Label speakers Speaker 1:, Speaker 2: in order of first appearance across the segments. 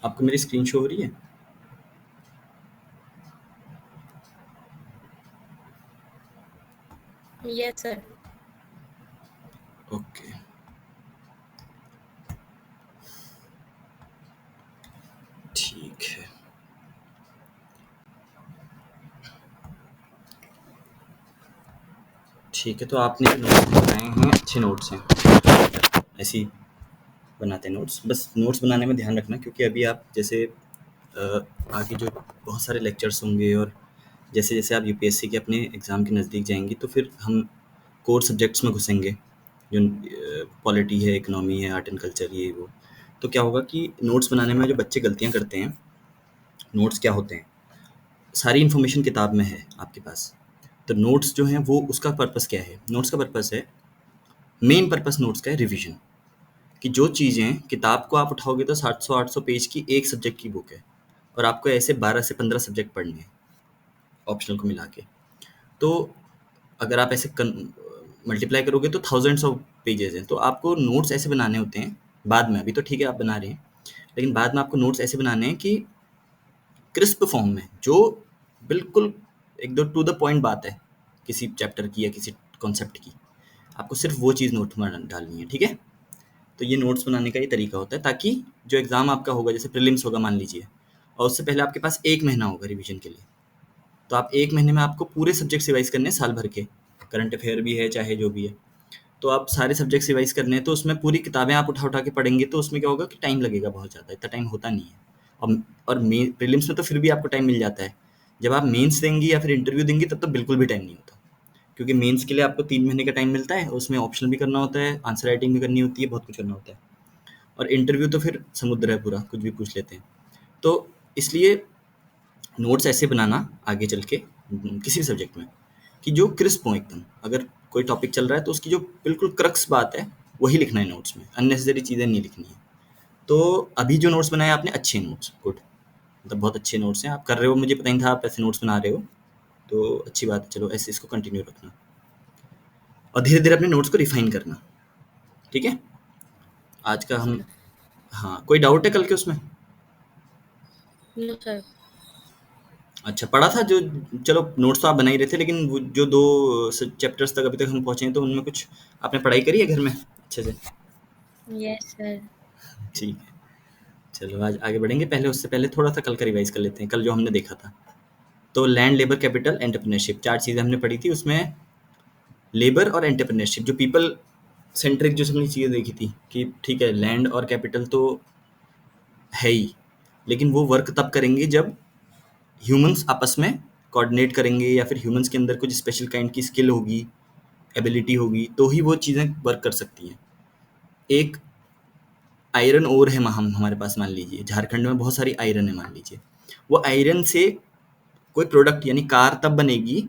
Speaker 1: आपको मेरी screen show हो रही है?
Speaker 2: Yes, sir.
Speaker 1: ओके, ठीक है। ठीक है, तो आपने जो नोट्स बनाए हैं, अच्छे नोट्स हैं। ऐसे ही बनाते हैं नोट्स। बस नोट्स बनाने में ध्यान रखना, क्योंकि अभी आप जैसे आगे जो बहुत सारे लेक्चर्स होंगे और जैसे-जैसे आप यूपीएससी के अपने एग्ज़ाम के नज़दीक जाएँगी, तो फिर हम कोर सब्जेक्ट्स में घुसेंगे, जो पॉलिटी है, इकोनॉमी है, आर्ट एंड कल्चर, ये वो। तो क्या होगा कि नोट्स बनाने में जो बच्चे गलतियाँ करते हैं, नोट्स क्या होते हैं? सारी इन्फॉर्मेशन किताब में है आपके पास। तो नोट्स जो हैं वो उसका पर्पस क्या है? नोट्स का पर्पस है, मेन पर्पस नोट्स का है रिवीजन। कि जो चीज़ें किताब को आप उठाओगे तो 700-800 पेज की एक सब्जेक्ट की बुक है, और आपको ऐसे 12 से 15 सब्जेक्ट पढ़ने हैं ऑप्शनल को मिला के। तो अगर आप ऐसे मल्टीप्लाई करोगे तो थाउजेंड्स ऑफ पेजेस हैं। तो आपको नोट्स ऐसे बनाने होते हैं बाद में, अभी तो ठीक है आप बना रहे हैं, लेकिन बाद में आपको नोट्स ऐसे बनाने हैं कि क्रिस्प फॉर्म में, जो बिल्कुल एकदम टू द पॉइंट बात है किसी चैप्टर की या किसी कॉन्सेप्ट की, आपको सिर्फ वो चीज़ नोट में डालनी है, ठीक है? तो ये नोट्स बनाने का ये तरीका होता है, ताकि जो एग्ज़ाम आपका होगा, जैसे प्रीलिम्स होगा मान लीजिए, और उससे पहले आपके पास 1 महीना होगा रिवीजन के लिए। तो आप 1 महीने में आपको पूरे सब्जेक्ट्स रिवाइज़ करने हैं साल भर के, करंट अफेयर भी है, चाहे जो भी है। तो आप सारे सब्जेक्ट्स रिवाइज़ करने हैं, तो उसमें पूरी किताबें आप उठा-उठा के पढ़ेंगे, तो उसमें क्या होगा कि टाइम लगेगा बहुत ज़्यादा, इतना टाइम होता नहीं है। और प्रीलिम्स में तो फिर भी आपको टाइम मिल जाता है। जब आप मेंस देंगी या फिर इंटरव्यू देंगी, तब तो बिल्कुल भी टाइम नहीं होता। क्योंकि मेंस के लिए आपको 3 महीने का टाइम मिलता है, उसमें ऑप्शनल भी करना होता है, आंसर राइटिंग भी करनी होती है, बहुत कुछ करना होता है। और इंटरव्यू तो फिर समुद्र है पूरा, कुछ भी पूछ लेते हैं। तो इसलिए नोट्स ऐसे बनाना आगे चल के किसी भी सब्जेक्ट में, कि जो क्रिस्प हो एकदम। अगर कोई टॉपिक चल रहा है तो उसकी जो बिल्कुल क्रक्स बात है, वही लिखना है नोट्स में, अननेसेसरी चीज़ें नहीं लिखनी है। तो अभी जो नोट्स बनाए आपने, अच्छे नोट्स, गुड, मतलब बहुत अच्छे नोट्स हैं। आप कर रहे हो, मुझे पता नहीं था आप ऐसे नोट्स बना रहे हो, तो अच्छी बात है। चलो ऐसे इसको कंटिन्यू रखना, और धीरे-धीरे अपने नोट्स को रिफाइन करना, ठीक है? आज का हम,
Speaker 2: Sir.
Speaker 1: हाँ, कोई डाउट है कल के उसमें?
Speaker 2: No, sir.
Speaker 1: अच्छा, पढ़ा था जो, चलो नोट्स तो आप बना ही रहे थे, लेकिन वो जो 2 चैप्टर्स तक अभी तक हम पहुँचे हैं, तो उनमें कुछ आपने पढ़ाई करी है घर में अच्छे से?
Speaker 2: Yes, sir.
Speaker 1: ठीक है, चलो आज आगे बढ़ेंगे। पहले उससे पहले थोड़ा-सा कल का रिवाइज़ कर लेते हैं, कल जो हमने देखा था। तो लैंड, लेबर, कैपिटल, एंटरप्रेन्योरशिप, 4 चीज़ें हमने पढ़ी थी। उसमें लेबर और एंटरप्रेन्योरशिप, जो पीपल सेंट्रिक जो हमने चीज़ें देखी थी, कि ठीक है लैंड और कैपिटल तो है ही, लेकिन वो वर्क तब करेंगे जब ह्यूमन्स आपस में कोऑर्डिनेट करेंगे, या फिर ह्यूमन्स के अंदर कुछ स्पेशल काइंड की स्किल होगी, एबिलिटी होगी, तो ही वो चीज़ें वर्क कर सकती हैं। एक आयरन ओर है हम हमारे पास, मान लीजिए झारखंड में बहुत सारी आयरन है मान लीजिए, वो आयरन से कोई प्रोडक्ट यानी कार तब बनेगी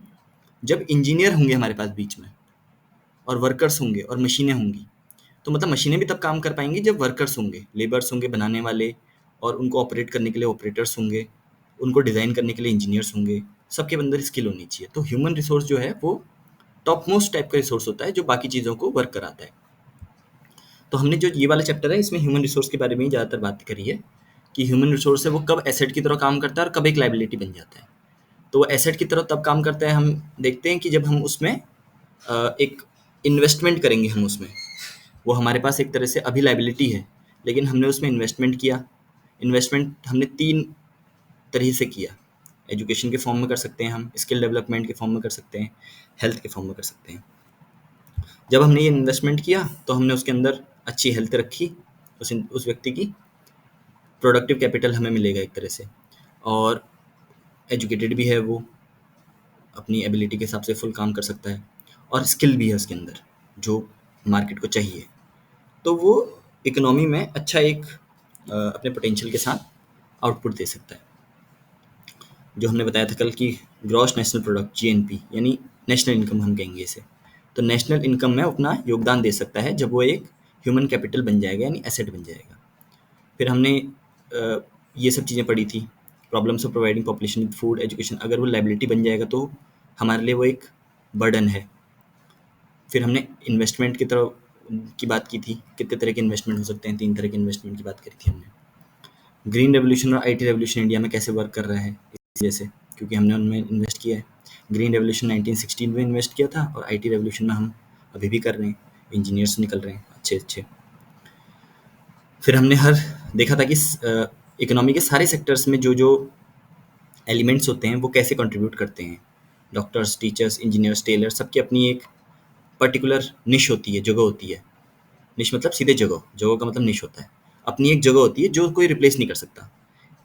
Speaker 1: जब इंजीनियर होंगे हमारे पास बीच में, और वर्कर्स होंगे और मशीनें होंगी। तो मतलब मशीनें भी तब काम कर पाएंगी जब वर्कर्स होंगे, लेबर्स होंगे बनाने वाले, और उनको ऑपरेट करने के लिए ऑपरेटर्स होंगे, उनको डिज़ाइन करने के लिए इंजीनियर्स होंगे। सबके अंदर स्किल होनी चाहिए। तो ह्यूमन रिसोर्स जो है वो टॉप मोस्ट टाइप का रिसोर्स होता है, जो बाकी चीज़ों को वर्क कराता है। तो हमने जो ये वाला चैप्टर है, इसमें ह्यूमन रिसोर्स के बारे में ही ज़्यादातर बात करी है, कि ह्यूमन रिसोर्स है वो कब एसेट की तरह काम करता है और कब एक लायबिलिटी बन जाता है। तो वो एसेट की तरह तब काम करता है, हम देखते हैं कि जब हम उसमें एक इन्वेस्टमेंट करेंगे, हम उसमें, वो हमारे पास एक तरह से अभी लायबिलिटी है, लेकिन हमने उसमें इन्वेस्टमेंट किया। इन्वेस्टमेंट हमने 3 तरह से किया। एजुकेशन के फॉर्म में कर सकते हैं हम, स्किल डेवलपमेंट के फॉर्म में कर सकते हैं, हेल्थ के फॉर्म में कर सकते हैं। जब हमने ये इन्वेस्टमेंट किया, तो हमने उसके अंदर अच्छी हेल्थ रखी, उस व्यक्ति की प्रोडक्टिव कैपिटल हमें मिलेगा एक तरह से, और एजुकेटेड भी है वो, अपनी एबिलिटी के हिसाब से फुल काम कर सकता है, और स्किल भी है उसके अंदर जो मार्केट को चाहिए। तो वो इकोनॉमी में अच्छा एक अपने पोटेंशियल के साथ आउटपुट दे सकता है। जो हमने बताया था कल की, ग्रॉस नेशनल प्रोडक्ट, जीएनपी, यानी नेशनल इनकम हम कहेंगे इसे। तो नेशनल इनकम में अपना योगदान दे सकता है जब वो एक ह्यूमन कैपिटल बन जाएगा, यानी एसेट बन जाएगा। फिर हमने ये सब चीज़ें पढ़ी थी, problems of providing population with food, education. अगर वो लायबिलिटी बन जाएगा तो हमारे लिए वो एक बर्डन है। फिर हमने इन्वेस्टमेंट की तरह की बात की थी, कितने तरह के इन्वेस्टमेंट हो सकते हैं, 3 तरह के इन्वेस्टमेंट की बात करी थी हमने। ग्रीन रेवोल्यूशन और आईटी रेवोल्यूशन इंडिया में कैसे वर्क कर रहा है इस वजह से, क्योंकि हमने उनमें इन्वेस्ट किया है। ग्रीन रेवोल्यूशन 1916 में इन्वेस्ट किया था और आईटी रेवोल्यूशन में हम अभी भी कर रहे हैं, इंजीनियर्स निकल रहे हैं अच्छे अच्छे। फिर हमने हर देखा था कि इकोनॉमी के सारे सेक्टर्स में जो जो एलिमेंट्स होते हैं वो कैसे कंट्रीब्यूट करते हैं। डॉक्टर्स, टीचर्स, इंजीनियर्स, टेलर, सबकी अपनी एक पर्टिकुलर निश होती है, जगह होती है। निश मतलब सीधे जगह, जगह का मतलब निश होता है। अपनी एक जगह होती है जो कोई रिप्लेस नहीं कर सकता।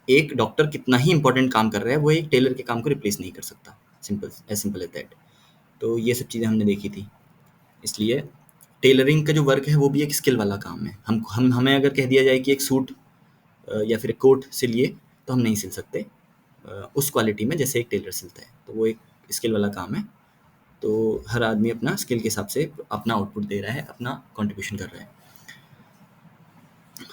Speaker 1: एक डॉक्टर कितना ही इंपॉर्टेंट काम कर रहा है वो एक टेलर के काम को रिप्लेस नहीं कर सकता। Simple as that. तो ये सब चीज़ें हमने देखी थी। इसलिए टेलरिंग का जो वर्क है वो भी एक स्किल वाला काम है। हम हमें अगर कह दिया जाए कि एक सूट या फिर एक कोट सिलिए, तो हम नहीं सिल सकते उस क्वालिटी में जैसे एक टेलर सिलता है। तो वो एक स्किल वाला काम है। तो हर आदमी अपना स्किल के हिसाब से अपना आउटपुट दे रहा है, अपना कंट्रीब्यूशन कर रहा है।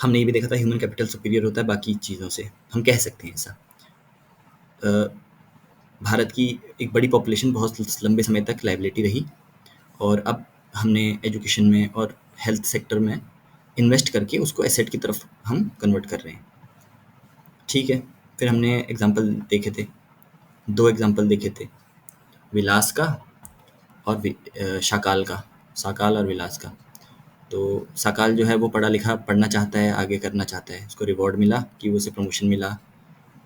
Speaker 1: हमने ये भी देखा था ह्यूमन कैपिटल सुपीरियर होता है बाकी चीज़ों से, हम कह सकते हैं ऐसा। भारत की एक बड़ी पॉपुलेशन बहुत लंबे समय तक लाइबिलिटी रही, और अब हमने एजुकेशन में और हेल्थ सेक्टर में इन्वेस्ट करके उसको एसेट की तरफ हम कन्वर्ट कर रहे हैं। ठीक है, फिर हमने एग्जांपल देखे थे, 2 एग्जांपल देखे थे, विलास का और शाकाल का। शाकाल और विलास का। तो शाकाल जो है वो पढ़ा लिखा पढ़ना चाहता है, आगे करना चाहता है, उसको रिवॉर्ड मिला कि उसे प्रमोशन मिला,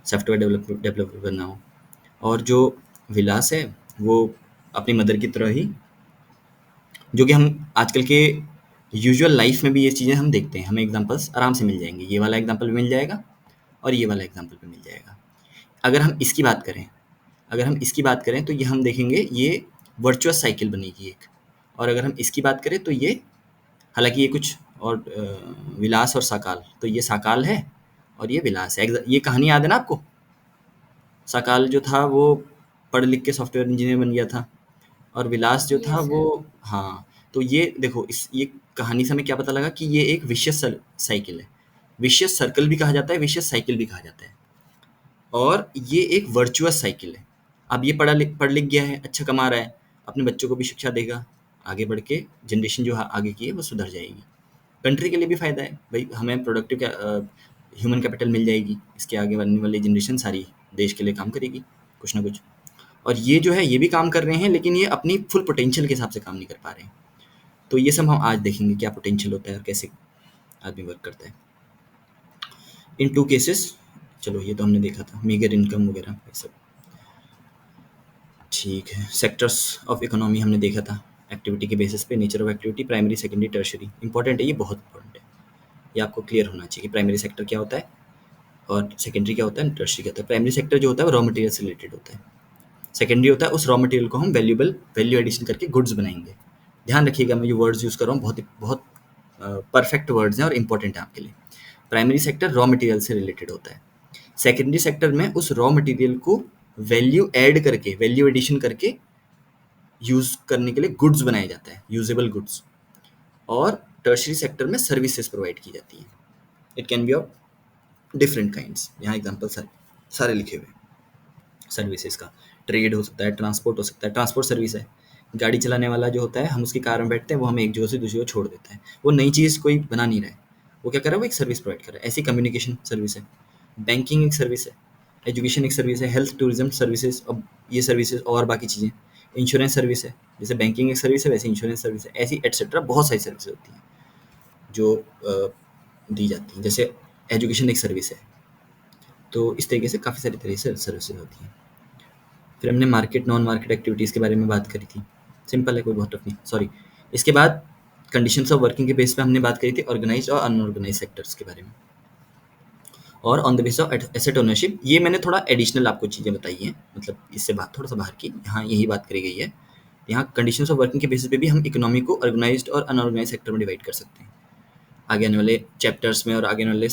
Speaker 1: सॉफ्टवेयर डेवलपर बनना हो। और जो विलास है वो अपनी मदर की तरह ही, जो कि हम आजकल के यूजुअल लाइफ में भी ये चीज़ें हम देखते हैं, हमें एग्जांपल्स आराम से मिल जाएंगे। ये वाला एग्जांपल भी मिल जाएगा और ये वाला एग्जांपल भी मिल जाएगा। अगर हम इसकी बात करें, तो ये हम देखेंगे ये वर्चुअस साइकिल बनेगी एक। और अगर हम इसकी बात करें तो ये, हालांकि ये कुछ और विलास और साकाल, तो ये साकाल है और ये विलास है। ये कहानी याद है ना आपको? साकाल जो था वो पढ़ लिख के सॉफ्टवेयर इंजीनियर बन गया था, और विलास जो था
Speaker 2: यस
Speaker 1: वो,
Speaker 2: सर।
Speaker 1: हाँ। तो ये देखो, इस ये कहानी से हमें क्या पता लगा कि ये एक विशियस साइकिल है। विशियस सर्कल भी कहा जाता है, विशियस साइकिल भी कहा जाता है, और ये एक वर्चुअस साइकिल है। अब ये पढ़ लिख गया है, अच्छा कमा रहा है, अपने बच्चों को भी शिक्षा देगा, आगे बढ़ के जनरेशन जो आगे की है वो सुधर जाएगी। कंट्री के लिए भी फ़ायदा है भाई, हमें प्रोडक्टिव ह्यूमन कैपिटल मिल जाएगी, इसके आगे बनने वाली जनरेशन सारी देश के लिए काम करेगी कुछ ना कुछ। और ये जो है ये भी काम कर रहे हैं, लेकिन ये अपनी फुल पोटेंशियल के हिसाब से काम नहीं कर पा रहे हैं। तो ये सब हम आज देखेंगे क्या पोटेंशियल होता है और कैसे आदमी वर्क करता है इन 2 केसेस। चलो ये तो हमने देखा था, मीगर इनकम वगैरह ये सब। ठीक है, सेक्टर्स ऑफ इकोनॉमी हमने देखा था, एक्टिविटी के बेसिस पे, nature of activity, primary, secondary, tertiary. Important है, ये बहुत इंपॉर्टेंट है, ये आपको क्लियर होना चाहिए कि प्राइमरी सेक्टर क्या होता है और सेकेंडरी क्या होता है, टर्शियरी क्या होता है। प्राइमरी सेक्टर जो होता है वो रॉ मटेरियल से रिलेटेड होता है। सेकेंडरी होता है उस रॉ मटेरियल को हम वैल्यू एडिशन करके गुड्स बनाएंगे। ध्यान रखिएगा, मैं जो वर्ड्स यूज़ कर रहा हूँ बहुत बहुत परफेक्ट वर्ड्स हैं और इंपॉर्टेंट है आपके लिए। प्राइमरी सेक्टर रॉ मटेरियल से रिलेटेड होता है। सेकेंडरी सेक्टर में उस रॉ मटेरियल को वैल्यू ऐड करके, वैल्यू एडिशन करके यूज़ करने के लिए गुड्स बनाया जाता है, यूजेबल गुड्स। और टर्शियरी सेक्टर में सर्विसेज प्रोवाइड की जाती है। It can be of different kinds, यहाँ एग्जाम्पल सारे लिखे हुए हैं सर्विसेज का। ट्रेड हो सकता है, ट्रांसपोर्ट हो सकता है, ट्रांसपोर्ट सर्विस है। गाड़ी चलाने वाला जो होता है, हम उसकी कार में बैठते हैं, वो हमें एक जगह से दूसरी जगह छोड़ देता है, वो नई चीज़ कोई बना नहीं रहा है, वो क्या कर रहा है, वो एक सर्विस प्रोवाइड कर रहा है। ऐसी कम्युनिकेशन सर्विस है, बैंकिंग एक सर्विस है, एजुकेशन एक सर्विस है, हेल्थ टूरिज्म सर्विसेज, अब ये सर्विसेज और बाकी चीज़ें। इंश्योरेंस सर्विस है, जैसे बैंकिंग एक सर्विस है वैसे इंश्योरेंस सर्विस है, ऐसी एटसेट्रा बहुत सारी सर्विसेज होती हैं जो दी जाती हैं। जैसे एजुकेशन एक सर्विस है, तो इस तरीके से काफ़ी सारी तरह से सर्विसेज होती हैं। फिर हमने मार्केट नॉन मार्केट एक्टिविटीज़ के बारे में बात करी थी, सिंपल है, कोई बहुत टफ नहीं, सॉरी। इसके बाद कंडीशंस ऑफ वर्किंग के बेस पे हमने बात करी थी ऑर्गेनाइज और अनऑर्गेनाइज सेक्टर्स के बारे में। और on the base of asset ownership, ये मैंने थोड़ा एडिशनल आपको चीज़ें बताई हैं, मतलब इससे बात थोड़ा सा बाहर की, यहाँ यही बात करी गई है। यहाँ कंडीशंस ऑफ वर्किंग के बेसिस पे भी हम इकोनॉमी को ऑर्गेनाइज्ड और अनऑर्गेनाइज सेक्टर में डिवाइड कर सकते हैं। आगे आने वाले चैप्टर्स में और आगे आने वाले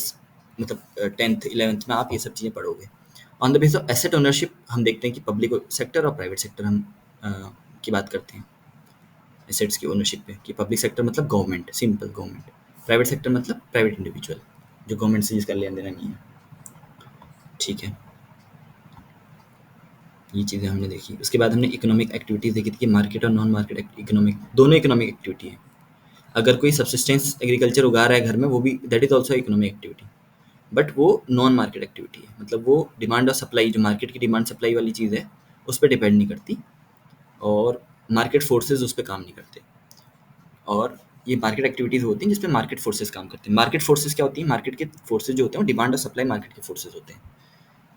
Speaker 1: मतलब 10th 11th में आप ये सब चीज़ें पढ़ोगे। On the base of asset ownership हम देखते हैं कि पब्लिक सेक्टर और प्राइवेट सेक्टर हम की बात करते हैं एसेट्स की ओनरशिप पे, कि पब्लिक सेक्टर मतलब government, simple government. Private sector मतलब प्राइवेट इंडिविजुअल, जो गवर्नमेंट से जिसका लेना देना नहीं है। ठीक है, ये चीज़ें हमने देखी। उसके बाद हमने इकोनॉमिक एक्टिविटीज़ देखी थी कि मार्केट और नॉन मार्केट इकोनॉमिक, दोनों इकोनॉमिक एक्टिविटी है। अगर कोई सब्सिस्टेंस एग्रीकल्चर उगा रहा है घर में, वो भी that is also economic activity. But वो नॉन मार्केट एक्टिविटी है, मतलब वो डिमांड और सप्लाई, जो मार्केट की डिमांड सप्लाई वाली चीज़ है उस पर डिपेंड नहीं करती, और मार्केट फोर्सेज उस पर काम नहीं करते। और ये मार्केट एक्टिविटीज़ होती हैं जिसपे मार्केट फोर्सेज काम करते हैं। मार्केट फोर्सेज क्या होती है? मार्केट के फोर्सेज जो होते हैं वो डिमांड और सप्लाई मार्केट के फोर्सेज होते हैं।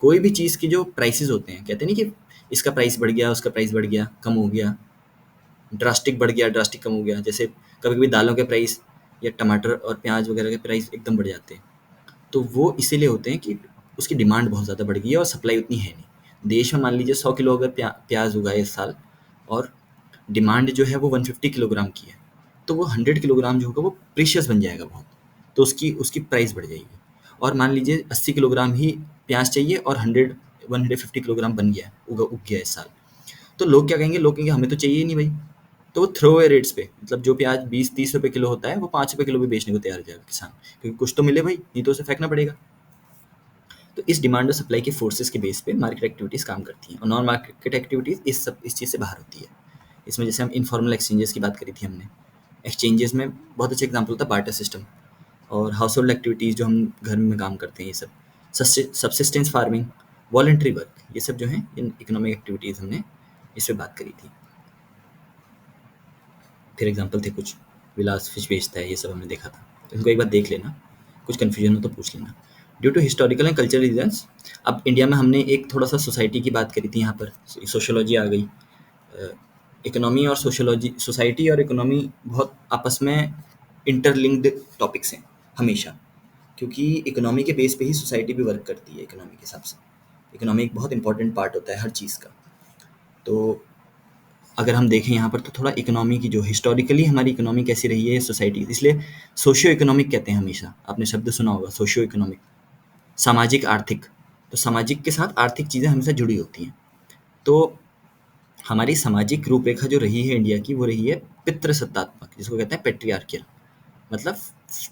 Speaker 1: कोई भी चीज़ की जो प्राइसेस होते हैं, कहते हैं नहीं कि इसका प्राइस बढ़ गया, उसका प्राइस बढ़ गया, कम हो गया, ड्रास्टिक बढ़ गया, ड्रास्टिक कम हो गया। जैसे कभी कभी दालों के प्राइस या टमाटर और प्याज वगैरह के प्राइस एकदम बढ़ जाते हैं, तो वो इसीलिए होते हैं कि उसकी डिमांड बहुत ज़्यादा बढ़ गई है और सप्लाई उतनी है नहीं। देश में मान लीजिए 100 किलो अगर प्याज उगाए इस साल, और डिमांड जो है वो 150 किलोग्राम की है, तो वो 100 किलोग्राम जो होगा वो प्रीशियस बन जाएगा बहुत, तो उसकी उसकी प्राइस बढ़ जाएगी। और मान लीजिए 80 किलोग्राम ही प्याज चाहिए और 150 किलोग्राम बन गया, उग गया इस साल, तो लोग क्या कहेंगे? लोग कहेंगे हमें तो चाहिए ही नहीं भाई। तो वो थ्रो अवे रेट्स पे, मतलब जो प्याज 20-30 रुपए किलो होता है वो 5 रुपए किलो भी बेचने को तैयार हो जाएगा किसान, क्योंकि कुछ तो मिले भाई, नहीं तो उसे फेंकना पड़ेगा। तो इस डिमांड और सप्लाई के फोर्सेस के बेस पे मार्केट एक्टिविटीज़ काम करती हैं, और नॉन मार्केट एक्टिविटीज़ इस चीज़ से बाहर होती है। इसमें जैसे हम इनफॉर्मल एक्सचेंजेस की बात करी थी हमने, एक्सचेंजेस में बहुत अच्छा एग्जांपल होता है बार्टर सिस्टम, और हाउस होल्ड एक्टिविटीज़ जो हम घर में काम करते हैं, ये सब सबसिस्टेंस फार्मिंग, वॉलंटरी वर्क, ये सब जो है इन इकोनॉमिक एक्टिविटीज़ हमने इस पे बात करी थी। फिर एग्जांपल थे कुछ, विलास फिश बेचता है, ये सब हमने देखा था, तो इनको एक बार देख लेना, कुछ कन्फ्यूजन हो तो पूछ लेना। Due to historical and cultural reasons, अब इंडिया में हमने एक थोड़ा सा सोसाइटी की बात करी थी, यहाँ पर सोशियोलॉजी आ गई। इकोनॉमी और सोशियोलॉजी, सोसाइटी और इकोनॉमी बहुत आपस में इंटरलिंक्ड टॉपिक्स हैं हमेशा, क्योंकि इकोनॉमी के बेस पे ही सोसाइटी भी वर्क करती है। इकोनॉमी के हिसाब से इकोनॉमी एक बहुत इंपॉर्टेंट पार्ट होता है हर चीज़ का। तो अगर हम देखें यहाँ पर, तो थोड़ा इकोनॉमी की जो हिस्टोरिकली हमारी इकोनॉमी कैसी रही है सोसाइटी, इसलिए सोशियो इकोनॉमिक कहते हैं हमेशा, आपने शब्द सुना होगा सोशियो इकोनॉमिक, सामाजिक आर्थिक। तो सामाजिक के साथ आर्थिक चीज़ें हमेशा जुड़ी होती हैं। तो हमारी सामाजिक रूपरेखा जो रही है इंडिया की, वो रही है पितृसत्तात्मक, जिसको कहते हैं पेट्रियार्कियल। मतलब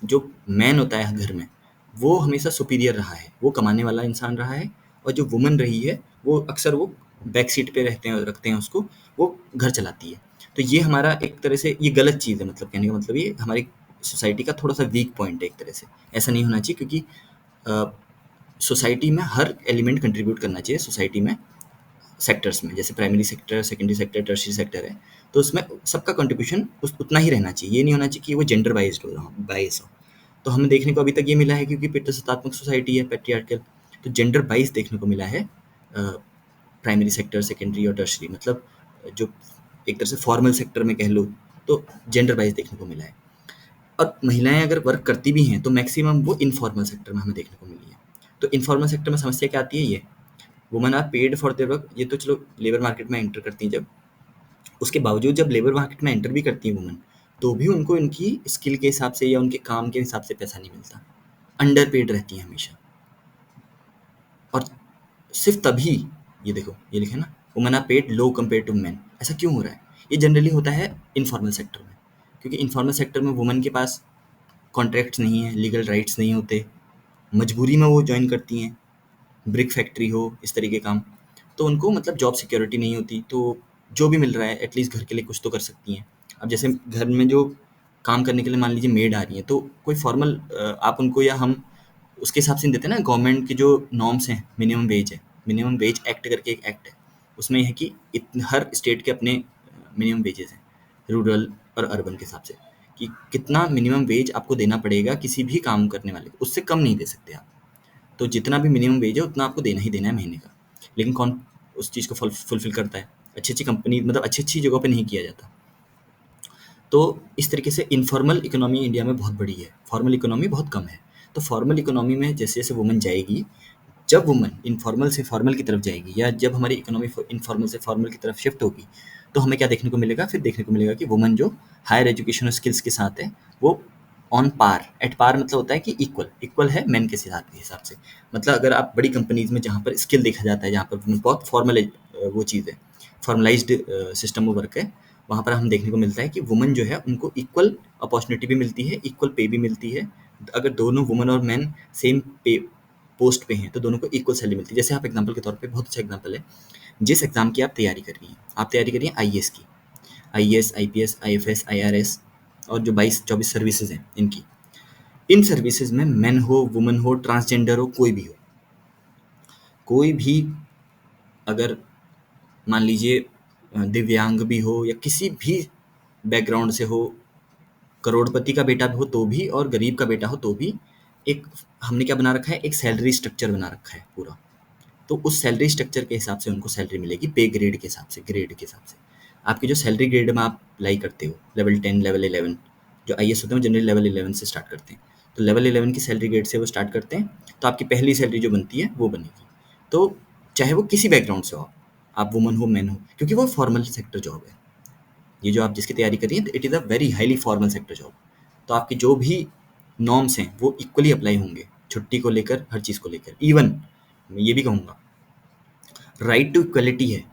Speaker 1: जो मैन होता है घर में, वो हमेशा सुपीरियर रहा है, वो कमाने वाला इंसान रहा है, और जो वुमन रही है वो अक्सर वो बैक सीट पे रखते हैं उसको, वो घर चलाती है। तो ये हमारा एक तरह से ये गलत चीज़ है, मतलब कहने का मतलब ये हमारी सोसाइटी का थोड़ा सा वीक पॉइंट है एक तरह से। ऐसा नहीं होना चाहिए, क्योंकि सोसाइटी में हर एलिमेंट कंट्रीब्यूट करना चाहिए सोसाइटी में, सेक्टर्स में, जैसे primary sector, secondary sector, tertiary sector है, तो उसमें सबका कंट्रीब्यूशन उतना ही रहना चाहिए। ये नहीं होना चाहिए कि वो जेंडर बाइज्ड हो, बाइस हो। तो हमें देखने को अभी तक ये मिला है, क्योंकि पितृसत्तात्मक सोसाइटी है, पेट्रियार्कल, तो जेंडर बाइज देखने को मिला है प्राइमरी सेक्टर, सेकेंडरी और टर्शियरी, मतलब जो एक तरह से फॉर्मल सेक्टर में कह लो, तो जेंडर बाइज देखने को मिला है। और महिलाएं अगर वर्क करती भी हैं तो मैक्सिमम वो इनफॉर्मल सेक्टर में हमें देखने को मिली है। तो इनफॉर्मल सेक्टर में समस्या क्या आती है? ये woman are paid for their work, ये तो चलो लेबर मार्केट में एंटर करती हैं जब, उसके बावजूद जब लेबर मार्केट में एंटर भी करती हैं वुमन, तो भी उनको इनकी स्किल के हिसाब से या उनके काम के हिसाब से पैसा नहीं मिलता, अंडर पेड रहती हैं हमेशा। और सिर्फ तभी, ये देखो ये लिखे ना, woman are paid low compare to man, ऐसा क्यों हो रहा है? ये जनरली होता है इनफॉर्मल सेक्टर में, क्योंकि इनफॉर्मल सेक्टर में वुमन के पास कॉन्ट्रैक्ट्स नहीं है, लीगल राइट्स नहीं होते, मजबूरी में वो ज्वाइन करती हैं, ब्रिक फैक्ट्री हो, इस तरह के काम, तो उनको मतलब जॉब सिक्योरिटी नहीं होती, तो जो भी मिल रहा है एटलीस्ट घर के लिए कुछ तो कर सकती हैं। अब जैसे घर में जो काम करने के लिए मान लीजिए मेड आ रही है, तो कोई फॉर्मल आप उनको या हम उसके हिसाब से नहीं देते ना। गवर्नमेंट के जो नॉर्म्स हैं, मिनिमम वेज है, मिनिमम वेज एक्ट करके एक एक्ट है, उसमें यह है कि हर स्टेट के अपने मिनिमम वेजेस हैं, रूरल और अर्बन के हिसाब से, कि कितना मिनिमम वेज आपको देना पड़ेगा किसी भी काम करने वाले को, उससे कम नहीं दे सकते आप। तो जितना भी मिनिमम वेज है उतना आपको देना ही देना है महीने का। लेकिन कौन उस चीज़ को फुलफिल करता है? अच्छी अच्छी कंपनी, मतलब अच्छी अच्छी जगहों पे नहीं किया जाता। तो इस तरीके से इनफॉर्मल इकोनॉमी इंडिया में बहुत बड़ी है, फॉर्मल इकोनॉमी बहुत कम है। तो फॉर्मल इकोनॉमी में जैसे जैसे वुमन जाएगी, जब वुमन इनफॉर्मल से फॉर्मल की तरफ जाएगी, या जब हमारी इकोनॉमी इनफॉर्मल से फॉर्मल की तरफ शिफ्ट होगी, तो हमें क्या देखने को मिलेगा? फिर देखने को मिलेगा कि वुमन जो हायर एजुकेशन और स्किल्स के साथ है, वो ऑन पार, एट पार मतलब होता है कि इक्वल, इक्वल है मैन के साथ के हिसाब से। मतलब अगर आप बड़ी कंपनीज में जहाँ पर स्किल देखा जाता है, जहाँ पर बहुत फॉर्मल वो चीज़ है, फॉर्मलाइज्ड सिस्टम वो वर्क है, वहाँ पर हम देखने को मिलता है कि वुमन जो है उनको इक्वल अपॉर्चुनिटी भी मिलती है, इक्वल पे भी मिलती है। अगर दोनों वुमन और मैन सेम पे पोस्ट पे हैं, तो दोनों को इक्वल सैलरी मिलती है। जैसे आप एग्जांपल के तौर पे, बहुत अच्छा एग्जांपल है, जिस एग्ज़ाम की आप तैयारी कर रही हैं, आप तैयारी कर रही हैं आईएएस की, आईएएस, आईपीएस, आईएफएस, आईआरएस, और जो 22-24 सर्विसेज हैं इनकी। इन सर्विसेज में मेन हो, वुमन हो, ट्रांसजेंडर हो, कोई भी अगर मान लीजिए दिव्यांग भी हो या किसी भी बैकग्राउंड से हो, करोड़पति का बेटा भी हो तो भी और गरीब का बेटा हो तो भी, एक हमने क्या बना रखा है, एक सैलरी स्ट्रक्चर बना रखा है पूरा। तो उस सैलरी स्ट्रक्चर के हिसाब से उनको सैलरी मिलेगी, पे ग्रेड के हिसाब से, ग्रेड के हिसाब से। आपकी जो सैलरी ग्रेड में आप अप्लाई करते हो, लेवल 10, लेवल 11, जो आईएएस होते हैं जनरली लेवल 11 से स्टार्ट करते हैं। तो लेवल 11 की सैलरी ग्रेड से वो स्टार्ट करते हैं, तो आपकी पहली सैलरी जो बनती है वो बनेगी। तो चाहे वो किसी बैकग्राउंड से हो, आप वुमन हो, मैन हो, क्योंकि वो फॉर्मल सेक्टर जॉब है। ये जो आप जिसकी तैयारी कर रही हैं, it is a very highly formal sector job. तो आपकी जो भी नॉर्म्स हैं वो इक्वली अप्लाई होंगे, छुट्टी को लेकर, हर चीज़ को लेकर। इवन मैं ये भी कहूँगा, राइट टू इक्वलिटी है,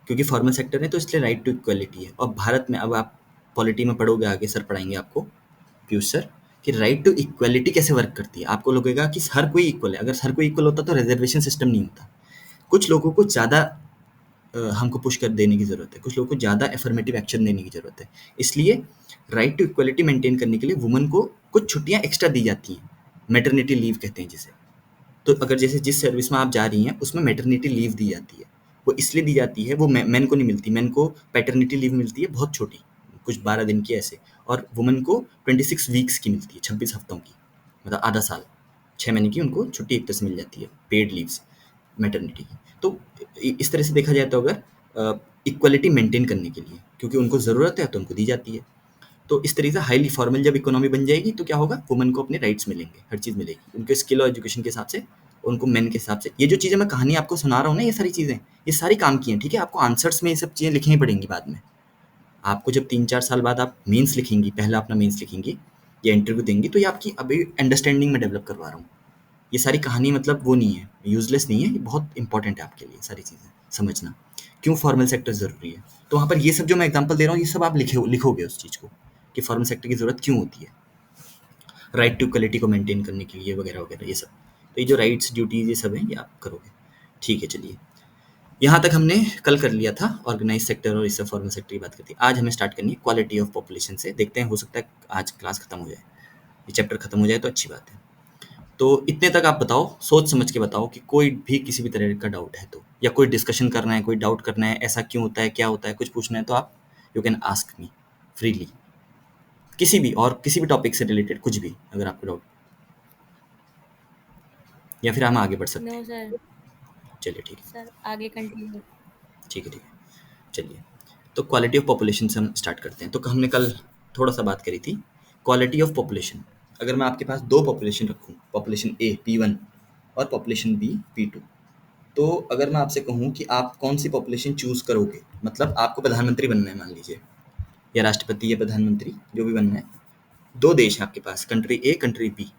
Speaker 1: क्योंकि फॉर्मल सेक्टर है तो इसलिए राइट टू इक्वलिटी है। और भारत में, अब आप पॉलिटी में पढ़ोगे आगे, सर पढ़ाएंगे आपको, पीयूष सर, कि राइट टू इक्वलिटी कैसे वर्क करती है। आपको लगेगा कि हर कोई इक्वल है, अगर हर कोई इक्वल होता तो रिजर्वेशन सिस्टम नहीं होता। कुछ लोगों को ज़्यादा हमको पुश कर देने की ज़रूरत है, कुछ लोगों को ज़्यादा एफर्मेटिव एक्शन देने की ज़रूरत है। इसलिए राइट टू इक्वलिटी मेंटेन करने के लिए वुमन को कुछ छुट्टियाँ एक्स्ट्रा दी जाती हैं, मैटरनिटी लीव कहते हैं जिसे। तो अगर जैसे जिस सर्विस में आप जा रही हैं उसमें मैटरनिटी लीव दी जाती है, वो इसलिए दी जाती है, वो मेन को नहीं मिलती। मेन को पैटर्निटी लीव मिलती है बहुत छोटी, कुछ 12 दिन की ऐसे, और वुमन को 26 वीक्स की मिलती है, 26 हफ्तों की, मतलब आधा साल, 6 महीने की उनको छुट्टी एक तरह से मिल जाती है, पेड लीव्स मैटरनिटी की। तो इस तरह से देखा जाए तो अगर इक्वलिटी मेंटेन करने के लिए, क्योंकि उनको ज़रूरत है तो उनको दी जाती है। तो इस तरीके से हाईली फॉर्मल जब इकोनॉमी बन जाएगी तो क्या होगा, वुमन को अपने राइट्स मिलेंगे, हर चीज़ मिलेगी, उनके स्किल और एजुकेशन के हिसाब से, उनको मेन के हिसाब से। ये जो चीज़ें मैं कहानी आपको सुना रहा हूँ ना, ये सारी चीज़ें, ये सारी काम की हैं, ठीक है। आपको आंसर्स में ये सब चीज़ें लिखनी पड़ेंगी बाद में। आपको जब 3-4 साल बाद आप मेंस लिखेंगी, पहला अपना मेंस लिखेंगी या इंटरव्यू देंगी, तो ये आपकी अभी अंडरस्टैंडिंग में डेवलप करवा रहा हूँ। ये सारी कहानी मतलब वो नहीं है, यूज़लेस नहीं है, ये बहुत इंपॉर्टेंट है आपके लिए सारी चीज़ें समझना, क्यों फॉर्मल सेक्टर ज़रूरी है। तो वहाँ पर ये सब जो मैं एग्जांपल दे रहा हूँ, ये सब आप लिखोगे उस चीज़ को, कि फॉर्मल सेक्टर की ज़रूरत क्यों होती है, राइट टू इक्वलिटी को मेंटेन करने के लिए, वगैरह वगैरह ये सब। तो ये जो राइट्स, ड्यूटीज़, ये सब हैं, ये आप करोगे। ठीक है, चलिए, यहाँ तक हमने कल कर लिया था ऑर्गेनाइज सेक्टर और इससे फॉर्मल सेक्टर की बात करती है। आज हमें स्टार्ट करनी है क्वालिटी ऑफ पॉपुलेशन से। देखते हैं, हो सकता है आज क्लास खत्म हो जाए, ये चैप्टर खत्म हो जाए तो अच्छी बात है। तो इतने तक आप बताओ, सोच समझ के बताओ, कि कोई भी किसी भी तरह का डाउट है तो, या कोई डिस्कशन करना है, कोई डाउट करना है, ऐसा क्यों होता है, क्या होता है, कुछ पूछना है तो आप you can ask me freely, किसी भी और किसी भी टॉपिक से रिलेटेड कुछ भी, अगर आपको डाउट, या फिर हम आगे बढ़ सकते
Speaker 2: नो
Speaker 1: हैं।
Speaker 2: सर।
Speaker 1: चलिए ठीक है,
Speaker 2: सर आगे कंटिन्यू।
Speaker 1: ठीक है, ठीक है, चलिए। तो क्वालिटी ऑफ पॉपुलेशन से हम स्टार्ट करते हैं। तो हमने कल थोड़ा सा बात करी थी क्वालिटी ऑफ पॉपुलेशन। अगर मैं आपके पास दो पॉपुलेशन रखूँ, पॉपुलेशन ए P1 और पॉपुलेशन बी P2, तो अगर मैं आपसे कहूँ कि आप कौन सी पॉपुलेशन चूज़ करोगे, मतलब आपको प्रधानमंत्री बनना है मान लीजिए, या राष्ट्रपति या प्रधानमंत्री जो भी बनना है, दो देश हैं आपके पास, कंट्री ए, कंट्री बी।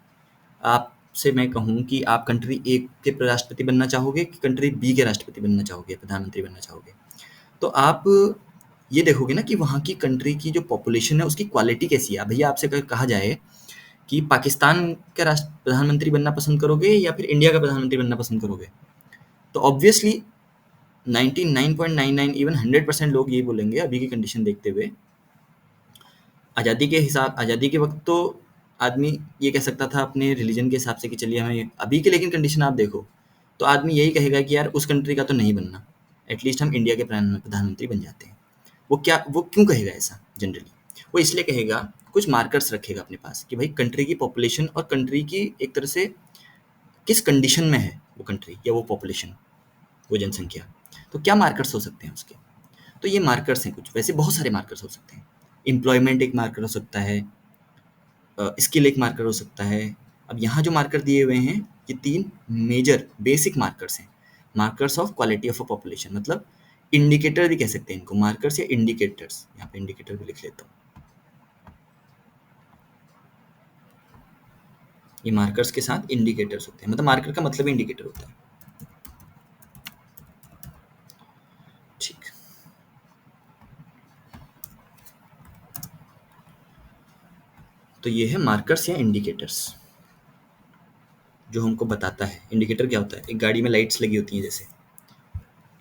Speaker 1: आपसे मैं कहूँ कि आप कंट्री ए के राष्ट्रपति बनना चाहोगे कि कंट्री बी के राष्ट्रपति बनना चाहोगे, प्रधानमंत्री बनना चाहोगे, तो आप ये देखोगे ना कि वहाँ की कंट्री की जो पॉपुलेशन है उसकी क्वालिटी कैसी है। भैया आपसे अगर कहा जाए कि पाकिस्तान का राष्ट्र प्रधानमंत्री बनना पसंद करोगे या फिर इंडिया का प्रधानमंत्री बनना पसंद करोगे, तो ऑब्वियसली 99.99 इवन 100% लोग ये बोलेंगे अभी की कंडीशन देखते हुए। आज़ादी के वक्त तो आदमी ये कह सकता था अपने रिलीजन के हिसाब से कि चलिए हमें, अभी की लेकिन कंडीशन आप देखो तो आदमी यही कहेगा कि यार उस कंट्री का तो नहीं बनना, एटलीस्ट हम इंडिया के प्रधानमंत्री बन जाते हैं। वो क्यों कहेगा ऐसा जनरली? वो इसलिए कहेगा, कुछ मार्कर्स रखेगा अपने पास कि भाई कंट्री की पॉपुलेशन और कंट्री की एक तरह से किस कंडीशन में है वो कंट्री या वो पॉपुलेशन, वो जनसंख्या। तो क्या मार्कर्स हो सकते हैं उसके? तो ये मार्कर्स हैं कुछ, वैसे बहुत सारे मार्कर्स हो सकते हैं। एम्प्लॉयमेंट एक मार्कर हो सकता है, स्किल एक मार्कर हो सकता है। अब यहाँ जो मार्कर दिए हुए हैं, ये 3 मेजर बेसिक मार्कर्स हैं, markers of quality of a population. मतलब इंडिकेटर भी कह सकते हैं इनको, मार्कर्स या इंडिकेटर्स। यहाँ पे इंडिकेटर भी लिख लेता हूँ। ये मार्कर्स के साथ इंडिकेटर्स होते हैं, मतलब मार्कर का मतलब इंडिकेटर होता है। ठीक, तो ये है मार्कर्स या इंडिकेटर्स, जो हमको बताता है। इंडिकेटर क्या होता है? एक गाड़ी में लाइट्स लगी होती हैं जैसे,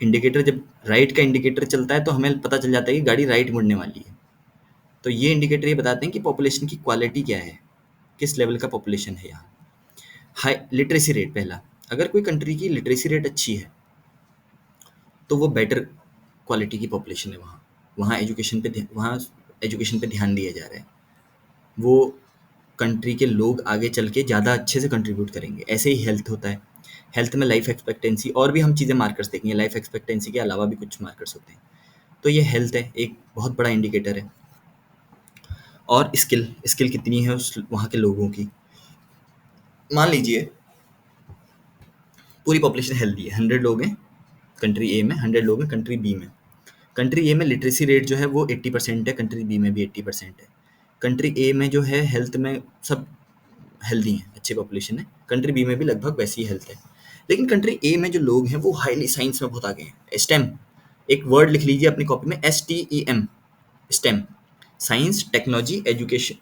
Speaker 1: इंडिकेटर जब राइट का इंडिकेटर चलता है तो हमें पता चल जाता है कि गाड़ी राइट मुड़ने वाली है। तो ये इंडिकेटर ये बताते हैं कि पॉपुलेशन की क्वालिटी क्या है, किस लेवल का पॉपुलेशन है यहाँ। हाई लिटरेसी रेट पहला, अगर कोई कंट्री की लिटरेसी रेट अच्छी है तो वो बेटर क्वालिटी की पॉपुलेशन है वहाँ। वहाँ एजुकेशन पे ध्यान दिया जा रहा है। वो कंट्री के लोग आगे चल के ज़्यादा अच्छे से कंट्रीब्यूट करेंगे। ऐसे ही हेल्थ होता है। हेल्थ में लाइफ एक्सपेक्टेंसी और भी हम चीज़ें मार्कर्स देखेंगे, लाइफ एक्सपेक्टेंसी के अलावा भी कुछ मार्कर्स होते हैं। तो ये हेल्थ है, एक बहुत बड़ा इंडिकेटर है। और स्किल, स्किल कितनी है उस वहाँ के लोगों की। मान लीजिए पूरी पॉपुलेशन हेल्दी है, 100 लोग हैं कंट्री ए में, 100 लोग हैं कंट्री बी में। कंट्री ए में लिटरेसी रेट जो है वो 80% है, कंट्री बी में भी 80% है। कंट्री ए में जो है हेल्थ में सब हेल्दी हैं, अच्छी पॉपुलेशन है। कंट्री बी में भी लगभग वैसी ही हेल्थ है। लेकिन कंट्री ए में जो लोग हैं वो हाईली साइंस में बहुत आगे हैं। स्टेम, एक वर्ड लिख लीजिए अपनी कॉपी में, STEM, stem, science technology education.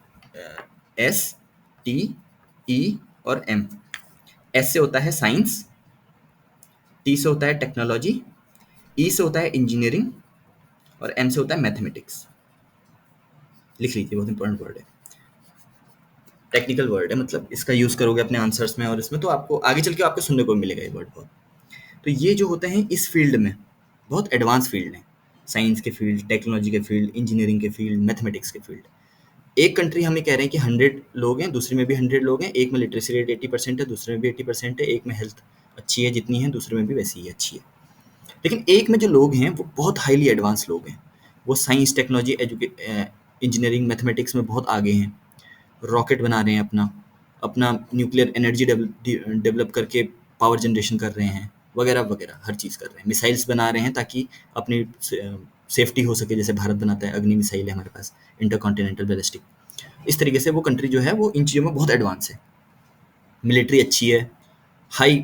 Speaker 1: STE और M। एस से होता है साइंस, टी से होता है टेक्नोलॉजी, ई से होता है इंजीनियरिंग और एम से होता है मैथमेटिक्स। लिख लीजिए, बहुत इंपॉर्टेंट वर्ड है, टेक्निकल वर्ड है, मतलब इसका यूज़ करोगे अपने आंसर्स में और इसमें तो आपको आगे चल के आपको सुनने को मिलेगा ये वर्ड बहुत। तो ये जो होते हैं इस फील्ड में बहुत एडवांस फील्ड है, साइंस के फील्ड, टेक्नोलॉजी के फील्ड, इंजीनियरिंग के फील्ड, मैथमेटिक्स के फील्ड। एक कंट्री हमें कह रहे हैं कि 100 लोग हैं, दूसरे में भी 100 लोग हैं, एक में लिटरेसी रेट 80% है, दूसरे में भी 80% है, एक में हेल्थ अच्छी है जितनी है, दूसरे में भी वैसी ही अच्छी है। लेकिन एक में जो लोग हैं वो बहुत हाईली एडवांस लोग हैं। वो साइंस टेक्नोलॉजी इंजीनियरिंग मैथमेटिक्स में बहुत आगे हैं। रॉकेट बना रहे हैं, अपना अपना न्यूक्लियर एनर्जी डेवलप करके पावर जनरेशन कर रहे हैं, वगैरह वगैरह हर चीज़ कर रहे हैं। मिसाइल्स बना रहे हैं ताकि अपनी सेफ्टी हो सके, जैसे भारत बनाता है, अग्नि मिसाइल है हमारे पास, इंटरकॉन्टिनेंटल बैलिस्टिक। इस तरीके से वो कंट्री जो है वो इन चीज़ों में बहुत एडवांस है। मिलिट्री अच्छी है, हाई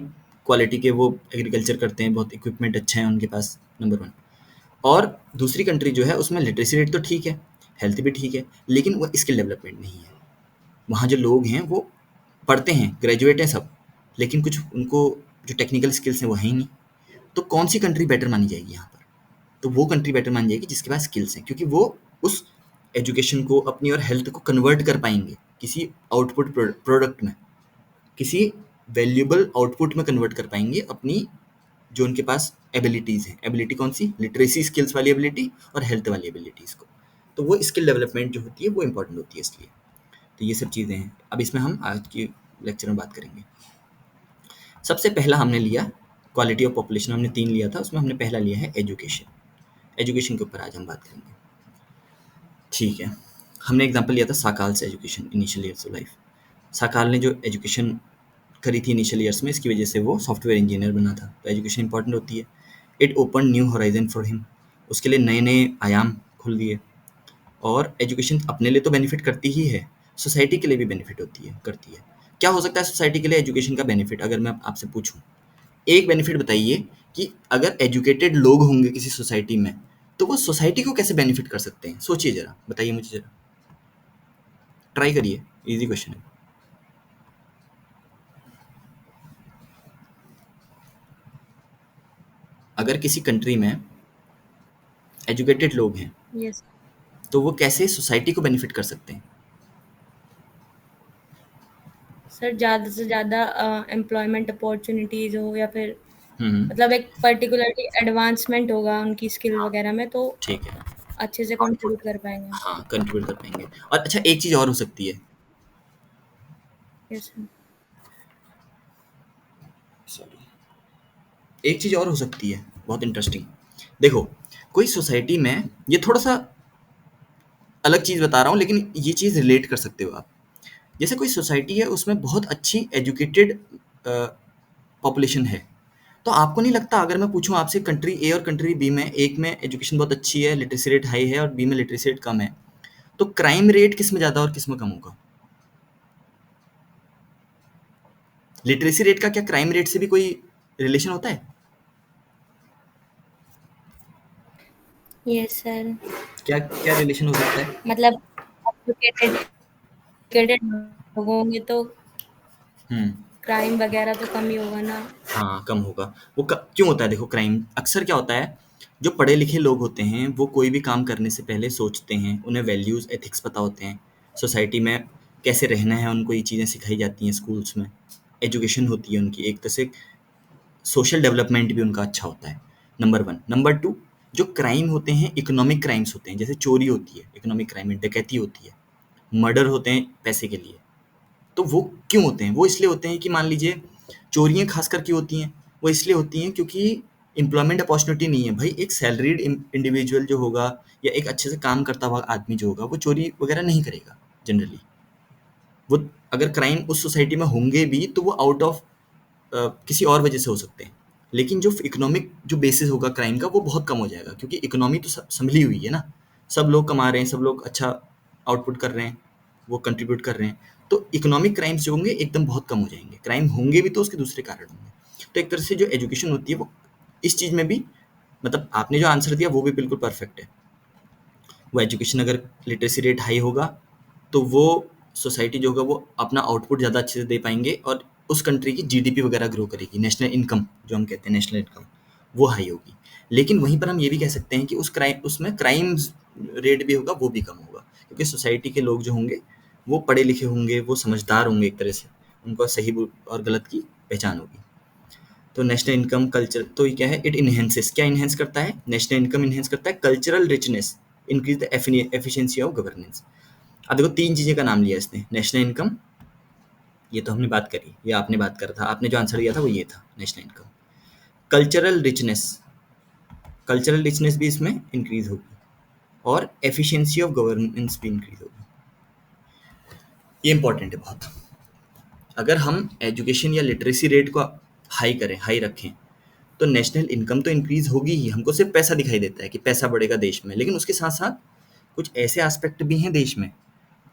Speaker 1: क्वालिटी के वो एग्रीकल्चर करते हैं, बहुत इक्विपमेंट अच्छा है उनके पास, नंबर वन। और दूसरी कंट्री जो है उसमें लिटरेसी रेट तो ठीक है, हेल्थ भी ठीक है, लेकिन वो स्किल डेवलपमेंट नहीं है। वहाँ जो लोग हैं वो पढ़ते हैं, ग्रेजुएट हैं सब, लेकिन कुछ उनको जो टेक्निकल स्किल्स हैं वो है ही नहीं। तो कौन सी कंट्री बेटर मानी जाएगी यहाँ पर? तो वो कंट्री बेटर मानी जाएगी जिसके पास स्किल्स हैं, क्योंकि वो उस एजुकेशन को अपनी और हेल्थ को कन्वर्ट कर पाएंगे किसी आउटपुट प्रोडक्ट में, किसी वैल्यूएबल आउटपुट में कन्वर्ट कर पाएंगे अपनी जो उनके पास एबिलिटीज़ हैं। एबिलिटी कौन सी? लिटरेसी स्किल्स वाली एबिलिटी और हेल्थ वाली एबिलिटीज़ को। तो वो स्किल डेवलपमेंट जो होती है वो इंपॉर्टेंट होती है इसलिए। तो ये सब चीज़ें हैं, अब इसमें हम आज की लेक्चर में बात करेंगे। सबसे पहला हमने लिया क्वालिटी ऑफ पॉपुलेशन, हमने 3 लिया था, उसमें हमने पहला लिया है एजुकेशन। एजुकेशन के ऊपर आज हम बात करेंगे, ठीक है। हमने एग्जांपल लिया था साकाल से, education initial years of life. Sakal ने जो एजुकेशन करी थी इनिशियल ईयर्स में, इसकी वजह से वो सॉफ्टवेयर इंजीनियर बना था। तो एजुकेशन इंपॉर्टेंट होती है। It open new horizon for him, उसके लिए नए नए आयाम खुल दिए। और एजुकेशन अपने लिए तो बेनिफिट करती ही है, सोसाइटी के लिए भी बेनिफिट होती है, करती है। क्या हो सकता है सोसाइटी के लिए एजुकेशन का बेनिफिट, अगर मैं आपसे पूछूं एक बेनिफिट बताइए कि अगर एजुकेटेड लोग होंगे किसी सोसाइटी में तो वो सोसाइटी को कैसे बेनिफिट कर सकते हैं? सोचिए जरा, बताइए मुझे जरा, ट्राई करिए, इजी क्वेश्चन है। अगर किसी कंट्री में एजुकेटेड लोग हैं
Speaker 2: यस
Speaker 1: तो वो कैसे सोसाइटी को बेनिफिट कर सकते हैं?
Speaker 2: सर, ज़्यादा से ज़्यादा एम्प्लॉयमेंट अपॉर्चुनिटीज़ हो या फिर
Speaker 1: हम्म,
Speaker 2: मतलब एक पर्टिकुलरली एडवांसमेंट होगा उनकी स्किल वगैरह में, तो
Speaker 1: ठीक है।
Speaker 2: अच्छे से कंट्रीब्यूट कर पाएंगे।
Speaker 1: हाँ, कंट्रीब्यूट कर पाएंगे। और अच्छा, एक चीज़ और हो सकती है,
Speaker 2: यस सर।
Speaker 1: सॉरी, एक चीज़ और हो सकती है बहुत इंटरेस्टिंग। देखो, कोई सोसाइटी में, ये थोड़ा सा अलग चीज़ बता रहा हूँ लेकिन ये चीज़ रिलेट कर सकते हो आप। जैसे कोई सोसाइटी है उसमें बहुत अच्छी एजुकेटेड पॉपुलेशन है, तो आपको नहीं लगता, अगर मैं पूछूं आपसे कंट्री ए और कंट्री बी में, एक में एजुकेशन बहुत अच्छी है, लिटरेसी रेट हाई है, और बी में लिटरेसी रेट कम है, तो क्राइम रेट किस में ज़्यादा और किस में कम होगा? लिटरेसी रेट का क्या क्राइम रेट से भी कोई रिलेशन होता है?
Speaker 2: Yes sir.
Speaker 1: क्या क्या रिलेशन हो सकता है?
Speaker 2: मतलब एजुकेटेड एजुकेटेड लोग होंगे तो
Speaker 1: हम्म,
Speaker 2: क्राइम वगैरह तो कम ही होगा ना।
Speaker 1: हाँ, कम होगा। वो क्यों होता है? देखो, क्राइम अक्सर क्या होता है, जो पढ़े लिखे लोग होते हैं वो कोई भी काम करने से पहले सोचते हैं, उन्हें वैल्यूज़ एथिक्स पता होते हैं, सोसाइटी में कैसे रहना है उनको ये चीज़ें सिखाई जाती हैं स्कूल्स में, एजुकेशन होती है उनकी, एक तरह से सोशल डेवलपमेंट भी उनका अच्छा होता है, नंबर 1। नंबर 2, जो क्राइम होते हैं, इकोनॉमिक क्राइम्स होते हैं, जैसे चोरी होती है, इकोनॉमिक क्राइम में डकैती होती है, मर्डर होते हैं पैसे के लिए। तो वो क्यों होते हैं? वो इसलिए होते हैं कि मान लीजिए चोरियाँ खास करके होती हैं, वो इसलिए होती हैं क्योंकि एम्प्लॉयमेंट अपॉर्चुनिटी नहीं है। भाई एक सैलरीड इंडिविजुअल जो होगा या एक अच्छे से काम करता हुआ आदमी जो होगा, वो चोरी वगैरह नहीं करेगा जनरली। वो अगर क्राइम उस सोसाइटी में होंगे भी तो वो आउट ऑफ किसी और वजह से हो सकते हैं। लेकिन जो इकोनॉमिक जो बेसिस होगा क्राइम का वो बहुत कम हो जाएगा, क्योंकि इकोनॉमी तो संभली हुई है ना, सब लोग कमा रहे हैं, सब लोग अच्छा आउटपुट कर रहे हैं, वो कंट्रीब्यूट कर रहे हैं। तो इकोनॉमिक क्राइम्स जो होंगे एकदम बहुत कम हो जाएंगे। क्राइम होंगे भी तो उसके दूसरे कारण होंगे। तो एक तरह से जो एजुकेशन होती है वो इस चीज़ में भी, मतलब आपने जो आंसर दिया वो भी बिल्कुल परफेक्ट है। वो एजुकेशन अगर लिटरेसी रेट हाई होगा तो वो सोसाइटी जो होगा वो अपना आउटपुट ज़्यादा अच्छे से दे पाएंगे और उस कंट्री की जीडीपी वगैरह ग्रो करेगी, नेशनल इनकम जो हम कहते हैं नेशनल इनकम, वो हाई होगी। लेकिन वहीं पर हम ये भी कह सकते हैं कि उसमें क्राइम्स रेट भी होगा वो भी कम होगा, क्योंकि सोसाइटी के लोग जो होंगे वो पढ़े लिखे होंगे, वो समझदार होंगे एक तरह से, उनको सही और गलत की पहचान होगी। तो नेशनल इनकम कल्चर तो ये क्या है, इट इनहेंसेस, क्या इनहेंस करता है? नेशनल इनकम इनहेंस करता है cultural richness, increase the efficiency of governance. अब देखो 3 चीज़ें का नाम लिया इसने, नेशनल इनकम, ये तो हमने बात करी, ये आपने बात करा था, आपने जो आंसर दिया था वो ये था national income. Cultural richness, cultural richness भी इसमें इंक्रीज होगी और एफिशिएंसी ऑफ गवर्नेंस भी इंक्रीज होगी। ये इंपॉर्टेंट है बहुत। अगर हम एजुकेशन या लिटरेसी रेट को हाई करें, हाई रखें, तो नेशनल इनकम तो इंक्रीज होगी ही। हमको सिर्फ पैसा दिखाई देता है कि पैसा बढ़ेगा देश में, लेकिन उसके साथ साथ कुछ ऐसे एस्पेक्ट भी हैं देश में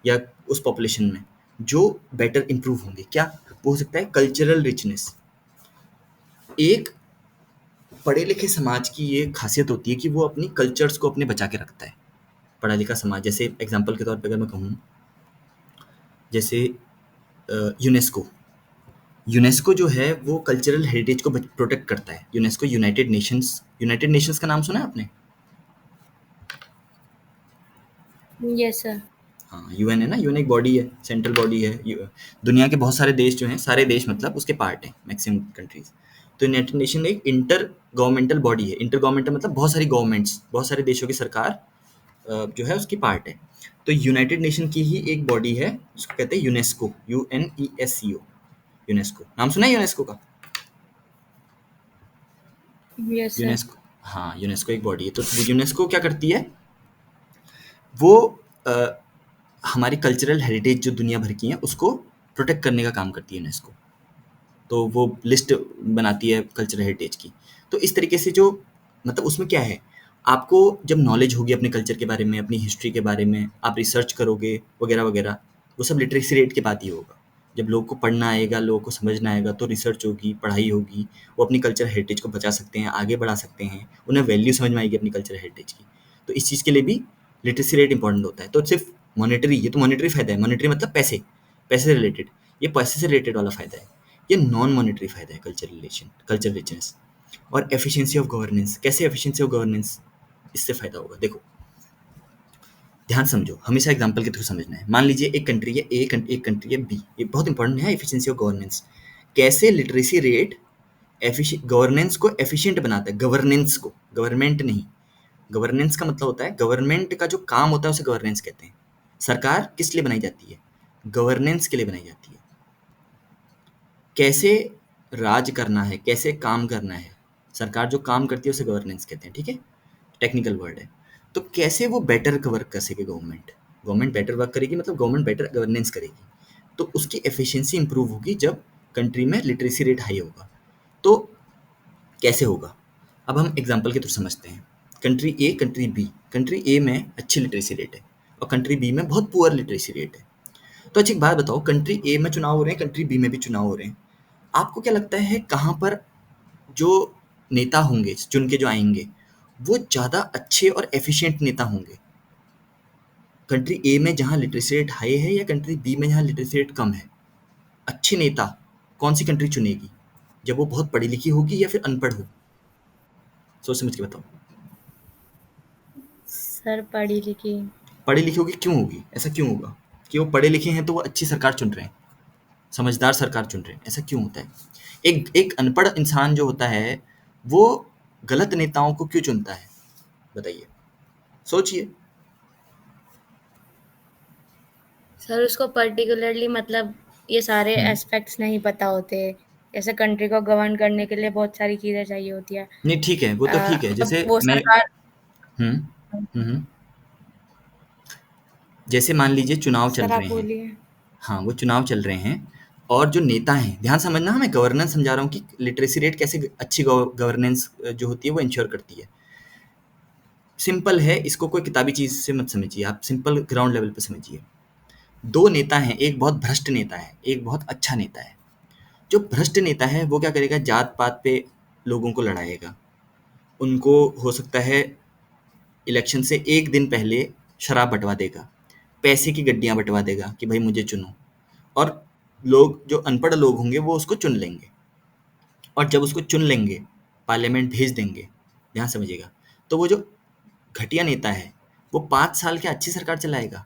Speaker 1: या उस पॉपुलेशन में जो बेटर इंप्रूव होंगे। क्या वो हो सकता है? Cultural richness. एक पढ़े लिखे समाज की ये खासियत होती है कि वो अपनी कल्चर्स को अपने बचा के रखता है। पढ़ा लिखा समाज, जैसे एग्जांपल के तौर पे अगर मैं कहूँ, जैसे यूनेस्को, यूनेस्को जो है वो कल्चरल हेरिटेज को प्रोटेक्ट करता है। यूनेस्को यूनाइटेड नेशंस का नाम सुना है आपने?
Speaker 2: Yes sir.
Speaker 1: हाँ, यूएन है ना, यूएन एक बॉडी है, सेंट्रल बॉडी है। दुनिया के बहुत सारे देश जो हैं, सारे देश मतलब उसके पार्ट हैं, मैक्सिमम कंट्रीज। तो यूनाइटेड नेशन एक इंटर गवर्नमेंटल बॉडी है। इंटर गवर्नमेंटल मतलब बहुत सारी गवर्नमेंट्स, बहुत सारे देशों की सरकार जो है उसकी पार्ट है। तो यूनाइटेड नेशन की ही एक बॉडी है, उसको कहते हैं यूनेस्को, UNESCO। यूनेस्को नाम सुना है यूनेस्को का?
Speaker 2: Yes sir.
Speaker 1: यूनेस्को, हाँ, यूनेस्को एक बॉडी है। तो यूनेस्को क्या करती है? वो अ, हमारी कल्चरल हेरिटेज जो दुनिया भर की हैं उसको प्रोटेक्ट करने का काम करती है यूनेस्को। तो वो लिस्ट बनाती है कल्चरल हेरिटेज की। तो इस तरीके से जो, मतलब उसमें क्या है, आपको जब नॉलेज होगी अपने कल्चर के बारे में, अपनी हिस्ट्री के बारे में, आप रिसर्च करोगे वगैरह वगैरह, वो सब लिटरेसी रेट के बाद ही होगा। जब लोग को पढ़ना आएगा, लोगों को समझना आएगा, तो रिसर्च होगी, पढ़ाई होगी, वो अपनी कल्चर हेरिटेज को बचा सकते हैं, आगे बढ़ा सकते हैं, उन्हें वैल्यू समझ में आएगी अपनी कल्चर हेरिटेज की। तो इस चीज़ के लिए भी लिटरेसी रेट इंपॉर्टेंट होता है। तो सिर्फ मॉनेटरी, ये तो मॉनेटरी फ़ायदा है, मॉनेटरी मतलब पैसे, पैसे से रिलेटेड, ये पैसे से रिलेटेड वाला फ़ायदा है। ये नॉन मॉनेटरी फ़ायदा है कल्चर रिचनेस। और एफिशिएंसी ऑफ गवर्नेंस, कैसे एफिशिएंसी ऑफ गवर्नेंस इससे फ़ायदा होगा? देखो, ध्यान समझो, हमेशा एग्जांपल के थ्रू समझना है। मान लीजिए एक कंट्री है ए, एक कंट्री है बी। ये बहुत इंपॉर्टेंट है, एफिशिएंसी ऑफ गवर्नेंस। कैसे लिटरेसी रेट गवर्नेंस को एफिशिएंट बनाता है, गवर्नेंस को, गवर्नमेंट नहीं। गवर्नेंस का मतलब होता है, गवर्नमेंट का जो काम होता है उसे गवर्नेंस कहते हैं। सरकार किस लिए बनाई जाती है? गवर्नेंस के लिए बनाई जाती है। कैसे राज करना है, कैसे काम करना है, सरकार जो काम करती है उसे गवर्नेंस कहते हैं, ठीक है? टेक्निकल वर्ड है। तो कैसे वो बेटर वर्क कर सके गवर्नमेंट, गवर्नमेंट बेटर वर्क करेगी मतलब गवर्नमेंट बेटर गवर्नेंस करेगी, तो उसकी एफिशिएंसी इंप्रूव होगी जब कंट्री में लिटरेसी रेट हाई होगा। तो कैसे होगा? अब हम एग्जांपल के थ्रू समझते हैं। कंट्री ए, कंट्री बी। कंट्री ए में अच्छी लिटरेसी रेट है और कंट्री बी में बहुत पुअर लिटरेसी रेट है। तो अच्छा एक बात बताओ, कंट्री ए में चुनाव हो रहे हैं, कंट्री बी में भी चुनाव हो रहे हैं, आपको क्या लगता है कहाँ पर जो नेता होंगे चुन के जो आएंगे वो ज़्यादा अच्छे और एफिशिएंट नेता होंगे? कंट्री ए में जहाँ लिटरेसी रेट हाई है या कंट्री बी में जहाँ लिटरेसी रेट कम है? अच्छे नेता कौन सी कंट्री चुनेगी, जब वो बहुत पढ़ी लिखी होगी या फिर अनपढ़ होगी? सोच समझ के बताओ।
Speaker 2: सर पढ़ी लिखी।
Speaker 1: पढ़ी लिखी होगी, क्यों होगी, ऐसा क्यों होगा? कि वो पढ़े लिखे हैं तो वो अच्छी सरकार चुन रहे हैं, समझदार सरकार चुन रहे हैं। ऐसा क्यों होता है? एक एक अनपढ़ इंसान जो होता है, वो गलत नेताओं को क्यों चुनता है? बताइए, सोचिए।
Speaker 2: सर उसको पर्टिकुलरली मतलब ये सारे
Speaker 1: हुँ।
Speaker 2: एस्पेक्ट्स नहीं पता होते। जैसे कंट्री को गवर्न करने के लिए बहुत सारी चीज़ें चाहिए होती है।
Speaker 1: नहीं ठीक है, वो तो ठीक है।
Speaker 2: अब
Speaker 1: जैसे
Speaker 2: वो
Speaker 1: मैं
Speaker 2: सरकार।
Speaker 1: हुँ, हुँ, हुँ। जैसे मान लीजिए चुनाव चल
Speaker 2: सर आप
Speaker 1: रहे हैं।
Speaker 2: बोलिए।
Speaker 1: हाँ, वो चुनाव चल रहे हैं और जो नेता हैं, ध्यान समझना, मैं गवर्नेंस समझा रहा हूँ कि लिटरेसी रेट कैसे अच्छी गवर्नेंस जो होती है वो इंश्योर करती है। सिंपल है, इसको कोई किताबी चीज़ से मत समझिए, आप सिंपल ग्राउंड लेवल पे समझिए। 2 नेता हैं, एक बहुत भ्रष्ट नेता है, एक बहुत अच्छा नेता है। जो भ्रष्ट नेता है वो क्या करेगा, जात-पात पे लोगों को लड़ाएगा। उनको हो सकता है इलेक्शन से 1 दिन पहले शराब बँटवा देगा, पैसे की गड्डियाँ बँटवा देगा कि भाई मुझे चुनो, और लोग जो अनपढ़ लोग होंगे वो उसको चुन लेंगे। और जब उसको चुन लेंगे, पार्लियामेंट भेज देंगे, ध्यान समझिएगा, तो वो जो घटिया नेता है, वो 5 साल क्या अच्छी सरकार चलाएगा?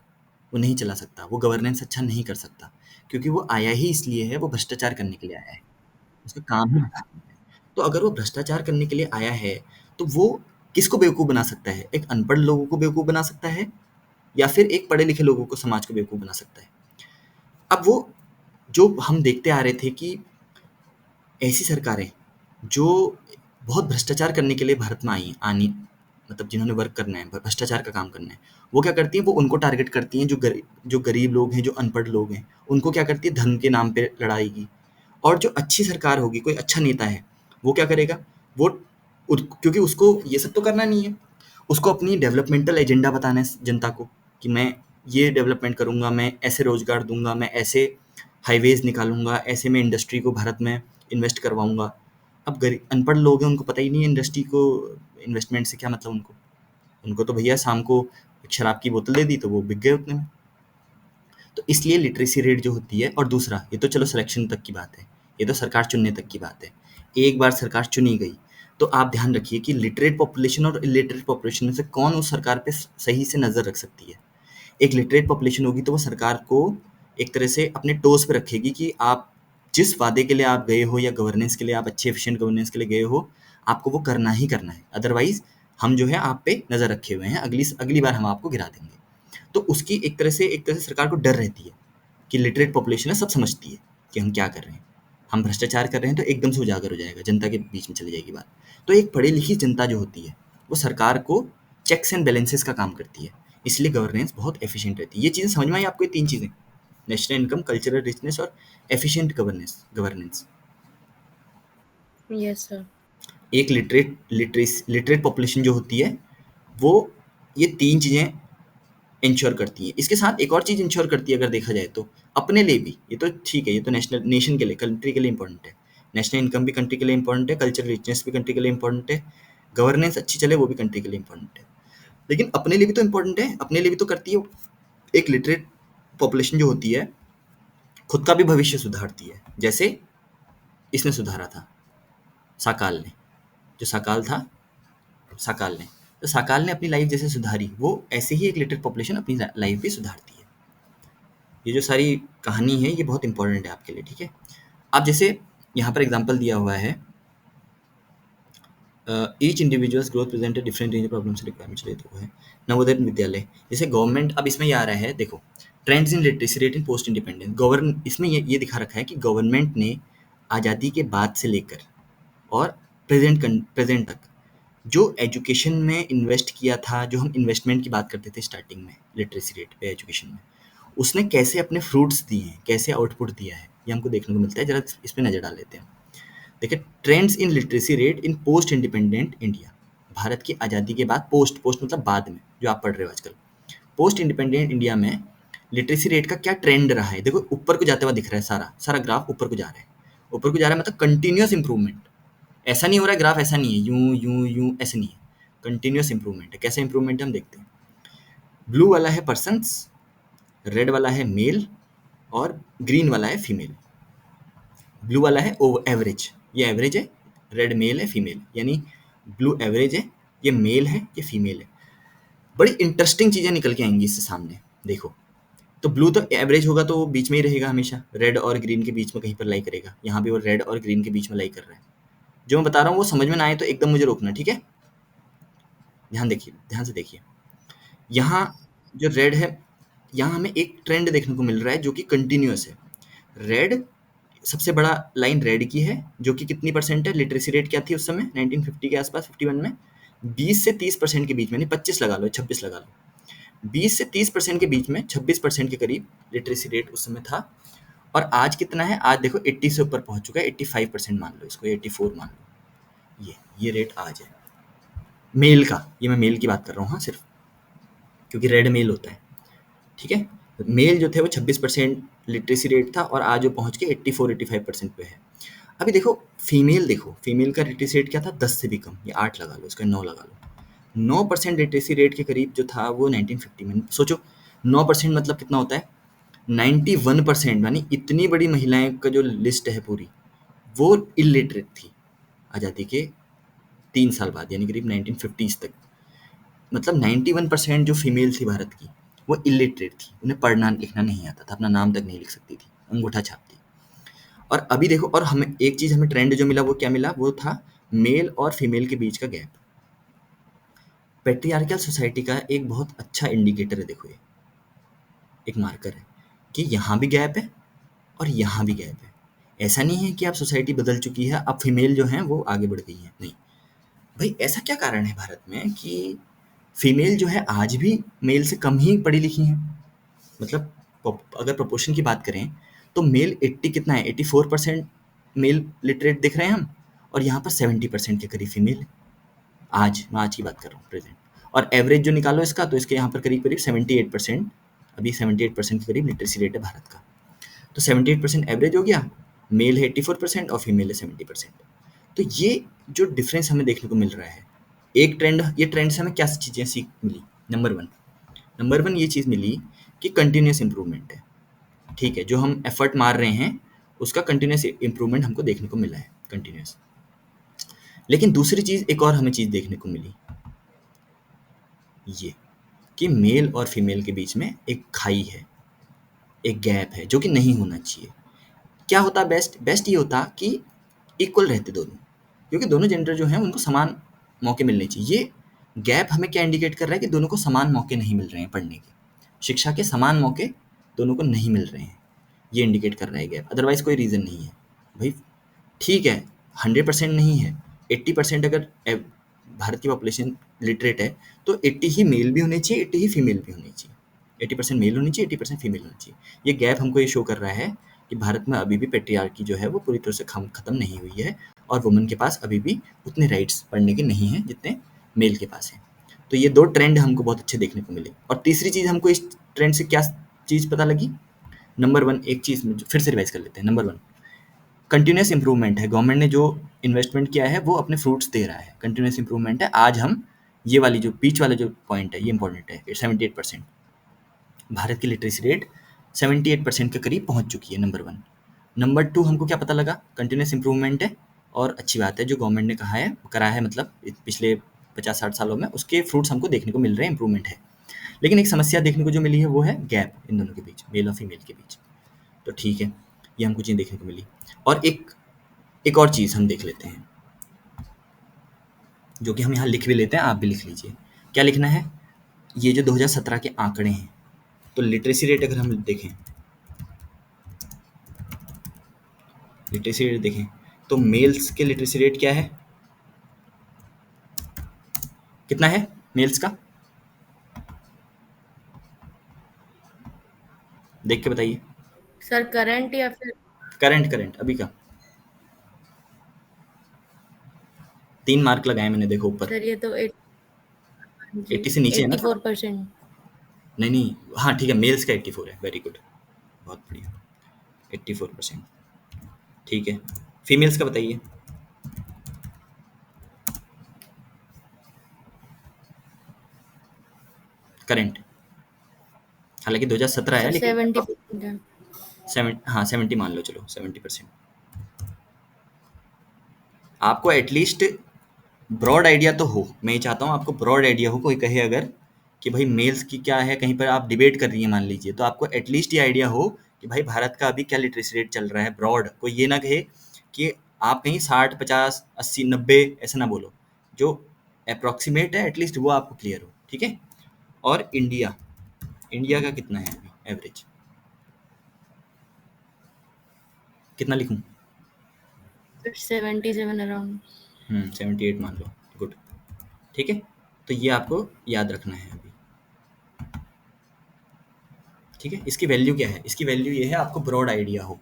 Speaker 1: वो नहीं चला सकता, वो गवर्नेंस अच्छा नहीं कर सकता, क्योंकि वो आया ही इसलिए है, वो भ्रष्टाचार करने के लिए आया है। उसका काम ही भ्रष्टाचार है। तो अगर वो भ्रष्टाचार करने के लिए आया है, तो वो किसको बेवकूफ़ बना सकता है? एक अनपढ़ लोगों को बेवकूफ़ बना सकता है, या फिर एक पढ़े-लिखे लोगों को, समाज को बेवकूफ़ बना सकता है। अब वो जो हम देखते आ रहे थे कि ऐसी सरकारें जो बहुत भ्रष्टाचार करने के लिए भारत में आई आनी मतलब जिन्होंने वर्क करना है, भ्रष्टाचार का काम करना है, वो क्या करती हैं, वो उनको टारगेट करती हैं जो गरीब लोग हैं, जो अनपढ़ लोग हैं, उनको क्या करती है, धर्म के नाम पे लड़ाएगी। और जो अच्छी सरकार होगी, कोई अच्छा नेता है, वो क्या करेगा, वो क्योंकि उसको ये सब तो करना नहीं है, उसको अपनी डेवलपमेंटल एजेंडा बताना है जनता को कि मैं ये डेवलपमेंट करूँगा, मैं ऐसे रोजगार दूंगा, मैं ऐसे हाईवेज निकालूंगा, ऐसे मैं इंडस्ट्री को भारत में इन्वेस्ट करवाऊंगा। अब गरीब अनपढ़ लोग हैं, उनको पता ही नहीं है इंडस्ट्री को, इन्वेस्टमेंट से क्या मतलब उनको। उनको तो भैया शाम को एक शराब की बोतल दे दी तो वो बिक गए उतने में। तो इसलिए लिटरेसी रेट जो होती है, और दूसरा ये तो चलो सिलेक्शन तक की बात है, ये तो सरकार चुनने तक की बात है। एक बार सरकार चुनी गई तो आप ध्यान रखिए कि लिटरेट पॉपुलेशन और इलिटरेट पॉपुलेशन में से कौन उस सरकार पे सही से नज़र रख सकती है। एक लिटरेट पॉपुलेशन होगी तो वो सरकार को एक तरह से अपने टोस पे रखेगी कि आप जिस वादे के लिए आप गए हो, या गवर्नेंस के लिए आप अच्छे एफिशिएंट गवर्नेंस के लिए गए हो, आपको वो करना ही करना है। अदरवाइज हम जो है आप पे नज़र रखे हुए हैं, अगली अगली बार हम आपको गिरा देंगे। तो उसकी एक तरह से सरकार को डर रहती है कि लिटरेट पॉपुलेशन है, सब समझती है कि हम क्या कर रहे हैं। हम भ्रष्टाचार कर रहे हैं तो एकदम से उजागर हो जाएगा, जनता के बीच में चली जाएगी बात। तो एक पढ़ी लिखी जनता जो होती है, वो सरकार को चेक्स एंड बैलेंसेस का काम करती है, इसलिए गवर्नेंस बहुत एफिशिएंट रहती है। ये चीज़ें समझ में आई आपको, ये 3 चीज़ें? नेशनल इनकम, कल्चरल रिचनेस और efficient governance governance.
Speaker 2: Yes sir.
Speaker 1: एक लिटरेट पॉपुलेशन जो होती है, वो ये 3 चीज़ें इंश्योर करती है। इसके साथ एक और चीज़ इंश्योर करती है अगर देखा जाए तो, अपने लिए भी। ये तो ठीक है, ये तो नेशन के लिए, कंट्री के लिए इंपॉर्टेंट है। नेशनल इनकम भी कंट्री के लिए इंपॉर्टेंट है, कल्चरल रिचनेस भी कंट्री के लिए इंपॉर्टेंट है, गवर्नेंस अच्छी चले वो भी कंट्री के लिए इंपॉर्टेंट है। लेकिन अपने लिए भी तो इंपॉर्टेंट है, अपने लिए भी तो करती है। एक लिटरेट पॉपुलेशन जो होती है, खुद का भी भविष्य सुधारती है, जैसे इसने सुधारा था, साकाल ने। जो साकाल था, साकाल ने, तो साकाल ने अपनी लाइफ जैसे सुधारी, वो ऐसे ही एक लिटरेट पॉपुलेशन अपनी लाइफ भी सुधारती है। ये जो सारी कहानी है ये बहुत इंपॉर्टेंट है आपके लिए, ठीक है? अब जैसे यहाँ पर एग्जांपल दिया हुआ है, each individuals growth present a different range of problems requirements रहते हुए नवोदय विद्यालय, जैसे गवर्नमेंट, अब इसमें ये आ रहा है देखो, trends in literacy rate in post independence govern, इसमें ये दिखा रखा है कि गवर्नमेंट ने आज़ादी के बाद से लेकर और प्रेजेंट तक जो एजुकेशन में इन्वेस्ट किया था, जो हम इन्वेस्टमेंट की बात करते थे स्टार्टिंग में लिटरेसी रेट पे एजुकेशन में, उसने कैसे अपने फ्रूट्स दिए हैं, कैसे आउटपुट दिया है, ये हमको देखने को मिलता है। जरा इस पे नज़र डाल लेते हैं। देखिए, trends in literacy rate in post independent India, Bharat की आज़ादी के बाद, पोस्ट पोस्ट मतलब बाद में, जो आप पढ़ रहे हो आजकल, पोस्ट इंडिपेंडेंट इंडिया में लिटरेसी रेट का क्या ट्रेंड रहा है। देखो ऊपर को जाते हुआ दिख रहा है, सारा सारा ग्राफ ऊपर को जा रहा है, ऊपर को जा रहा है, मतलब कंटिन्यूस इंप्रूवमेंट। ऐसा नहीं हो रहा है ग्राफ, ऐसा नहीं है यूं यूं यूं, ऐसे नहीं है, कंटिन्यूस इंप्रूवमेंट है। कैसे इंप्रूवमेंट है हम देखते हैं। ब्लू वाला है पर्सन्स, रेड वाला है मेल, और ग्रीन वाला है फीमेल। ब्लू वाला है एवरेज, ये एवरेज है, रेड मेल है, फीमेल, यानी ब्लू एवरेज है, ये मेल है, ये फीमेल है। बड़ी इंटरेस्टिंग चीज़ें निकल के आएंगी इससे सामने, देखो। तो ब्लू तो एवरेज होगा तो वो बीच में ही रहेगा हमेशा, रेड और ग्रीन के बीच में कहीं पर लाई करेगा। यहाँ भी वो रेड और ग्रीन के बीच में लाई कर रहा है। जो मैं बता रहा हूँ वो समझ में ना आए तो एकदम मुझे रोकना, ठीक है? ध्यान देखिए, ध्यान से देखिए। यहाँ जो रेड है, यहाँ हमें एक ट्रेंड देखने को मिल रहा है जो कि कंटिन्यूअस है। रेड सबसे बड़ा लाइन रेड की है जो कि कितनी परसेंट है, लिटरेसी रेट क्या थी उस समय 1950 के आसपास, 51 में 20 से 30% के बीच में, नहीं 25 लगा लो, 26 लगा लो, 20 से 30% के बीच में 26% के करीब लिटरेसी रेट उस समय था। और आज कितना है, आज देखो 80 से ऊपर पहुंच चुका है, 85% मान लो इसको, 84 मान लो। ये रेट आज है मेल का, ये मैं मेल की बात कर रहा हूँ हाँ सिर्फ, क्योंकि रेड मेल होता है, ठीक है? मेल जो थे वो 26% लिटरेसी रेट था और आज वो पहुंच के 84-85% पे है। अभी देखो फीमेल का लिटरेसी रेट क्या था, 10 से भी कम, ये 8 लगा लो, इसका 9 लगा लो। 9% लिटरेसी रेट के करीब जो था वो 1950 में। सोचो 9% मतलब कितना होता है, 91%, यानी इतनी बड़ी महिलाएं का जो लिस्ट है पूरी, वो इलिटरेट थी आज़ादी के 3 साल बाद, यानी करीब 1950s तक। मतलब 91% जो फीमेल थी भारत की, वो इलिटरेट थी, उन्हें पढ़ना लिखना नहीं आता था, अपना नाम तक नहीं लिख सकती थी, अंगूठा छाप थी। और अभी देखो, और हमें एक चीज़, हमें ट्रेंड जो मिला वो क्या मिला, वो था मेल और फीमेल के बीच का गैप। पेट्रियार्कल सोसाइटी का एक बहुत अच्छा इंडिकेटर है, देखो ये एक मार्कर है कि यहाँ भी गैप है और यहाँ भी गैप है। ऐसा नहीं है कि आप सोसाइटी बदल चुकी है, अब फीमेल जो हैं वो आगे बढ़ गई हैं, नहीं भाई। ऐसा क्या कारण है भारत में कि फीमेल जो है आज भी मेल से कम ही पढ़ी लिखी हैं? मतलब अगर प्रोपोर्शन की बात करें तो मेल 80 कितना है, 84% मेल लिटरेट दिख रहे हैं हम, और यहाँ पर 70% के करीब फीमेल है। मैं आज की बात कर रहा हूँ, प्रेजेंट। और एवरेज जो निकालो इसका, तो इसके यहाँ पर करीब करीब 78%, अभी 78% के करीब लिटरेसी रेट है भारत का। तो 78% एवरेज हो गया, मेल है 84% और फीमेल है 70%। तो ये जो डिफरेंस हमें देखने को मिल रहा है, एक ट्रेंड, ये ट्रेंड से हमें क्या चीज़ें सीख मिली? नंबर वन ये चीज़ मिली कि कंटिन्यूस इम्प्रूवमेंट है, ठीक है? जो हम एफर्ट मार रहे हैं उसका कंटिन्यूस इम्प्रूवमेंट हमको देखने को मिला है, कंटिन्यूस। लेकिन दूसरी चीज़, एक और हमें चीज़ देखने को मिली, ये कि मेल और फीमेल के बीच में एक खाई है, एक गैप है जो कि नहीं होना चाहिए। क्या होता बेस्ट ये होता कि इक्वल रहते दोनों, क्योंकि दोनों जेंडर जो हैं उनको समान मौके मिलने चाहिए। ये गैप हमें क्या इंडिकेट कर रहा है कि दोनों को समान मौके नहीं मिल रहे हैं पढ़ने के, शिक्षा के समान मौके दोनों को नहीं मिल रहे हैं, ये इंडिकेट कर रहा है गैप, अदरवाइज कोई रीज़न नहीं है भाई। ठीक है, 100% नहीं है, 80% अगर भारत की पॉपुलेशन लिटरेट है तो 80 ही मेल भी होने चाहिए, 80 ही फीमेल भी होनी चाहिए, 80% मेल होनी चाहिए, 80% फीमेल होनी चाहिए। ये गैप हमको ये शो कर रहा है कि भारत में अभी भी पेट्रियार्की जो है वो पूरी तरह से खत्म नहीं हुई है, और वुमेन के पास अभी भी उतने राइट्स पढ़ने के नहीं हैं जितने मेल के पास हैं। तो ये दो ट्रेंड हमको बहुत अच्छे देखने को मिले। और तीसरी चीज़ हमको इस ट्रेंड से क्या चीज़ पता लगी? नंबर वन, एक चीज़ फिर से रिवाइज कर लेते हैं। नंबर वन, कंटिन्यूस इंप्रूवमेंट है, गवर्नमेंट ने जो इन्वेस्टमेंट किया है वो अपने फ्रूट्स दे रहा है, कंटिन्यूस इंप्रूवमेंट है। आज हम ये वाली जो बीच वाला जो पॉइंट है ये इंपॉर्टेंट है, 78%, भारत की लिटरेसी रेट 78% के करीब पहुंच चुकी है, नंबर वन। नंबर टू, हमको क्या पता लगा? कंटिन्यूस इंप्रूवमेंट है, और अच्छी बात है जो गवर्नमेंट ने कहा है करा है, मतलब पिछले 50-60 सालों में उसके फ्रूट्स हमको देखने को मिल रहे हैं, इंप्रूवमेंट है। लेकिन एक समस्या देखने को जो मिली है वो है गैप इन दोनों के बीच, मेल और फीमेल के बीच। तो ठीक है, ये हमको चीज़ देखने को मिली। और एक और चीज़ हम देख लेते हैं, जो कि हम यहाँ लिख भी लेते हैं, आप भी लिख लीजिए। क्या लिखना है? ये जो 2017 के आंकड़े हैं, तो लिटरेसी रेट अगर हम देखें, तो मेल्स के लिटरेसी रेट क्या है, कितना है मेल्स का? देख के बताइए।
Speaker 2: सर करंट या फिर
Speaker 1: करंट अभी का 3 मार्क लगाए मैंने, देखो ऊपर।
Speaker 2: सर ये तो
Speaker 1: 80 से नीचे है ना थोड़ा?
Speaker 2: 84%।
Speaker 1: नहीं नहीं, हाँ ठीक है, मेल्स का 84 है, वेरी गुड, बहुत बढ़िया, 84%। ठीक है, फीमेल्स का बताइए। करंट, हालांकि 2017 है
Speaker 2: सर
Speaker 1: लेकिन
Speaker 2: 70% है।
Speaker 1: 70 मान लो, चलो 70%। आपको एटलीस्ट ब्रॉड आइडिया तो हो, मैं ये चाहता हूँ आपको ब्रॉड आइडिया हो। कोई कहे अगर कि भाई मेल्स की क्या है, कहीं पर आप डिबेट कर रही हैं मान लीजिए, तो आपको एटलीस्ट ये आइडिया हो कि भाई भारत का अभी क्या लिटरेसी रेट चल रहा है ब्रॉड। कोई ये ना कहे कि आप कहीं 60, 50, 80, 90 ऐसे ना बोलो, जो अप्रॉक्सीमेट है एटलीस्ट वो आपको क्लियर हो, ठीक है। और इंडिया, इंडिया का कितना है अभी एवरेज, कितना लिखूं?
Speaker 2: 77 अराउंड।
Speaker 1: 78 मान लो, गुड, ठीक है। तो ये आपको याद रखना है अभी, ठीक है। इसकी वैल्यू क्या है? इसकी वैल्यू ये है आपको ब्रॉड आइडिया हो,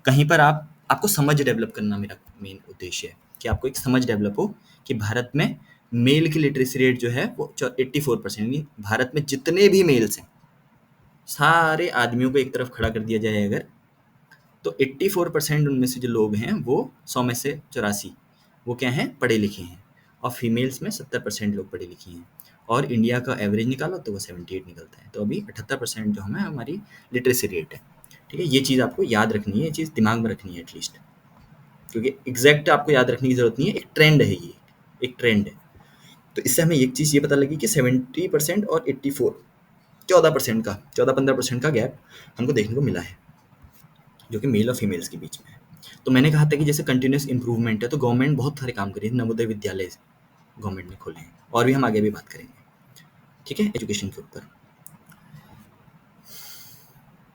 Speaker 1: कहीं पर आप आपको समझ डेवलप करना मेरा मेन उद्देश्य है कि आपको एक समझ डेवलप हो कि भारत में मेल की लिटरेसी रेट जो है वो 84%, यानी भारत में जितने भी मेल्स हैं सारे आदमियों को एक तरफ खड़ा कर दिया जाए अगर, तो 84% उनमें से जो लोग हैं वो 100 में से 84 वो क्या हैं, पढ़े लिखे हैं। और फीमेल्स में 70% लोग पढ़े लिखे हैं। और इंडिया का एवरेज निकालो तो वो 78 निकलता है। तो अभी 78% जो हमें हमारी लिटरेसी रेट है, ठीक है। ये चीज़ आपको याद रखनी है, ये चीज़ दिमाग में रखनी है एटलीस्ट, क्योंकि एग्जैक्ट आपको याद रखने की ज़रूरत नहीं है, एक ट्रेंड है ये, एक ट्रेंड है। तो इससे हमें एक चीज़ ये पता लगी कि 70% और 84, 14% का 14-15% का गैप हमको देखने को मिला है, जो कि मेल और फीमेल्स के बीच में है। तो मैंने कहा था कि जैसे कंटिन्यूस इम्प्रूवमेंट है, तो गवर्नमेंट बहुत सारे काम कर रही है, नवोदय विद्यालय गवर्नमेंट ने खोले हैं, और भी हम आगे भी बात करेंगे, ठीक है, एजुकेशन के ऊपर।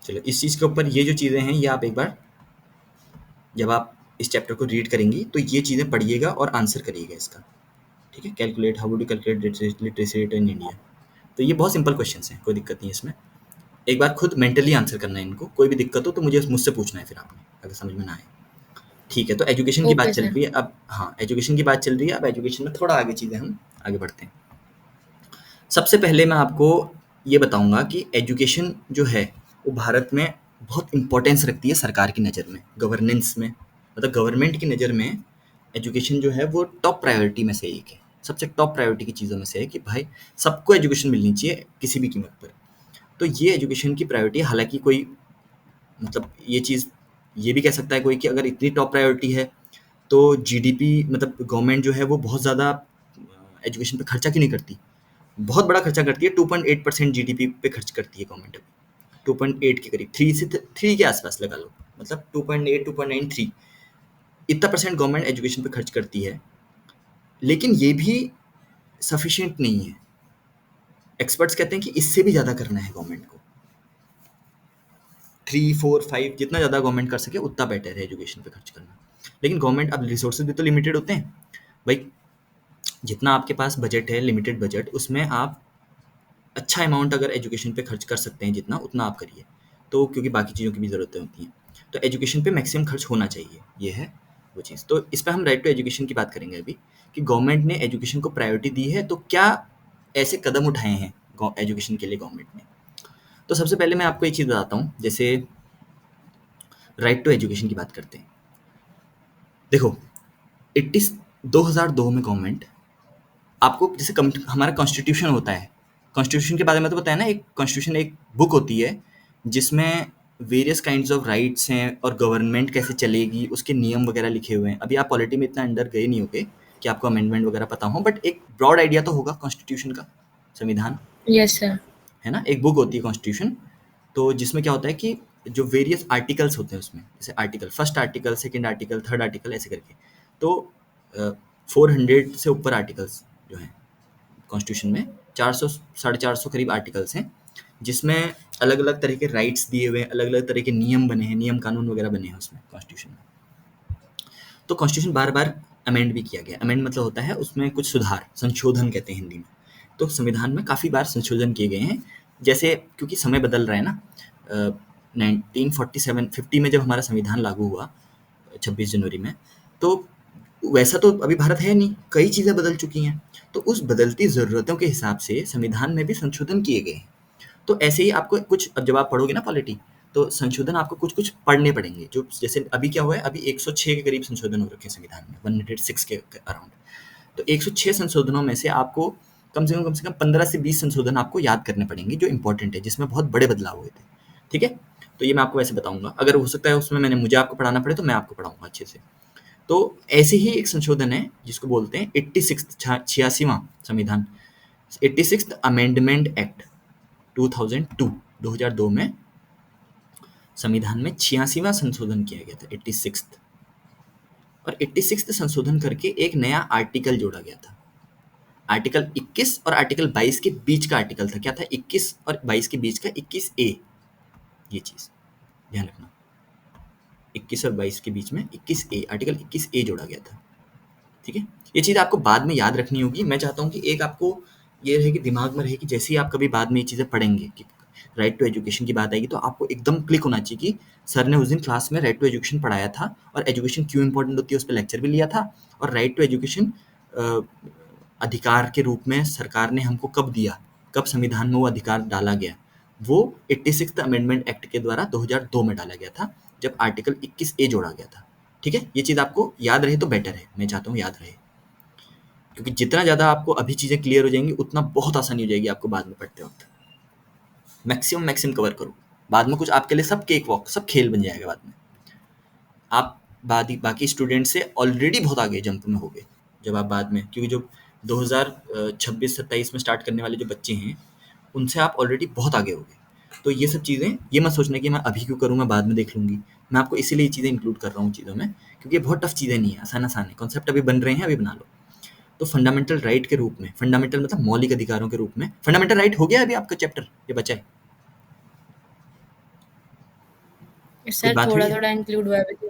Speaker 1: चलो इस चीज़ के ऊपर ये जो चीज़ें हैं ये आप एक बार जब आप इस चैप्टर को रीड करेंगी तो ये चीज़ें पढ़िएगा और आंसर करिएगा इसका, ठीक है। Calculate, how do calculate literacy rate in India. तो ये बहुत सिंपल क्वेश्चंस हैं, कोई दिक्कत नहीं है इसमें। एक बार खुद मेंटली आंसर करना है इनको, कोई भी दिक्कत हो तो मुझे मुझसे पूछना है फिर आपने, अगर समझ में ना आए, ठीक है। तो एजुकेशन की बात
Speaker 2: ओके
Speaker 1: चल
Speaker 2: सर।
Speaker 1: रही है अब, हाँ एजुकेशन की बात चल रही है, अब एजुकेशन में थोड़ा आगे चीज़ें हम आगे बढ़ते हैं। सबसे पहले मैं आपको ये बताऊंगा कि एजुकेशन जो है वो भारत में बहुत इम्पोर्टेंस रखती है सरकार की नज़र में, गवर्नेंस में, मतलब गवर्नमेंट की नज़र में एजुकेशन जो है वो टॉप प्रायोरिटी में से एक है, सबसे टॉप प्रायोरिटी की चीज़ों में से है कि भाई सबको एजुकेशन मिलनी चाहिए किसी भी कीमत पर। तो ये एजुकेशन की प्रायोरिटी, हालांकि कोई मतलब ये चीज़ ये भी कह सकता है कोई कि अगर इतनी टॉप प्रायोरिटी है तो जीडीपी मतलब गवर्नमेंट जो है वो बहुत ज़्यादा एजुकेशन पे खर्चा क्यों नहीं करती? बहुत बड़ा खर्चा करती है, 2.8% जीडीपी पे खर्च करती है गवर्नमेंट अभी, 2.8 के करीब, 3 के आसपास लगा लो, मतलब 2.8, 2.9, 3, इतना परसेंट गवर्नमेंट एजुकेशन पे खर्च करती है। लेकिन ये भी सफिशिएंट नहीं है, एक्सपर्ट्स कहते हैं कि इससे भी ज़्यादा करना है गवर्नमेंट को, 3, 4, 5 जितना ज़्यादा गवर्नमेंट कर सके उतना बेटर है एजुकेशन पे खर्च करना। लेकिन गवर्नमेंट, अब रिसोर्सेज भी तो लिमिटेड होते हैं भाई, जितना आपके पास बजट है, लिमिटेड बजट, उसमें आप अच्छा अमाउंट अगर एजुकेशन पे खर्च कर सकते हैं जितना, उतना आप करिए। तो क्योंकि बाकी चीज़ों की भी ज़रूरतें होती हैं, तो एजुकेशन पे मैक्सिमम खर्च होना चाहिए, ये है वो चीज़। तो इस पे हम राइट टू एजुकेशन की बात करेंगे अभी, कि गवर्नमेंट ने एजुकेशन को प्रायोरिटी दी है तो क्या ऐसे कदम उठाए हैं एजुकेशन के लिए गवर्नमेंट ने। तो सबसे पहले मैं आपको एक चीज़ बताता हूँ, जैसे राइट टू एजुकेशन की बात करते हैं। देखो 2002 में गवर्नमेंट आपको, जैसे हमारा कॉन्स्टिट्यूशन होता है, कॉन्स्टिट्यूशन के बारे में तो पता है ना, एक कॉन्स्टिट्यूशन एक बुक होती है जिसमें वेरियस काइंड्स ऑफ राइट्स हैं और गवर्नमेंट कैसे चलेगी उसके नियम वगैरह लिखे हुए हैं। अभी आप पॉलिटी में इतना अंदर गए नहीं होगे कि आपको अमेंडमेंट वगैरह पता हो, बट एक ब्रॉड आइडिया तो होगा कॉन्स्टिट्यूशन का, संविधान,
Speaker 2: यस सर।
Speaker 1: है ना। एक बुक होती है कॉन्स्टिट्यूशन, तो जिसमें क्या होता है कि जो वेरियस आर्टिकल्स होते हैं उसमें, जैसे article, first article, second article, third article, ऐसे करके, तो 400 से ऊपर आर्टिकल्स जो हैं कॉन्स्टिट्यूशन में, 400, 450 करीब आर्टिकल्स हैं, जिसमें अलग अलग तरह के राइट्स दिए हुए हैं, अलग अलग तरह के नियम बने हैं, नियम कानून वगैरह बने हैं उसमें कॉन्स्टिट्यूशन में। तो कॉन्स्टिट्यूशन बार बार अमेंड भी किया गया, अमेंड मतलब होता है उसमें कुछ सुधार, संशोधन कहते हैं हिंदी में। तो संविधान में काफ़ी बार संशोधन किए गए हैं, जैसे क्योंकि समय बदल रहा है ना, 1947 50 में जब हमारा संविधान लागू हुआ 26 जनवरी में, तो वैसा तो अभी भारत है नहीं, कई चीज़ें बदल चुकी हैं, तो उस बदलती ज़रूरतों के हिसाब से संविधान में भी संशोधन किए गए हैं। तो ऐसे ही आपको कुछ, अब जब आप पढ़ोगे ना पॉलिटी, तो संशोधन आपको कुछ कुछ पढ़ने पड़ेंगे, जो जैसे अभी क्या हुआ है, अभी 106 के करीब संशोधन हो रखे हैं संविधान में, 106 के अराउंड। तो 106 संशोधनों में से आपको कम से कम 15 से 20 संशोधन आपको याद करने पड़ेंगे जो इंपॉर्टेंट है, जिसमें बहुत बड़े बदलाव हुए थे, ठीक है। तो ये मैं आपको वैसे बताऊंगा, अगर हो सकता है उसमें मुझे आपको पढ़ाना पड़े तो मैं आपको पढ़ाऊंगा अच्छे से। तो ऐसे ही एक संशोधन है जिसको बोलते हैं 86वां संविधान 86th अमेंडमेंट एक्ट 2002 में संविधान में 86वां संशोधन किया गया था, 86th। और 86th संशोधन करके एक नया आर्टिकल जोड़ा गया था। आर्टिकल 21 और आर्टिकल 22 के बीच का आर्टिकल था। क्या था? 21 और 22 के बीच का 21A। ये चीज ध्यान रखना, 21 और 22 के बीच में 21A, आर्टिकल 21A जोड़ा गया था। ठीक है, ये चीज आपको बाद में याद रखनी होगी। मैं चाहता हूँ कि एक आपको ये रहे कि दिमाग में रहे कि जैसे ही आप कभी बाद में ये चीजें पढ़ेंगे कि राइट टू एजुकेशन की बात आएगी तो आपको एकदम क्लिक होना चाहिए कि सर ने उस दिन क्लास में राइट टू एजुकेशन पढ़ाया था और एजुकेशन क्यों इंपॉर्टेंट होती है उस पर लेक्चर भी लिया था, और राइट टू एजुकेशन अधिकार के रूप में सरकार ने हमको कब दिया, कब संविधान में वो अधिकार डाला गया। वो 86th अमेंडमेंट एक्ट के द्वारा 2002 में डाला गया था, जब आर्टिकल 21A जोड़ा गया था। ठीक है, ये चीज़ आपको याद रहे तो बेटर है, मैं चाहता हूँ याद रहे, क्योंकि जितना ज़्यादा आपको अभी चीज़ें क्लियर हो जाएंगी उतना बहुत आसानी हो जाएगी आपको बाद में पढ़ते वक्त। मैक्सिमम कवर करो, बाद में कुछ आपके लिए सब केक वॉक, सब खेल बन जाएगा बाद में। आप बाकी स्टूडेंट से ऑलरेडी बहुत आगे जंप में हो गए जब आप बाद में, क्योंकि जो 2026-27 में स्टार्ट करने वाले जो बच्चे हैं उनसे आप ऑलरेडी बहुत आगे हो गए। तो ये सब चीज़ें, ये मत सोचना कि मैं अभी क्यों करूँ, मैं बाद में देख लूँगी। मैं आपको इसीलिए ये चीज़ें इंक्लूड कर रहा हूँ चीज़ों में, क्योंकि ये बहुत टफ चीज़ें नहीं है, आसान है। कॉन्सेप्ट अभी बन रहे हैं, अभी बना लो। तो फंडामेंटल राइट के रूप में, फंडामेंटल मतलब मौलिक अधिकारों के रूप में, फंडामेंटल राइट हो गया अभी आपका चैप्टर, ये बचा है? कुछ
Speaker 2: सर
Speaker 1: बात हुई
Speaker 2: थोड़ा
Speaker 1: है?
Speaker 2: थोड़ा इंक्लूड हुआ है अभी।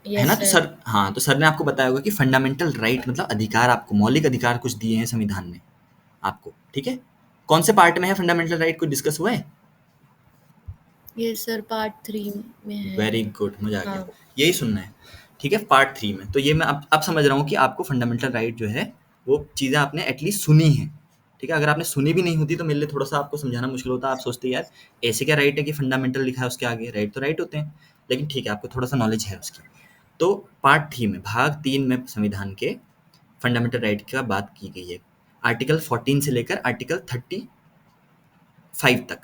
Speaker 1: है
Speaker 2: यस
Speaker 1: ना? तो
Speaker 2: सर।
Speaker 1: हाँ, तो सर ने आपको बताया होगा कि फंडामेंटल राइट मतलब अधिकार, आपको मौलिक अधिकार कुछ दिए हैं संविधान ने आपको। ठीक है, कौन से पार्ट में है फंडामेंटल राइट, कुछ डिस्कस हुआ है?
Speaker 2: यस सर, पार्ट 3 में है।
Speaker 1: वेरी गुड, मजा आ गया,
Speaker 2: हाँ।
Speaker 1: यही सुनना है। ठीक है, पार्ट 3 में। तो ये मैं अब समझ रहा हूँ कि आपको फंडामेंटल राइट जो है वो चीज़ें आपने एटलीस्ट सुनी है। ठीक है, अगर आपने सुनी भी नहीं होती तो मेरे लिए थोड़ा सा आपको समझाना मुश्किल होता। आप सोचते यार ऐसे क्या राइट है कि फंडामेंटल लिखा है उसके आगे, राइट तो राइट होते हैं। लेकिन ठीक है, आपको थोड़ा सा नॉलेज है उसकी। तो पार्ट 3 में, भाग 3 में संविधान के फंडामेंटल राइट की बात की गई है। आर्टिकल 14 से लेकर आर्टिकल 35 तक,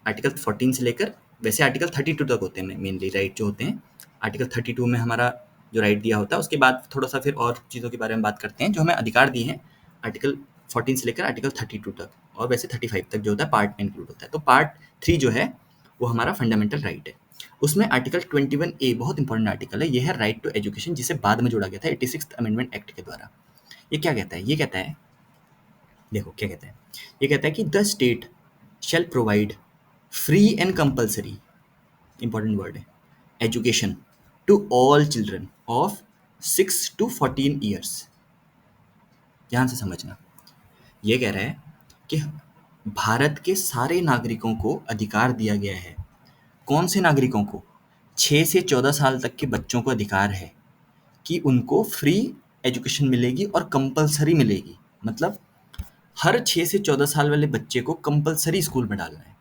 Speaker 1: आर्टिकल 14 से लेकर, वैसे आर्टिकल 32 तक होते हैं मेनली राइट जो होते हैं। आर्टिकल 32 में हमारा जो राइट दिया होता है, उसके बाद थोड़ा सा फिर और चीज़ों के बारे में बात करते हैं जो हमें अधिकार दिए हैं आर्टिकल 14 से लेकर आर्टिकल 32 तक, और वैसे 35 तक जो होता है पार्ट में इंक्लूड होता है। तो पार्ट 3 जो है वो हमारा फंडामेंटल राइट है। उसमें आर्टिकल 21A बहुत इंपॉर्टेंट आर्टिकल है, ये है राइट टू एजुकेशन, जिसे बाद में जोड़ा गया था 86th अमेंडमेंट एक्ट के द्वारा। ये क्या कहता है? ये कहता है, देखो क्या कहता है, ये कहता है कि the state shall provide free and compulsory, important word है, education to all children of 6 to 14 years. ध्यान से समझना, ये कह रहा है कि भारत के सारे नागरिकों को अधिकार दिया गया है। कौन से नागरिकों को? 6 से 14 साल तक के बच्चों को अधिकार है कि उनको फ्री एजुकेशन मिलेगी और कंपल्सरी मिलेगी। मतलब हर 6 से 14 साल वाले बच्चे को कंपल्सरी स्कूल में डालना है,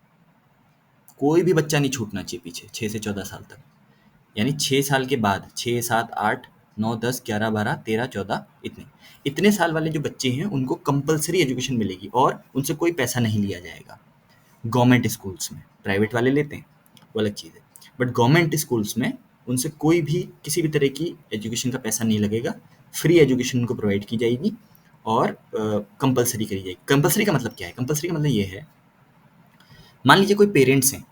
Speaker 1: कोई भी बच्चा नहीं छूटना चाहिए पीछे 6 से 14 साल तक। यानी 6 साल के बाद 6, 7, 8, 9, 10, 11, 12, 13, 14, इतने साल वाले जो बच्चे हैं उनको कंपल्सरी एजुकेशन मिलेगी और उनसे कोई पैसा नहीं लिया जाएगा। गवर्नमेंट स्कूल्स में, प्राइवेट वाले लेते हैं वो अलग चीज़ है, बट गवर्नमेंट स्कूल्स में उनसे कोई भी किसी भी तरह की एजुकेशन का पैसा नहीं लगेगा, फ्री एजुकेशन उनको प्रोवाइड की जाएगी और कंपल्सरी करी जाएगी। कंपल्सरी का मतलब क्या है? कंपल्सरी का मतलब ये है, मान लीजिए कोई पेरेंट्स हैं,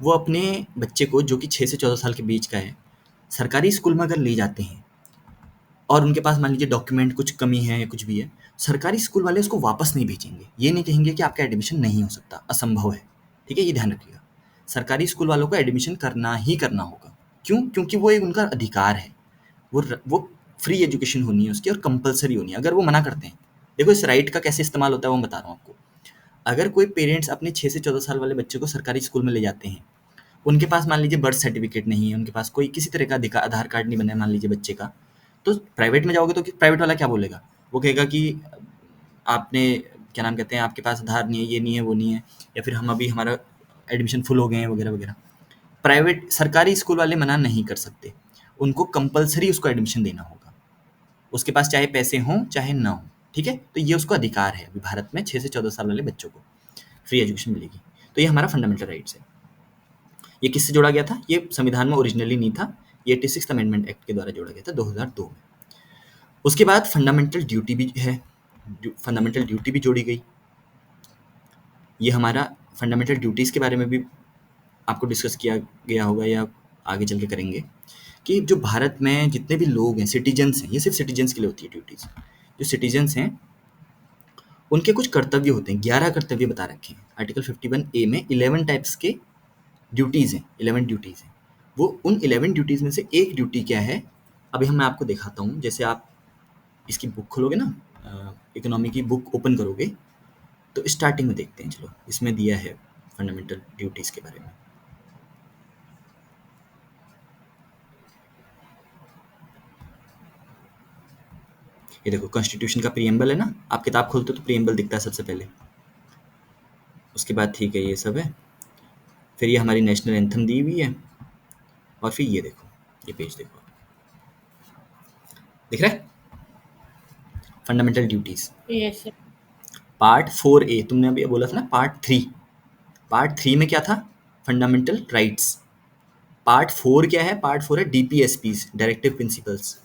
Speaker 1: वो अपने बच्चे को जो कि 6 से 14 साल के बीच का है सरकारी स्कूल में अगर ले जाते हैं और उनके पास मान लीजिए डॉक्यूमेंट कुछ कमी है या कुछ भी है, सरकारी स्कूल वाले उसको वापस नहीं भेजेंगे। ये नहीं कहेंगे कि आपका एडमिशन नहीं हो सकता, असंभव है। ठीक है, ये ध्यान रखिएगा। सरकारी स्कूल वालों को एडमिशन करना ही करना होगा। क्यों? क्योंकि वो एक उनका अधिकार है। वो फ्री एजुकेशन होनी है उसकी और कंपल्सरी होनी है। अगर वो मना करते हैं, देखो इस राइट का कैसे इस्तेमाल होता है वो मैं बता रहा हूँ आपको। अगर कोई पेरेंट्स अपने 6 से 14 साल वाले बच्चे को सरकारी स्कूल में ले जाते हैं, उनके पास मान लीजिए बर्थ सर्टिफिकेट नहीं है, उनके पास कोई किसी तरह का आधार कार्ड नहीं बना है मान लीजिए बच्चे का, तो प्राइवेट में जाओगे तो प्राइवेट वाला क्या बोलेगा? वो कहेगा कि आपने क्या नाम कहते हैं, आपके पास आधार नहीं है, ये नहीं है, वो नहीं है, या फिर हम अभी हमारा एडमिशन फुल हो गए हैं वगैरह वगैरह। प्राइवेट सरकारी स्कूल वाले मना नहीं कर सकते, उनको कंपल्सरी उसको एडमिशन देना होगा, उसके पास चाहे पैसे हों चाहे ना हो। ठीक है, तो ये उसको अधिकार है अभी भारत में 6 से 14 साल वाले बच्चों को फ्री एजुकेशन मिलेगी। तो ये हमारा फंडामेंटल राइट्स है। ये किससे जोड़ा गया था? ये संविधान में ओरिजिनली नहीं था, ये 86th अमेंडमेंट एक्ट के द्वारा जोड़ा गया था 2002 में। उसके बाद फंडामेंटल ड्यूटी भी है, फंडामेंटल ड्यूटी भी जोड़ी गई। ये हमारा फंडामेंटल ड्यूटीज़ के बारे में भी आपको डिस्कस किया गया होगा या आगे चल के करेंगे कि जो भारत में जितने भी लोग हैं, सिटीजन्स हैं, ये सिर्फ सिटीजन्स के लिए होती है ड्यूटीज़। जो सिटीजन्स हैं उनके कुछ कर्तव्य होते हैं, 11 कर्तव्य बता रखे हैं आर्टिकल 51A में। 11 टाइप्स के ड्यूटीज़ हैं, 11 ड्यूटीज़ हैं। वो उन 11 ड्यूटीज़ में से एक ड्यूटी क्या है, अभी मैं आपको दिखाता हूँ। जैसे आप इसकी बुक खोलोगे ना, इकोनॉमी की बुक ओपन करोगे तो स्टार्टिंग में देखते हैं। चलो, इसमें दिया है फंडामेंटल ड्यूटीज़ के बारे में। ये देखो, कॉन्स्टिट्यूशन का प्रीएम्बल है ना, आप किताब खोलते हो तो प्रीएम्बल दिखता है सबसे पहले। उसके बाद ठीक है, ये सब है। फिर ये हमारी नेशनल एंथम दी हुई है, और फिर ये देखो, ये पेज देखो, दिख रहा है fundamental duties.
Speaker 2: Yes sir.
Speaker 1: Part 4A, तुमने अभी बोला था ना पार्ट 3। पार्ट 3 में क्या था, फंडामेंटल राइट्स। पार्ट 4 क्या है, पार्ट 4 है डीपीएसपीज, डायरेक्टिव प्रिंसिपल्स।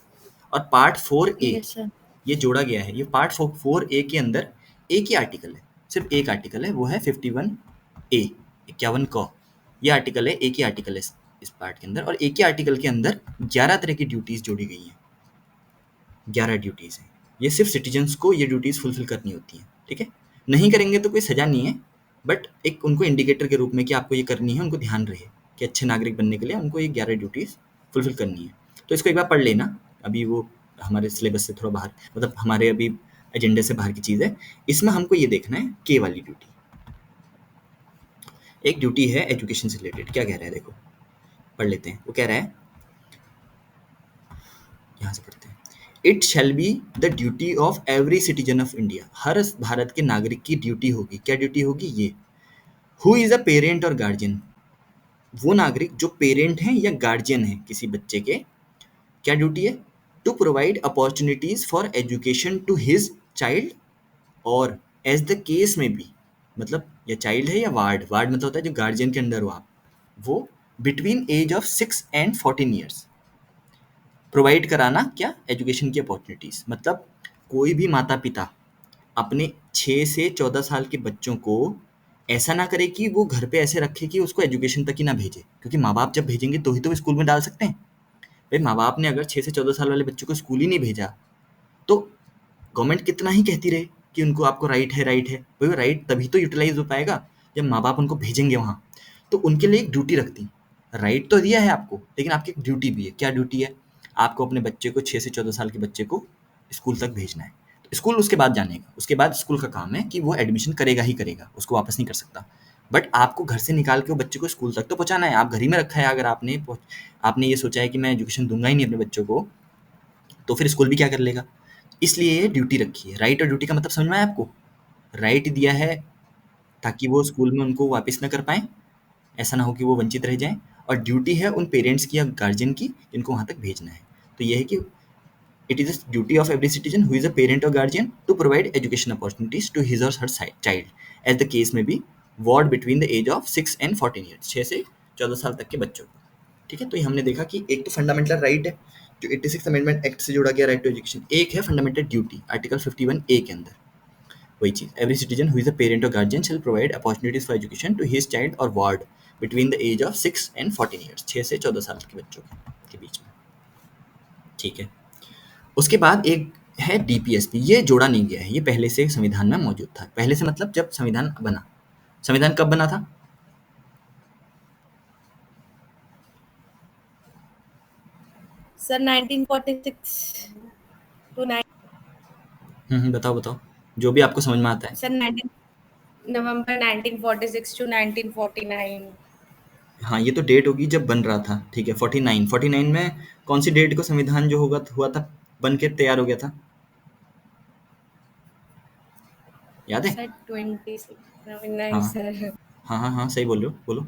Speaker 1: और पार्ट 4A
Speaker 2: यस सर।
Speaker 1: ये जोड़ा गया है। ये पार्ट 4A के अंदर एक ही आर्टिकल है, सिर्फ एक आर्टिकल है, वो है 51A, 51 क। ये आर्टिकल है, एक ही आर्टिकल है इस पार्ट के अंदर, और एक ही आर्टिकल के अंदर 11 तरह की ड्यूटीज जोड़ी गई हैं। 11 ड्यूटीज हैं। ये सिर्फ सिटीजन्स को ये ड्यूटीज फुलफिल करनी होती हैं, ठीक है। नहीं करेंगे तो कोई सजा नहीं है, बट एक उनको इंडिकेटर के रूप में कि आपको ये करनी है, उनको ध्यान रहे कि अच्छे नागरिक बनने के लिए उनको ये 11 ड्यूटीज फुलफिल करनी है। तो इसको एक बार पढ़ लेना, अभी वो हमारे सिलेबस से थोड़ा बाहर, मतलब हमारे अभी एजेंडे से बाहर की चीज़ है। इसमें हमको ये देखना है के वाली ड्यूटी। एक ड्यूटी है एजुकेशन से रिलेटेड, क्या कह रहा है देखो, पढ़ लेते हैं। वो कह रहा है, यहाँ से पढ़ते हैं। It shall be the duty of every citizen of India, हर भारत के नागरिक की ड्यूटी होगी। क्या ड्यूटी होगी ये, हु इज़ अ पेरेंट और गार्जियन, वो नागरिक जो पेरेंट हैं या गार्जियन हैं किसी बच्चे के, क्या ड्यूटी है, to provide opportunities for education to his child, और एज द केस में भी, मतलब या चाइल्ड है या वार्ड, वार्ड मतलब होता है जो गार्जियन के अंडर हो आप, वो between age of 6 and 14 years provide कराना क्या, एजुकेशन की अपॉर्चुनिटीज। मतलब कोई भी माता पिता अपने 6 से 14 साल के बच्चों को ऐसा ना करे कि वो घर पे ऐसे रखे कि उसको एजुकेशन तक ही ना भेजे, क्योंकि माँ बाप जब भेजेंगे तो ही तो स्कूल में डाल सकते हैं। भाई माँ बाप ने अगर 6 से 14 साल वाले बच्चों को स्कूल ही नहीं भेजा, तो गवर्नमेंट कितना ही कहती रहे कि उनको आपको राइट है, राइट है। भाई वो राइट तभी तो यूटिलाइज हो पाएगा जब माँ बाप उनको भेजेंगे वहाँ। तो उनके लिए एक ड्यूटी रखती, राइट तो दिया है आपको, लेकिन आपकी एक ड्यूटी भी है। क्या ड्यूटी है, आपको अपने बच्चे को 6 से 14 साल के बच्चे को स्कूल तक भेजना है। तो स्कूल उसके बाद जानेगा, उसके बाद स्कूल का काम है कि वो एडमिशन करेगा ही करेगा, उसको वापस नहीं कर सकता। बट आपको घर से निकाल के वो बच्चे को स्कूल तक तो पहुँचाना है। आप घर ही में रखा है, अगर आपने ये सोचा है कि मैं एजुकेशन दूंगा ही नहीं अपने बच्चों को, तो फिर स्कूल भी क्या कर लेगा। इसलिए ये ड्यूटी रखी है। राइट और ड्यूटी का मतलब समझ में आया आपको। राइट दिया है ताकि वो स्कूल में उनको वापस ना कर पाएँ, ऐसा ना हो कि वो वंचित रह जाएँ, और ड्यूटी है उन पेरेंट्स की या गार्जियन की जिनको वहाँ तक भेजना है। तो ये है कि it is a duty of every citizen who is a parent और guardian to provide education opportunities to his और her child as the case may be ward between the age of 6 and 14 years, 6 से 14 साल तक के बच्चों को। ठीक है, तो ये हमने देखा कि एक तो फंडामेंटल राइट है जो 86 अमेंडमेंट एक्ट से जोड़ा गया, राइट टू एजुकेशन। एक है फंडामेंटल ड्यूटी आर्टिकल 51A के अंदर, वही चीज़, every citizen who is a parent और guardian shall provide opportunities for education to his child और ward between the age of 6 and 14 years, 6 से 14 साल के बच्चों के बीच में। ठीक है, उसके बाद एक है डीपीएसपी, ये जोड़ा नहीं गया है, ये पहले से संविधान में मौजूद था। पहले से मतलब जब संविधान बना। संविधान कब बना था,
Speaker 2: सर 1946 टू 9
Speaker 1: बताओ बताओ, जो भी आपको समझ में आता है।
Speaker 2: Sir 19 November 1946 to 1949।
Speaker 1: हाँ, ये तो डेट होगी जब बन रहा था। ठीक है, 49 में कौन सी डेट को संविधान जो होगा हुआ था, बन के तैयार हो गया था, याद है।
Speaker 2: सर 26 नहीं
Speaker 1: हाँ
Speaker 2: सर।
Speaker 1: हाँ हाँ हाँ, सही बोल रहे हो, बोलो।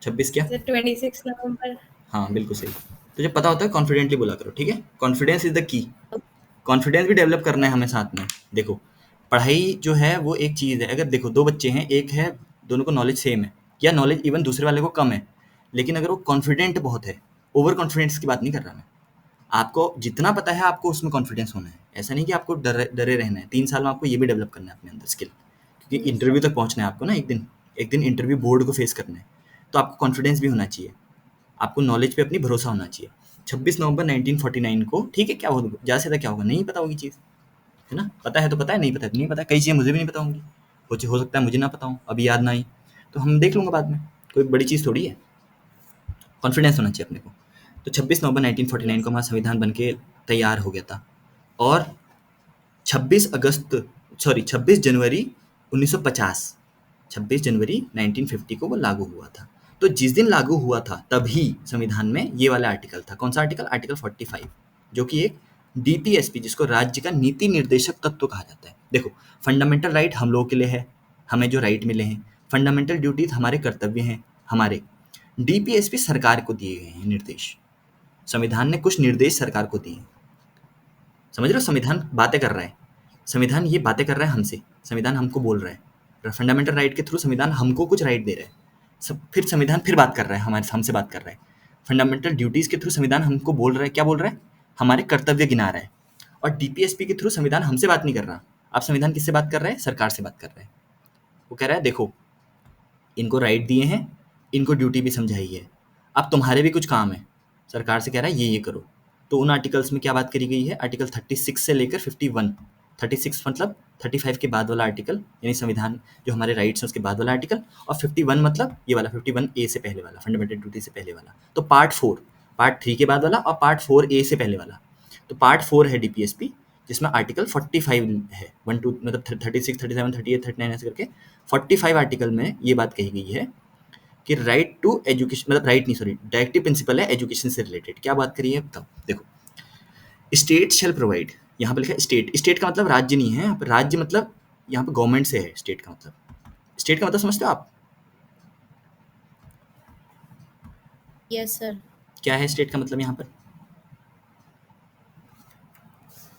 Speaker 1: 26 क्या,
Speaker 2: सर 26 नवंबर।
Speaker 1: हाँ बिल्कुल सही। तो जब पता होता है कॉन्फिडेंटली बोला करो, ठीक है। Confidence is the key. Confidence भी डेवलप करना है हमें साथ में। देखो, पढ़ाई जो है वो एक चीज़ है। अगर देखो दो बच्चे हैं, एक है दोनों को नॉलेज सेम है, या नॉलेज इवन दूसरे वाले को कम है, लेकिन अगर वो कॉन्फिडेंट बहुत है, ओवर कॉन्फिडेंस की बात नहीं कर रहा मैं, आपको जितना पता है आपको उसमें कॉन्फिडेंस होना है। ऐसा नहीं कि आपको डरे रहना है। 3 साल में आपको ये भी डेवलप करना है अपने अंदर स्किल, क्योंकि
Speaker 2: यस
Speaker 1: इंटरव्यू तक पहुँचना है आपको ना एक दिन इंटरव्यू बोर्ड को फेस करना है। तो आपको कॉन्फिडेंस भी होना चाहिए, आपको नॉलेज पे अपनी भरोसा होना चाहिए। 26 नवंबर 1949 को ठीक है, क्या होगा ज़्यादा से ज़्यादा क्या होगा, नहीं पता होगी चीज़, है ना? पता है तो पता है, नहीं पता है तो नहीं पता है। कई चीज़ें मुझे भी नहीं पता होंगी, हो सकता है मुझे ना पता हो, अभी याद ना आई, तो हम देख लूँगा बाद में, कोई बड़ी चीज़ थोड़ी है। कॉन्फिडेंस होना चाहिए अपने को। तो 26 नवंबर 1949
Speaker 2: यस
Speaker 1: को हमारा संविधान बन के तैयार हो गया था, और 26 जनवरी 1950, 26 जनवरी 1950 को वो लागू हुआ था। तो जिस दिन लागू हुआ था तभी संविधान में ये वाला आर्टिकल था। कौन सा आर्टिकल? आर्टिकल 45, जो कि एक डीपीएसपी, जिसको राज्य का नीति निर्देशक तत्व कहा जाता है। देखो, फंडामेंटल राइट हम लोगों के लिए है, हमें जो राइट मिले हैं, फंडामेंटल ड्यूटीज हमारे कर्तव्य हैं हमारे, डीपीएसपी सरकार को दिए गए हैं निर्देश। संविधान ने कुछ निर्देश सरकार को दिए, समझ रहे हो? संविधान बातें कर रहा है, संविधान ये बातें कर रहा है हमसे, संविधान हमको बोल रहा है, फंडामेंटल राइट के थ्रू संविधान हमको कुछ राइट दे रहा है। फिर संविधान फिर बात कर रहा है, हमारे हमसे बात कर रहा है। फंडामेंटल ड्यूटीज के थ्रू संविधान हमको बोल रहा है, क्या बोल रहा है? हमारे कर्तव्य गिना रहा है। और डीपीएसपी के थ्रू संविधान हमसे बात नहीं कर रहा। अब संविधान किससे बात कर रहा है? सरकार से बात कर रहा है। वो कह रहा है देखो, इनको राइट दिए हैं, इनको ड्यूटी भी समझाई है, अब तुम्हारे भी कुछ काम है। सरकार से कह रहा है ये करो। तो उन आर्टिकल्स में क्या बात करी गई है? आर्टिकल 36 से लेकर 51, 36 मतलब 35 के बाद वाला आर्टिकल, यानी संविधान जो हमारे राइट्स हैं उसके बाद वाला आर्टिकल, और 51 मतलब ये वाला 51A से पहले वाला, फंडामेंटल ड्यूटी से पहले वाला। तो पार्ट 3 के बाद वाला और पार्ट 4A से पहले वाला। तो पार्ट 4 है डीपीएसपी, जिसमें आर्टिकल 45 है, 1 2 मतलब 36, 37, 38, 39 ऐसे करके 45 आर्टिकल में ये बात कही गई है कि राइट टू एजुकेशन, मतलब राइट नहीं, सॉरी, डायरेक्टिव प्रिंसिपल है एजुकेशन से रिलेटेड। क्या बात करी है तब देखो, स्टेट शेल प्रोवाइड, यहाँ पे लिखा है स्टेट, स्टेट का मतलब राज्य नहीं है यहाँ पे, राज्य मतलब यहाँ पे गवर्नमेंट से है। स्टेट का मतलब, स्टेट का मतलब समझते हो आप?
Speaker 2: Yes sir.
Speaker 1: क्या है स्टेट का मतलब यहाँ पर?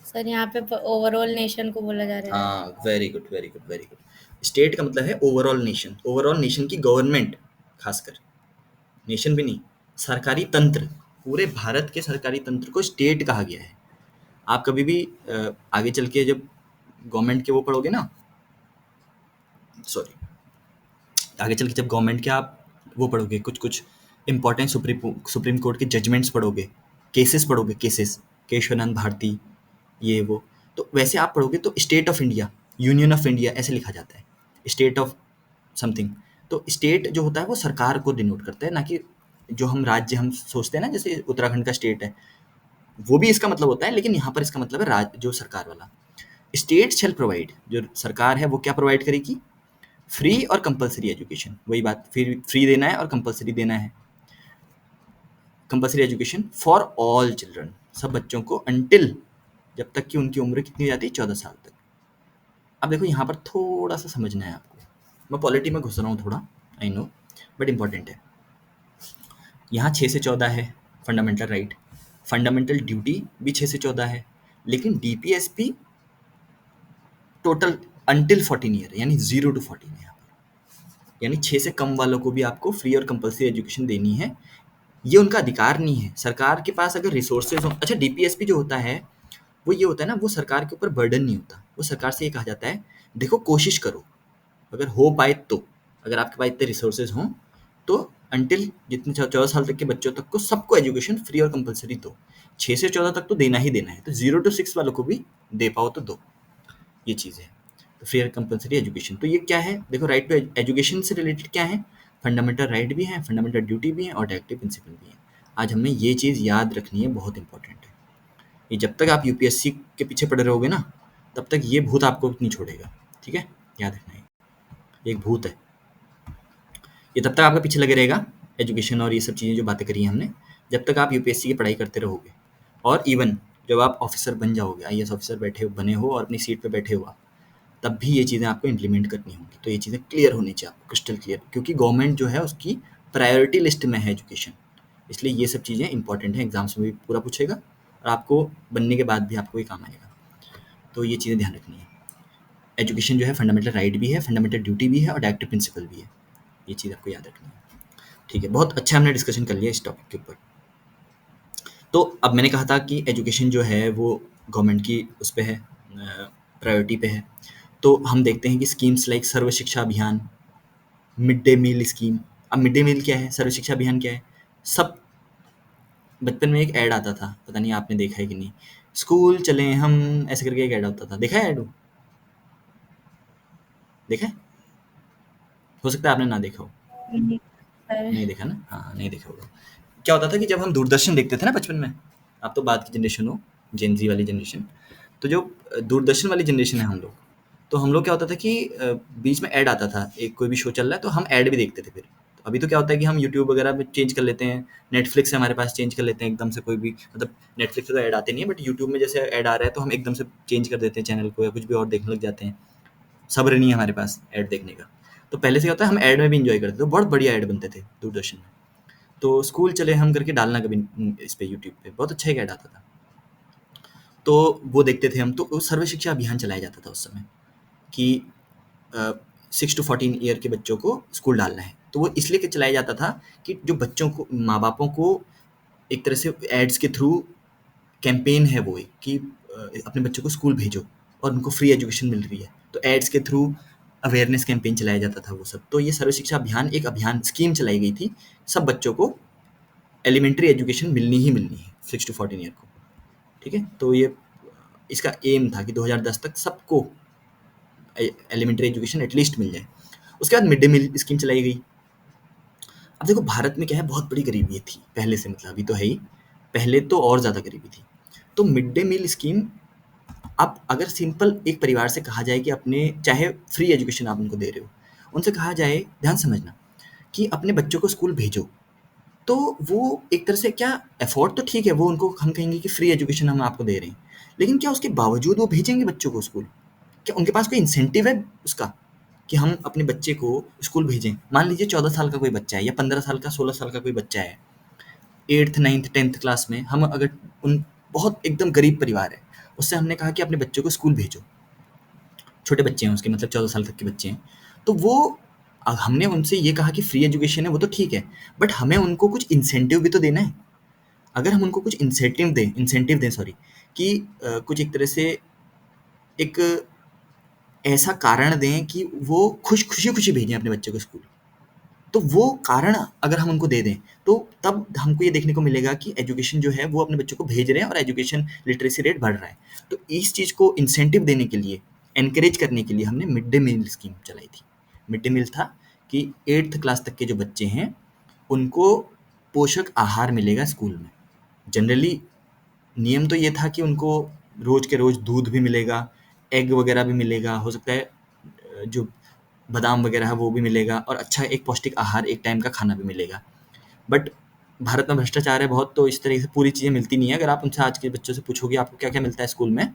Speaker 2: सर यहाँ पे ओवरऑल नेशन को बोला जा रहा है।
Speaker 1: हाँ, very good, very good, very good. State का मतलब है ओवरऑल नेशन, ओवरऑल नेशन की गवर्नमेंट, खासकर नेशन भी नहीं, सरकारी तंत्र, पूरे भारत के सरकारी तंत्र को स्टेट कहा गया है। आप कभी भी आगे चल के जब गवर्नमेंट के वो पढ़ोगे ना, सॉरी, आगे चल के जब गवर्नमेंट के आप वो पढ़ोगे, कुछ इंपॉर्टेंट सुप्रीम कोर्ट के जजमेंट्स पढ़ोगे, केसेस पढ़ोगे, केसेस, केशवानंद भारती, ये वो, तो वैसे आप पढ़ोगे तो state of India, union of India ऐसे लिखा जाता है, स्टेट ऑफ समथिंग। तो स्टेट जो होता है वो सरकार को डिनोट करता है, ना कि जो हम राज्य हम सोचते हैं ना, जैसे उत्तराखंड का स्टेट है, वो भी इसका मतलब होता है, लेकिन यहाँ पर इसका मतलब है जो सरकार वाला। स्टेट शेल प्रोवाइड, जो सरकार है वो क्या प्रोवाइड करेगी? फ्री और कंपलसरी एजुकेशन, वही बात, फिर फ्री देना है और कंपलसरी देना है। Compulsory education for all children, सब बच्चों को, अंटिल, जब तक कि उनकी उम्र कितनी हो जाती है? 14 साल तक। अब देखो यहाँ पर थोड़ा सा समझना है आपको, मैं पॉलिटी में घुस रहा हूँ थोड़ा, आई नो, बट इम्पॉर्टेंट है। यहाँ 6 से 14 है फंडामेंटल राइट, फंडामेंटल ड्यूटी भी 6 से 14 है, लेकिन डीपीएसपी टोटल अंटिल 14 ईयर, यानी 0 to 14 है यहाँ पर, यानी 6 से कम वालों को भी आपको फ्री और कंपलसरी एजुकेशन देनी है। ये उनका अधिकार नहीं है। सरकार के पास अगर रिसोर्सेज हो, अच्छा डीपीएसपी जो होता है वो ये होता है ना, वो सरकार के ऊपर बर्डन नहीं होता, वो सरकार से ये कहा जाता है देखो कोशिश करो, अगर हो पाए तो, अगर आपके पास इतने रिसोर्सेज हों तो अंटिल जितने 14 साल तक के बच्चों तक को सबको एजुकेशन फ्री और कंपलसरी दो। 6 से 14 तक तो देना ही देना है, तो 0 to 6 वालों को भी दे पाओ तो दो, ये चीज़ है। तो फ्री और कंपलसरी एजुकेशन, तो ये क्या है? देखो, राइट टू एजुकेशन से रिलेटेड क्या है? फंडामेंटल राइट भी है, फंडामेंटल ड्यूटी भी है और डायरेक्टिव प्रिंसिपल भी है। आज हमें ये चीज़ याद रखनी है, बहुत इंपॉर्टेंट है। ये जब तक आप यूपीएससी के पीछे पड़े रहोगे ना, तब तक ये भूत आपको नहीं छोड़ेगा, ठीक है? याद रखना है, ये एक भूत है, ये तब तक आपके पीछे लगे रहेगा, एजुकेशन और ये सब चीज़ें जो बातें करी हैं हमने, जब तक आप यूपीएससी की पढ़ाई करते रहोगे। और इवन जब आप ऑफिसर बन जाओगे, आईएएस ऑफिसर बने हो और अपनी सीट पे बैठे हो आप, तब भी ये चीज़ें आपको इम्प्लीमेंट करनी होंगी। तो ये चीज़ें क्लियर होनी चाहिए आपको, क्रिस्टल क्लियर, क्योंकि गवर्नमेंट जो है उसकी प्रायोरिटी लिस्ट में है एजुकेशन, इसलिए ये सब चीज़ें इंपॉर्टेंट हैं, एग्जाम्स में भी पूरा पूछेगा और आपको बनने के बाद भी आपको ये काम आएगा। तो ये चीज़ें ध्यान रखनी है। एजुकेशन जो है फंडामेंटल राइट भी है, फंडामेंटल ड्यूटी भी है और डायरेक्टिव प्रिंसिपल भी है, ये चीज़ आपको याद रखनी है। ठीक है, बहुत अच्छा हमने डिस्कशन कर लिया इस टॉपिक के ऊपर। तो अब मैंने कहा था कि एजुकेशन जो है वो गवर्नमेंट की उस पे है, प्रायोरिटी पे है। तो हम देखते हैं कि स्कीम्स लाइक सर्व शिक्षा अभियान, मिड डे मील स्कीम। अब मिड डे मील क्या है, सर्व शिक्षा अभियान क्या है? सब बचपन में एक ऐड आता था, पता नहीं आपने देखा है कि नहीं? स्कूल चले हम, ऐसे करके एक ऐड आता था, देखा है ऐड वो? देखा है? हो सकता है आपने ना देखा हो।
Speaker 2: नहीं सर।
Speaker 1: नहीं देखा ना? हाँ, नहीं देखा होगा। क्या होता था कि जब हम दूरदर्शन देखते थे ना बचपन में, आप तो बाद की जनरेशन हो, जेन ज़ी वाली जनरेशन, तो जो दूरदर्शन वाली जनरेशन है हम लोग, तो हम लोग क्या होता था कि बीच में ऐड आता था, एक कोई भी शो चल रहा है तो हम ऐड भी देखते थे फिर। तो अभी तो क्या होता है कि हम यूट्यूब वगैरह में चेंज कर लेते हैं, नेटफ्लिक्स है हमारे पास, चेंज कर लेते हैं एकदम से, कोई भी मतलब नेटफ्लिक्स पे तो ऐड आते नहीं है, बट यूट्यूब में जैसे ऐड आ रहा है तो हम एकदम से चेंज कर देते हैं चैनल को, या कुछ भी और देखने लग जाते हैं। सब्र नहीं है हमारे पास ऐड देखने का। तो पहले से क्या होता है, हम ऐड में भी एंजॉय करते थे, तो बहुत बढ़िया ऐड बनते थे दूरदर्शन में। तो स्कूल चले हम करके डालना कभी इस पे यूट्यूब पे, बहुत अच्छा एक ऐड आता था। तो वो देखते थे हम, तो वो सर्व शिक्षा अभियान चलाया जाता था उस समय कि 6 to 14 ईयर के बच्चों को स्कूल डालना है। तो वो इसलिए कि चलाया जाता था कि जो बच्चों को, माँ बापों को एक तरह से एड्स के थ्रू कैंपेन है वो एक कि अपने बच्चों को स्कूल भेजो और उनको फ्री एजुकेशन मिल रही है, तो एड्स के थ्रू अवेयरनेस कैंपेन चलाया जाता था वो सब। तो ये सर्व शिक्षा अभियान एक अभियान स्कीम चलाई गई थी, सब बच्चों को एलिमेंट्री एजुकेशन मिलनी ही मिलनी है 6 to 14 ईयर को। ठीक है, तो ये इसका एम था कि 2010 तक सबको एलिमेंट्री एजुकेशन एटलीस्ट मिल जाए। उसके बाद मिड डे मील स्कीम चलाई गई। अब देखो भारत में क्या है, बहुत बड़ी गरीबी थी पहले से, मतलब अभी तो है ही, पहले तो और ज़्यादा गरीबी थी। तो मिड डे मील स्कीम, आप अगर सिंपल एक परिवार से कहा जाए कि अपने, चाहे फ्री एजुकेशन आप उनको दे रहे हो, उनसे कहा जाए, ध्यान समझना, कि अपने बच्चों को स्कूल भेजो, तो वो एक तरह से क्या, एफोर्ड तो ठीक है, वो उनको हम कहेंगे कि फ्री एजुकेशन हम आपको दे रहे हैं, लेकिन क्या उसके बावजूद वो भेजेंगे बच्चों को स्कूल? क्या उनके पास कोई इंसेंटिव है उसका कि हम अपने बच्चे को स्कूल भेजें? मान लीजिए 14 साल का कोई बच्चा है, या 15 साल का, 16 साल का कोई बच्चा है, एट्थ नाइन्थ टेंथ क्लास में, हम अगर उन, बहुत एकदम गरीब परिवार है, उससे हमने कहा कि अपने बच्चों को स्कूल भेजो, छोटे बच्चे हैं उसके, मतलब 14 साल तक के बच्चे हैं, तो वो, हमने उनसे ये कहा कि फ्री एजुकेशन है, वो तो ठीक है, बट हमें उनको कुछ इंसेंटिव भी तो देना है। अगर हम उनको कुछ इंसेंटिव दें सॉरी, कि कुछ एक तरह से एक ऐसा कारण दें कि वो खुशी-खुशी भेजें अपने बच्चे को स्कूल। तो वो कारण अगर हम उनको दे दें, तो तब हमको ये देखने को मिलेगा कि एजुकेशन जो है वो अपने बच्चों को भेज रहे हैं और एजुकेशन लिटरेसी रेट बढ़ रहा है। तो इस चीज़ को इंसेंटिव देने के लिए, एनकरेज करने के लिए हमने मिड डे मील स्कीम चलाई थी। मिड डे मील था कि 8th क्लास तक के जो बच्चे हैं, उनको पोषक आहार मिलेगा स्कूल में। जनरली नियम तो ये था कि उनको रोज़ के रोज़ दूध भी मिलेगा, एग वगैरह भी मिलेगा, हो सकता है जो बादाम वगैरह है वो भी मिलेगा, और अच्छा एक पौष्टिक आहार, एक टाइम का खाना भी मिलेगा। बट भारत में भ्रष्टाचार है बहुत, तो इस तरीके से पूरी चीज़ें मिलती नहीं है। अगर आप उनसे, आज के बच्चों से पूछोगे आपको क्या-क्या मिलता है स्कूल में,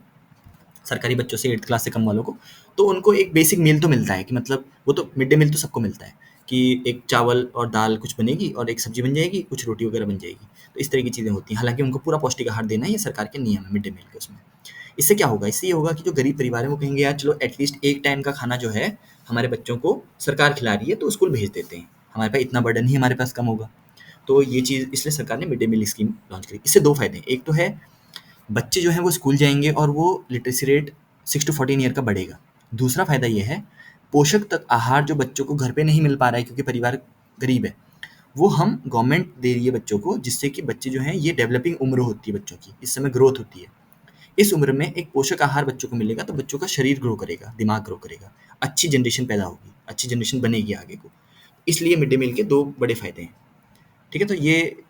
Speaker 1: सरकारी बच्चों से 8th क्लास से कम वालों को, तो उनको एक बेसिक मील तो मिलता है, कि मतलब वो तो मिड डे मील तो सबको मिलता है कि एक चावल और दाल कुछ बनेगी और एक सब्जी बन जाएगी, कुछ रोटी वगैरह बन जाएगी। तो इस तरह की चीज़ें होती हैं। हालाँकि उनको पूरा पौष्टिक आहार देना है, ये सरकार के नियम है मिड डे मील के उसमें। इससे क्या होगा? इससे ये होगा कि जो गरीब परिवार है वो कहेंगे यार चलो एटलीस्ट एक टाइम का खाना जो है हमारे बच्चों को सरकार खिला रही है, तो स्कूल भेज देते हैं। हमारे पास इतना बर्डन ही हमारे पास कम होगा। तो ये चीज़ इसलिए सरकार ने mid day meal scheme launch करी। इससे 2 फ़ायदे हैं। एक तो है, बच्चे जो हैं वो स्कूल जाएँगे और वो लिटरेसी रेट 6 टू 14 ईयर का बढ़ेगा। दूसरा फ़ायदा ये है, पोषक तक आहार जो बच्चों को घर पे नहीं मिल पा रहा है क्योंकि परिवार गरीब है, वो हम गवर्नमेंट दे रही है बच्चों को, जिससे कि बच्चे जो हैं, ये डेवलपिंग उम्र होती है बच्चों की, इस समय ग्रोथ होती है। इस उम्र में एक पोषक आहार बच्चों को मिलेगा तो बच्चों का शरीर ग्रो करेगा, दिमाग ग्रो करेगा, अच्छी जनरेशन पैदा होगी, अच्छी जनरेशन बनेगी आगे को। इसलिए मिड डे मील के 2 बड़े फ़ायदे हैं। ठीक है, तो ये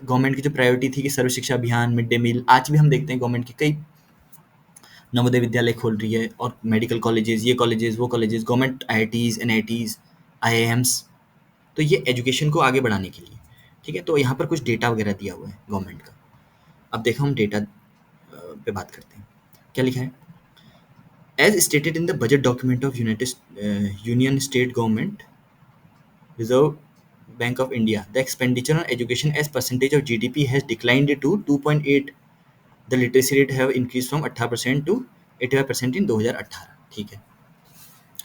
Speaker 1: गवर्नमेंट की जो प्रायोरिटी थी कि सर्व शिक्षा अभियान, मिड डे मील, आज भी हम देखते हैं गवर्नमेंट की कई नवोदय विद्यालय खोल रही है, और मेडिकल कॉलेजेस, ये कॉलेजेस, वो colleges, government IITs, NITs, IIMs, तो ये एजुकेशन को आगे बढ़ाने के लिए। ठीक है, तो यहाँ पर कुछ डेटा वगैरह दिया हुआ है गवर्नमेंट का। अब देखो हम डेटा पे बात करते हैं। क्या लिखा है? As stated in the budget document of United Union State Government, Reserve Bank of India, the expenditure on education as percentage of GDP has declined to 2.8. The literacy rate have increased from 18% to 85% in 2018. ठीक है,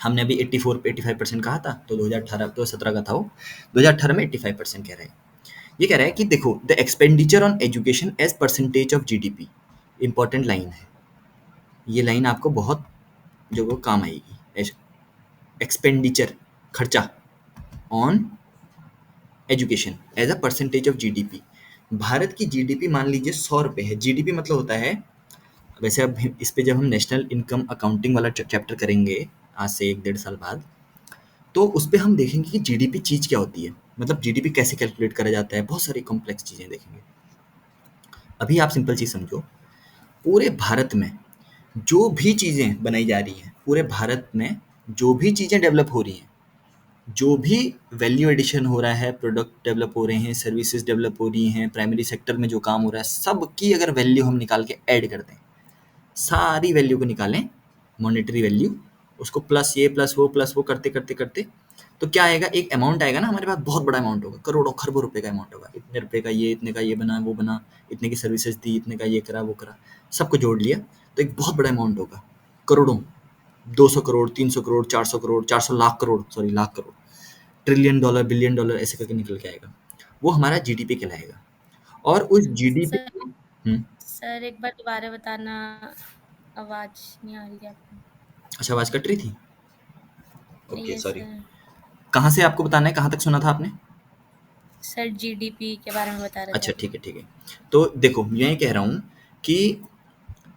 Speaker 1: हमने अभी 84 85% कहा था, तो 2018 तो 17 का था वो, 2018 में 85% कह रहे हैं। ये कह रहा है कि देखो the expenditure on education as percentage of GDP, important line है ये लाइन, आपको बहुत जो वो काम आएगी। एक्सपेंडिचर, खर्चा, on education as a percentage of GDP. Bharat की जीडीपी मान लीजिए 100 रुपये है। जीडीपी मतलब होता है, वैसे अब इस पे जब हम नेशनल इनकम अकाउंटिंग वाला चैप्टर करेंगे आज से 1 डेढ़ साल बाद, तो उस पे हम देखेंगे कि जीडीपी चीज़ क्या होती है, मतलब जीडीपी कैसे कैलकुलेट करा जाता है, बहुत सारी कॉम्प्लेक्स चीज़ें देखेंगे। अभी आप सिंपल चीज़ समझो, पूरे भारत में जो भी चीज़ें बनाई जा रही हैं, पूरे भारत में जो भी चीज़ें डेवलप हो रही हैं, जो भी वैल्यू एडिशन हो रहा है, प्रोडक्ट डेवलप हो रहे हैं, सर्विसेज डेवलप हो रही हैं, प्राइमरी सेक्टर में जो काम हो रहा है, सब की अगर वैल्यू हम निकाल के ऐड कर दें, सारी वैल्यू को निकालें, मॉनेटरी वैल्यू, उसको प्लस ये प्लस वो करते करते करते, तो क्या आएगा, एक अमाउंट आएगा ना हमारे पास, बहुत बड़ा अमाउंट होगा, करोड़ों खरबों रुपए का अमाउंट होगा, इतने रुपए का ये, इतने का ये बना, वो बना, इतने की सर्विसेज दी, इतने का ये करा, वो करा, सबको जोड़ लिया तो एक बहुत बड़ा अमाउंट होगा, करोड़ों, 200 crore, 300 crore, 400 crore, 400 lakh crore, sorry lakh crore, trillion dollar, billion dollar ऐसे करके निकल के आएगा, वो हमारा जीडीपी कहलाएगा। और उस जीडीपी
Speaker 2: सर
Speaker 1: को
Speaker 2: सर एक बार दोबारा बताना, आवाज़ नहीं आ रही थी आपकी।
Speaker 1: अच्छा, आवाज़ कट रही थी, ओके
Speaker 2: यस
Speaker 1: सॉरी।
Speaker 2: सर।
Speaker 1: कहाँ से आपको बताना है, कहाँ तक सुना था आपने?
Speaker 2: सर जीडीपी के बारे में बता रहे थे
Speaker 1: अच्छा
Speaker 2: आप।
Speaker 1: ठीक है ठीक है। तो देखो मैं ये कह रहा हूँ कि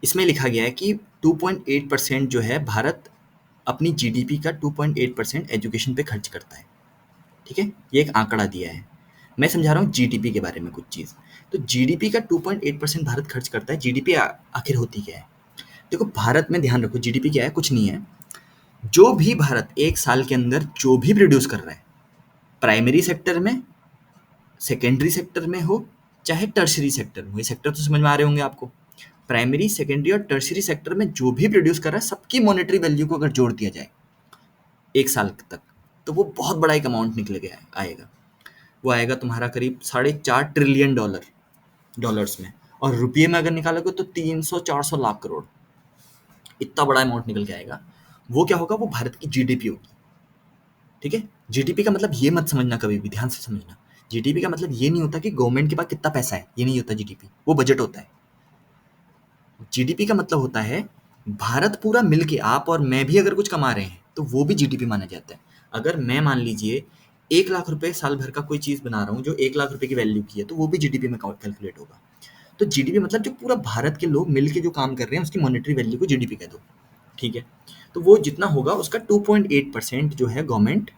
Speaker 1: इसमें लिखा गया है कि 2.8% जो है भारत अपनी जीडीपी का 2.8% एजुकेशन पे खर्च करता है, ठीक है, ये एक आंकड़ा दिया है। मैं समझा रहा हूँ जीडीपी के बारे में कुछ चीज़। तो जीडीपी का 2.8% भारत खर्च करता है। जीडीपी आखिर होती क्या है? देखो भारत में, ध्यान रखो, जीडीपी क्या है, कुछ नहीं है, जो भी भारत एक साल के अंदर जो भी प्रोड्यूस कर रहा है, प्राइमरी सेक्टर में, सेकेंडरी सेक्टर में हो, चाहे टर्शरी सेक्टर में हो, ये सेक्टर तो समझ में आ रहे होंगे आपको। प्राइमरी, सेकेंडरी और टर्शरी सेक्टर में जो भी प्रोड्यूस कर रहा है, सबकी मॉनेटरी वैल्यू को अगर जोड़ दिया जाए एक साल तक, तो वो बहुत बड़ा एक अमाउंट निकल गया आएगा। वो आएगा तुम्हारा करीब 4.5 ट्रिलियन डॉलर्स में, और रुपये में अगर निकालोगे तो 300-400 लाख करोड़, इतना बड़ा अमाउंट निकल के आएगा। वो क्या होगा, वो भारत की जीडीपी होगी, ठीक है। जीडीपी का मतलब ये मत समझना, कभी भी ध्यान से समझना, जीडीपी का मतलब ये नहीं होता कि गवर्नमेंट के पास कितना पैसा है, ये नहीं होता जीडीपी, वो बजट होता है। जीडीपी का मतलब होता है भारत पूरा मिलके, आप और मैं भी अगर कुछ कमा रहे हैं तो वो भी जीडीपी माना जाता है। अगर मैं मान लीजिए 1 लाख रुपए साल भर का कोई चीज़ बना रहा हूँ जो 1 लाख रुपए की वैल्यू की है, तो वो भी जीडीपी में कैलकुलेट होगा। तो जीडीपी मतलब जो पूरा भारत के लोग मिलके जो काम कर रहे हैं, उसकी मॉनेटरी वैल्यू को जीडीपी कह दो, ठीक है। तो वो जितना होगा उसका 2.8% जो है गवर्नमेंट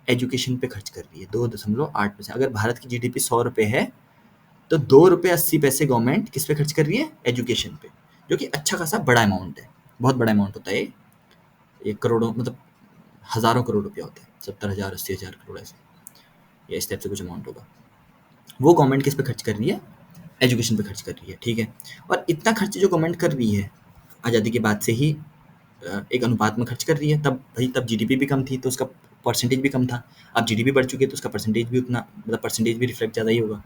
Speaker 1: एजुकेशन पे खर्च कर रही है, 2.8%। अगर भारत की जीडीपी 100 रुपये है, तो 2 रुपये 80 पैसे गवर्नमेंट किस पे खर्च कर रही है, एजुकेशन पे, जो कि अच्छा खासा बड़ा अमाउंट है, बहुत बड़ा अमाउंट होता है ये करोड़ों, मतलब हज़ारों करोड़ रुपया होता है, 70,000 80,000 करोड़ ऐसे, या इस टाइप से कुछ अमाउंट होगा। वो गवर्नमेंट किस पे खर्च कर रही है, एजुकेशन पे खर्च कर रही है, ठीक है। और इतना खर्च जो गवर्नमेंट कर रही है, आज़ादी के बाद से ही एक अनुपात में खर्च कर रही है, तब भाई तब जीडीपी भी कम थी तो उसका परसेंटेज भी कम था। अब जीडीपी बढ़ चुकी है तो उसका परसेंटेज भी उतना, मतलब परसेंटेज भी रिफ्लेक्ट ज़्यादा ही होगा।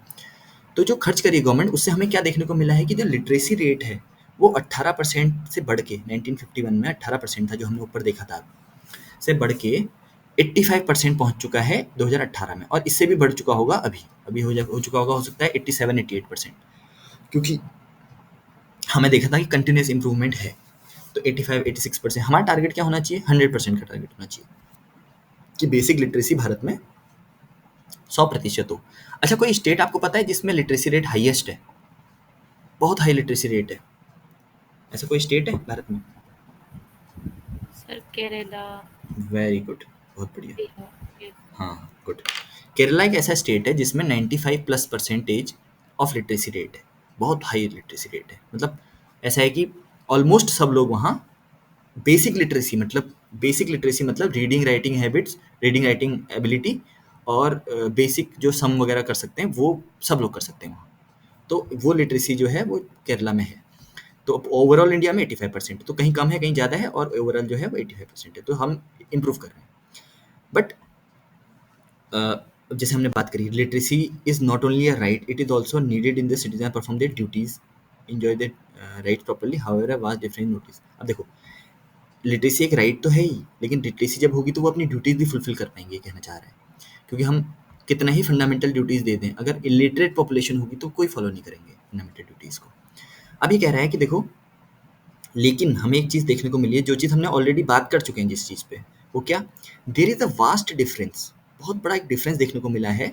Speaker 1: तो जो खर्च करी गवर्नमेंट, उससे हमें क्या देखने को मिला है कि जो लिटरेसी रेट है वो 18% से बढ़ के, 1951 में 18% था जो हमने ऊपर देखा था, से बढ़ के 85% पहुंच चुका है 2018 में, और इससे भी बढ़ चुका होगा अभी, अभी हो चुका होगा, हो सकता है 87-88%, क्योंकि हमें देखा था कि कंटिन्यूस इंप्रूवमेंट है। तो 85-86%, हमारा टारगेट क्या होना चाहिए, 100% का टारगेट होना चाहिए कि बेसिक लिटरेसी भारत में 100% हो। अच्छा, कोई स्टेट आपको पता है जिसमें लिटरेसी रेट हाईएस्ट है, बहुत हाई लिटरेसी रेट है, ऐसा कोई स्टेट है भारत में?
Speaker 2: सर केरला,
Speaker 1: वेरी गुड, बहुत बढ़िया।
Speaker 2: बिहार, यस।
Speaker 1: हाँ गुड। केरला एक ऐसा स्टेट है जिसमें 95+% ऑफ लिटरेसी रेट है, बहुत हाई लिटरेसी रेट है, मतलब ऐसा है कि ऑलमोस्ट सब लोग वहाँ बेसिक लिटरेसी मतलब reading writing habits, reading writing ability, और बेसिक जो सम वगैरह कर सकते हैं वो सब लोग कर सकते हैं वहाँ। तो वो लिटरेसी जो है वो केरला में है। तो ओवरऑल इंडिया में 85%, तो कहीं कम है कहीं ज़्यादा है, और ओवरऑल जो है वो 85% है, तो हम इम्प्रूव कर रहे हैं। बट जैसे हमने बात करी, literacy is not only a right, it is also needed in the citizen perform their duties, enjoy their right properly, however vast different notice. अब देखो, लिटरेसी एक राइट तो है ही, लेकिन लिटरेसी जब होगी तो वो अपनी ड्यूटीज भी फुलफिल कर पाएंगे, ये कहना चाह रहे हैं। क्योंकि हम कितना ही फंडामेंटल ड्यूटीज़ दे दें, अगर इलिटरेट पॉपुलेशन होगी तो कोई फॉलो नहीं करेंगे फंडामेंटल ड्यूटीज़ को। अब ये कह रहा है कि देखो, लेकिन हमें एक चीज़ देखने को मिली है, जो चीज़ हमने ऑलरेडी बात कर चुके हैं जिस चीज़ पे, वो क्या? There is a vast difference, बहुत बड़ा एक डिफरेंस देखने को मिला है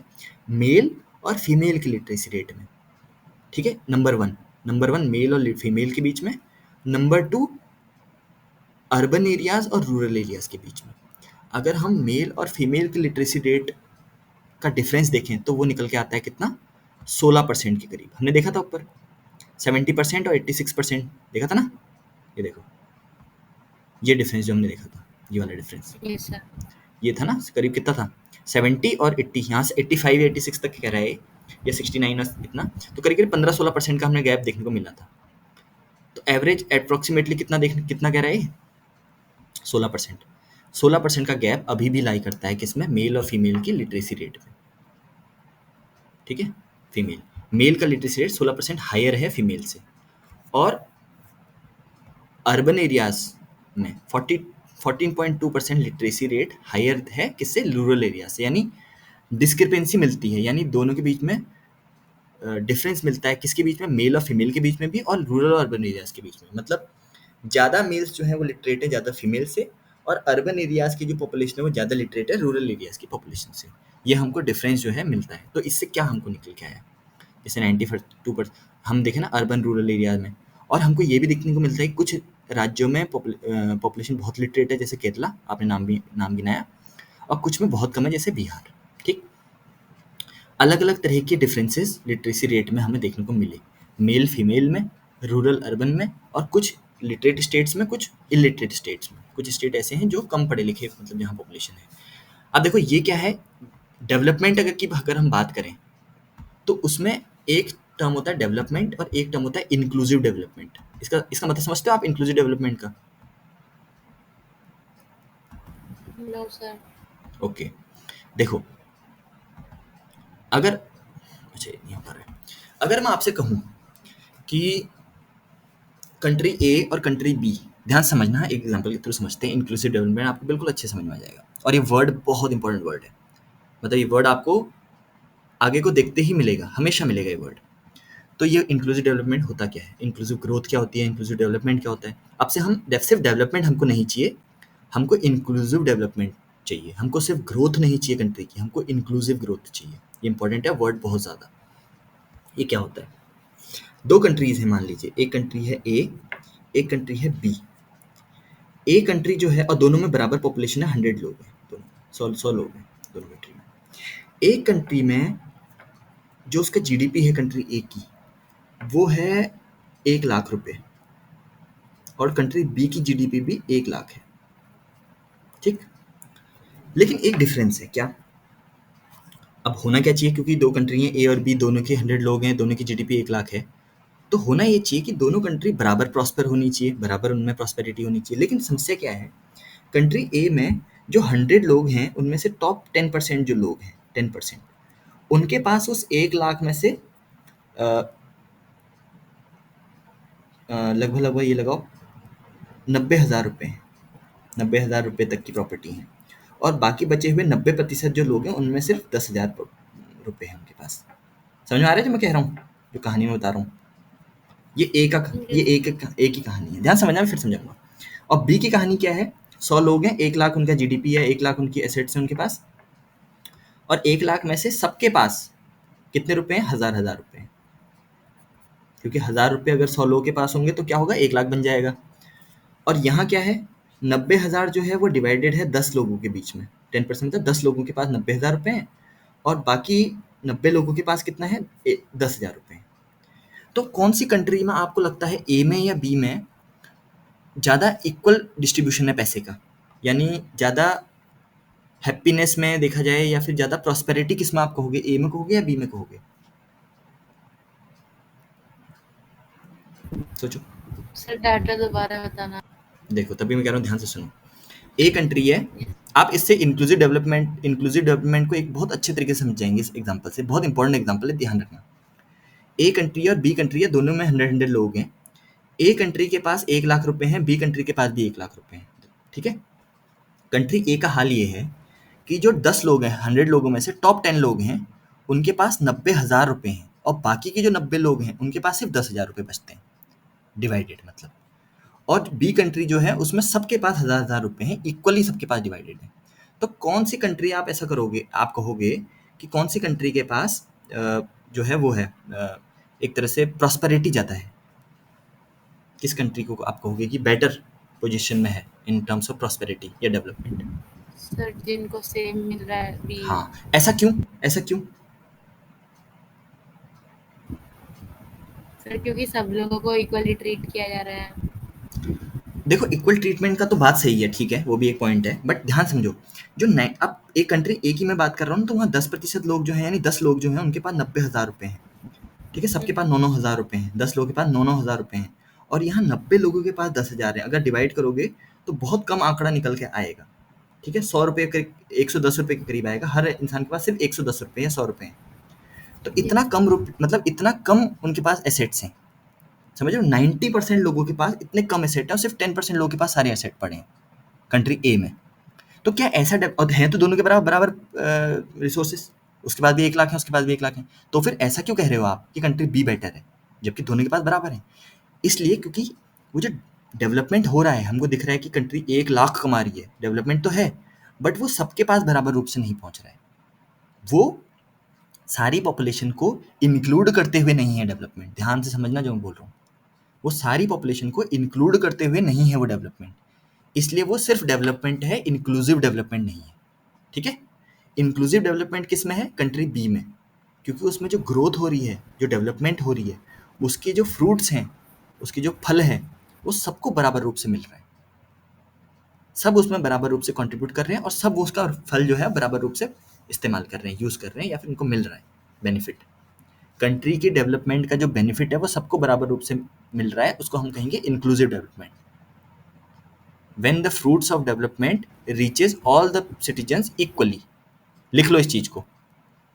Speaker 1: मेल और फीमेल की लिटरेसी रेट में। ठीक है, नंबर वन मेल और फीमेल के बीच में, नंबर टू अर्बन एरियाज और रूरल एरियाज के बीच में। अगर हम मेल और फीमेल की लिटरेसी रेट का डिफरेंस देखें तो वो निकल के आता है कितना? 16% के करीब। हमने देखा था ऊपर 70% और 86% देखा था ना। ये देखो, ये डिफरेंस जो हमने देखा था, ये वाला डिफरेंस,
Speaker 2: यस सर।
Speaker 1: ये था ना, करीब कितना था? 70 और 80, यहाँ से 85 या 86 तक कह रहा है, या 69 और इतना, तो करीब करीब 15-16% का हमने गैप देखने को मिला था। तो एवरेज अप्रोक्सीमेटली कितना कह रहा है? 16%। 16% का गैप अभी भी लाई करता है किसमें? मेल और फीमेल की लिटरेसी रेट में। ठीक है, फीमेल, मेल का लिटरेसी रेट 16% हायर है फीमेल से, और अर्बन एरियाज में 14.2% लिटरेसी रेट हायर है किससे? रूरल एरिया से। यानी डिस्क्रिपेंसी मिलती है, यानी दोनों के बीच में डिफरेंस मिलता है, किसके बीच में? मेल और फीमेल के बीच में भी, और रूरल और अर्बन एरियाज के बीच में। मतलब ज़्यादा मेल्स जो है वो लिटरेट है ज़्यादा फीमेल से, और अर्बन एरियाज की जो पॉपुलेशन है वो ज़्यादा लिटरेट है रूरल एरियाज की पॉपुलेशन से। ये हमको डिफरेंस जो है मिलता है। तो इससे क्या हमको निकल के आया? जैसे 92% हम देखें ना अर्बन रूरल एरिया में, और हमको ये भी देखने को मिलता है कि कुछ राज्यों में पॉपुलेशन बहुत लिटरेट है, जैसे केरला, आपने नाम गिनाया, और कुछ में बहुत कम है, जैसे बिहार। ठीक, अलग अलग तरह के डिफरेंसेस लिटरेसी रेट में हमें देखने को मिले, मेल फीमेल में, रूरल अर्बन में, और कुछ लिटरेट स्टेट्स में, कुछ इलिटरेट स्टेट्स में। कुछ स्टेट ऐसे हैं जो कम पढ़े लिखे, मतलब जहाँ पॉपुलेशन है। अब देखो ये क्या है, डेवलपमेंट अगर हम बात करें तो उसमें एक टर्म होता है डेवलपमेंट और एक टर्म होता है इंक्लूसिव डेवलपमेंट। इसका मतलब समझते हो आप इंक्लूसिव डेवलपमेंट का?
Speaker 2: No sir.
Speaker 1: ओके, देखो, अगर अच्छा यहाँ पर है, अगर मैं आपसे कहूँ कि कंट्री ए और कंट्री बी, ध्यान से समझना, एक एग्जांपल के थ्रू समझते हैं, इंक्लूसिव डेवलपमेंट आपको बिल्कुल अच्छे समझ में आ जाएगा। और ये वर्ड बहुत इंपॉर्टेंट वर्ड है, मतलब ये वर्ड आपको आगे को देखते ही मिलेगा, हमेशा मिलेगा ये वर्ड। तो ये इंक्लूसिव डेवलपमेंट होता क्या है, इंक्लूसिव ग्रोथ क्या होती है, इंक्लूसिव डेवलपमेंट क्या होता है? अब से हम सिर्फ डेवलपमेंट हमको नहीं चाहिए, हमको इंक्लूसिव डेवलपमेंट चाहिए। हमको सिर्फ ग्रोथ नहीं चाहिए कंट्री की, हमको इंक्लूसिव ग्रोथ चाहिए। ये इंपॉर्टेंट है वर्ड बहुत ज़्यादा। ये क्या होता है? दो कंट्रीज हैं, मान लीजिए एक कंट्री है ए, एक कंट्री है बी। ए कंट्री जो है, और दोनों में बराबर पॉपुलेशन है, 100 लोग हैं, दोनों 100 लोग हैं दोनों कंट्री में। एक कंट्री में जो उसका जीडीपी है कंट्री ए की, वो है 1 लाख रुपए, और कंट्री बी की जीडीपी भी 1 लाख है। ठीक, लेकिन एक डिफरेंस है क्या? अब होना क्या चाहिए, क्योंकि दो कंट्री हैं ए और बी, दोनों के 100 लोग हैं, दोनों की जीडीपी 1 लाख है, तो होना ये चाहिए कि दोनों कंट्री बराबर प्रॉस्पर होनी चाहिए, बराबर उनमें प्रॉस्पेरिटी होनी चाहिए। लेकिन समस्या क्या है, कंट्री ए में जो 100 लोग हैं उनमें से टॉप 10% जो लोग हैं, 10%, उनके पास उस 1 लाख में से लगभग लगभग ये लगाओ 90,000 रुपये हैं, 90,000 रुपये तक की प्रॉपर्टी है, और बाकी बचे हुए 90% जो लोग हैं उनमें सिर्फ 10,000 रुपये हैं उनके पास। समझ में आ रहा है जो मैं कह रहा हूँ, जो कहानी में बता रहा हूँ? ये ए का, ये
Speaker 2: यस।
Speaker 1: एक ही कहानी है, ध्यान समझना, मैं फिर समझाऊंगा। और बी की कहानी क्या है, 100 लोग हैं, 1 लाख उनका जीडीपी है, 1 लाख उनकी एसेट्स हैं उनके पास, और 1 लाख में से सबके पास कितने रुपए हैं? 1,000 रुपए। क्योंकि 1,000 रुपये अगर 100 लोगों के पास होंगे तो क्या होगा, 1 लाख बन जाएगा। और यहाँ क्या है, 90,000 जो है वो डिवाइडेड है 10 लोगों के बीच में, 10% मतलब 10 लोगों के पास 90,000 रुपये हैं, और बाकी 90 लोगों के पास कितना है, 10,000 रुपये। तो कौन सी कंट्री में आपको लगता है, ए में या बी में ज़्यादा इक्वल डिस्ट्रीब्यूशन है पैसे का? यानी ज़्यादा हैप्पीनेस में देखा जाए, या फिर ज़्यादा प्रॉस्पेरिटी किस में आप कहोगे, ए में कहोगे या बी में कहोगे? सोचो।
Speaker 2: सर डाटा दोबारा बताना।
Speaker 1: देखो, तभी मैं कह रहा हूँ ध्यान से सुनो। ए कंट्री है, आप इससे इंक्लूसिव डेवलपमेंट को एक बहुत अच्छे तरीके से समझाएंगे इस एग्जांपल से, बहुत इंपॉर्टेंट एग्जांपल है, ध्यान रखना। ए कंट्री और बी कंट्री है, दोनों में 100 लोग हैं। ए कंट्री के पास 1 लाख रुपए हैं, बी कंट्री के पास भी 1 लाख रुपए हैं। ठीक है, कंट्री ए का हाल ये है कि जो 10 लोग हैं, 100 लोगों में से टॉप 10 लोग हैं, उनके पास 90,000 रुपए हैं, और बाकी के जो 90 लोग हैं उनके पास सिर्फ 10,000 रुपए बचते हैं, डिवाइडेड मतलब। और बी कंट्री जो है उसमें सबके पास 1,000 रुपए हैं, इक्वली सबके पास डिवाइडेड है। तो कौन सी कंट्री आप ऐसा करोगे, आप कहोगे कि कौन सी कंट्री के पास जो है वो है एक तरह से प्रॉस्पेरिटी ज़्यादा है? किस कंट्री को आप कहोगे कि बेटर पोजीशन में है इन टर्म्स ऑफ प्रॉस्पेरिटी या डेवलपमेंट?
Speaker 2: सर जिनको सेम मिल रहा है भी।
Speaker 1: हाँ, ऐसा क्यों? ऐसा क्यों?
Speaker 2: सर क्योंकि सब लोगों को इक्वली ट्रीट किया जा रहा है।
Speaker 1: देखो, इक्वल ट्रीटमेंट का तो बात सही है, ठीक है, वो भी एक पॉइंट है, बट ध्यान समझो, जो नए अब एक कंट्री ए की मैं बात कर रहा हूँ, तो वहाँ 10% लोग जो हैं, यानी 10 लोग जो हैं उनके पास 90,000 रुपए हैं, ठीक है, सबके पास 9-9 हज़ार रुपए हैं, 10 लोगों के पास 9-9 हज़ार रुपए हैं, और यहाँ 90 लोगों के पास 10,000 है। अगर डिवाइड करोगे तो बहुत कम आंकड़ा निकल के आएगा, ठीक है, 100 रुपये के 110 रुपये के करीब आएगा, हर इंसान के पास सिर्फ 110 रुपये या 100 रुपये हैं। तो इतना
Speaker 2: यस।
Speaker 1: कम मतलब इतना कम उनके पास एसेट्स हैं, समझ रहे हो, 90% लोगों के पास इतने कम एसेट है, और सिर्फ 10% लोगों के पास सारे एसेट पड़े हैं कंट्री ए में। तो क्या ऐसा और हैं तो दोनों के बराबर बराबर रिसोर्सेस, उसके बाद भी 1 लाख है, उसके बाद भी 1 लाख है, तो फिर ऐसा क्यों कह रहे हो आप कि कंट्री बी बेटर है, जबकि दोनों के पास बराबर है? इसलिए क्योंकि वो जो डेवलपमेंट हो रहा है, हमको दिख रहा है कि कंट्री 1 लाख कमा रही है, डेवलपमेंट तो है, बट वो सबके पास बराबर रूप से नहीं पहुंच रहा है। वो सारी पॉपुलेशन को इंक्लूड करते हुए नहीं है डेवलपमेंट, ध्यान से समझना जो मैं बोल रहा हूँ, वो सारी पॉपुलेशन को इंक्लूड करते हुए नहीं है वो डेवलपमेंट, इसलिए वो सिर्फ डेवलपमेंट है, इंक्लूसिव डेवलपमेंट नहीं है, ठीक है। इंक्लूसिव डेवलपमेंट किस में है? कंट्री बी में, क्योंकि उसमें जो ग्रोथ हो रही है, जो डेवलपमेंट हो रही है, उसके जो फ्रूट्स हैं, उसके जो फल हैं, वो सबको बराबर रूप से मिल रहा है, सब उसमें बराबर रूप से कंट्रीब्यूट कर रहे हैं, और सब उसका फल जो है बराबर रूप से इस्तेमाल कर रहे हैं, यूज़ कर रहे हैं, या फिर उनको मिल रहा है बेनिफिट। कंट्री की डेवलपमेंट का जो बेनिफिट है वो सबको बराबर रूप से मिल रहा है, उसको हम कहेंगे inclusive development. When the fruits of development reaches all the citizens equally, लिख लो इस चीज को,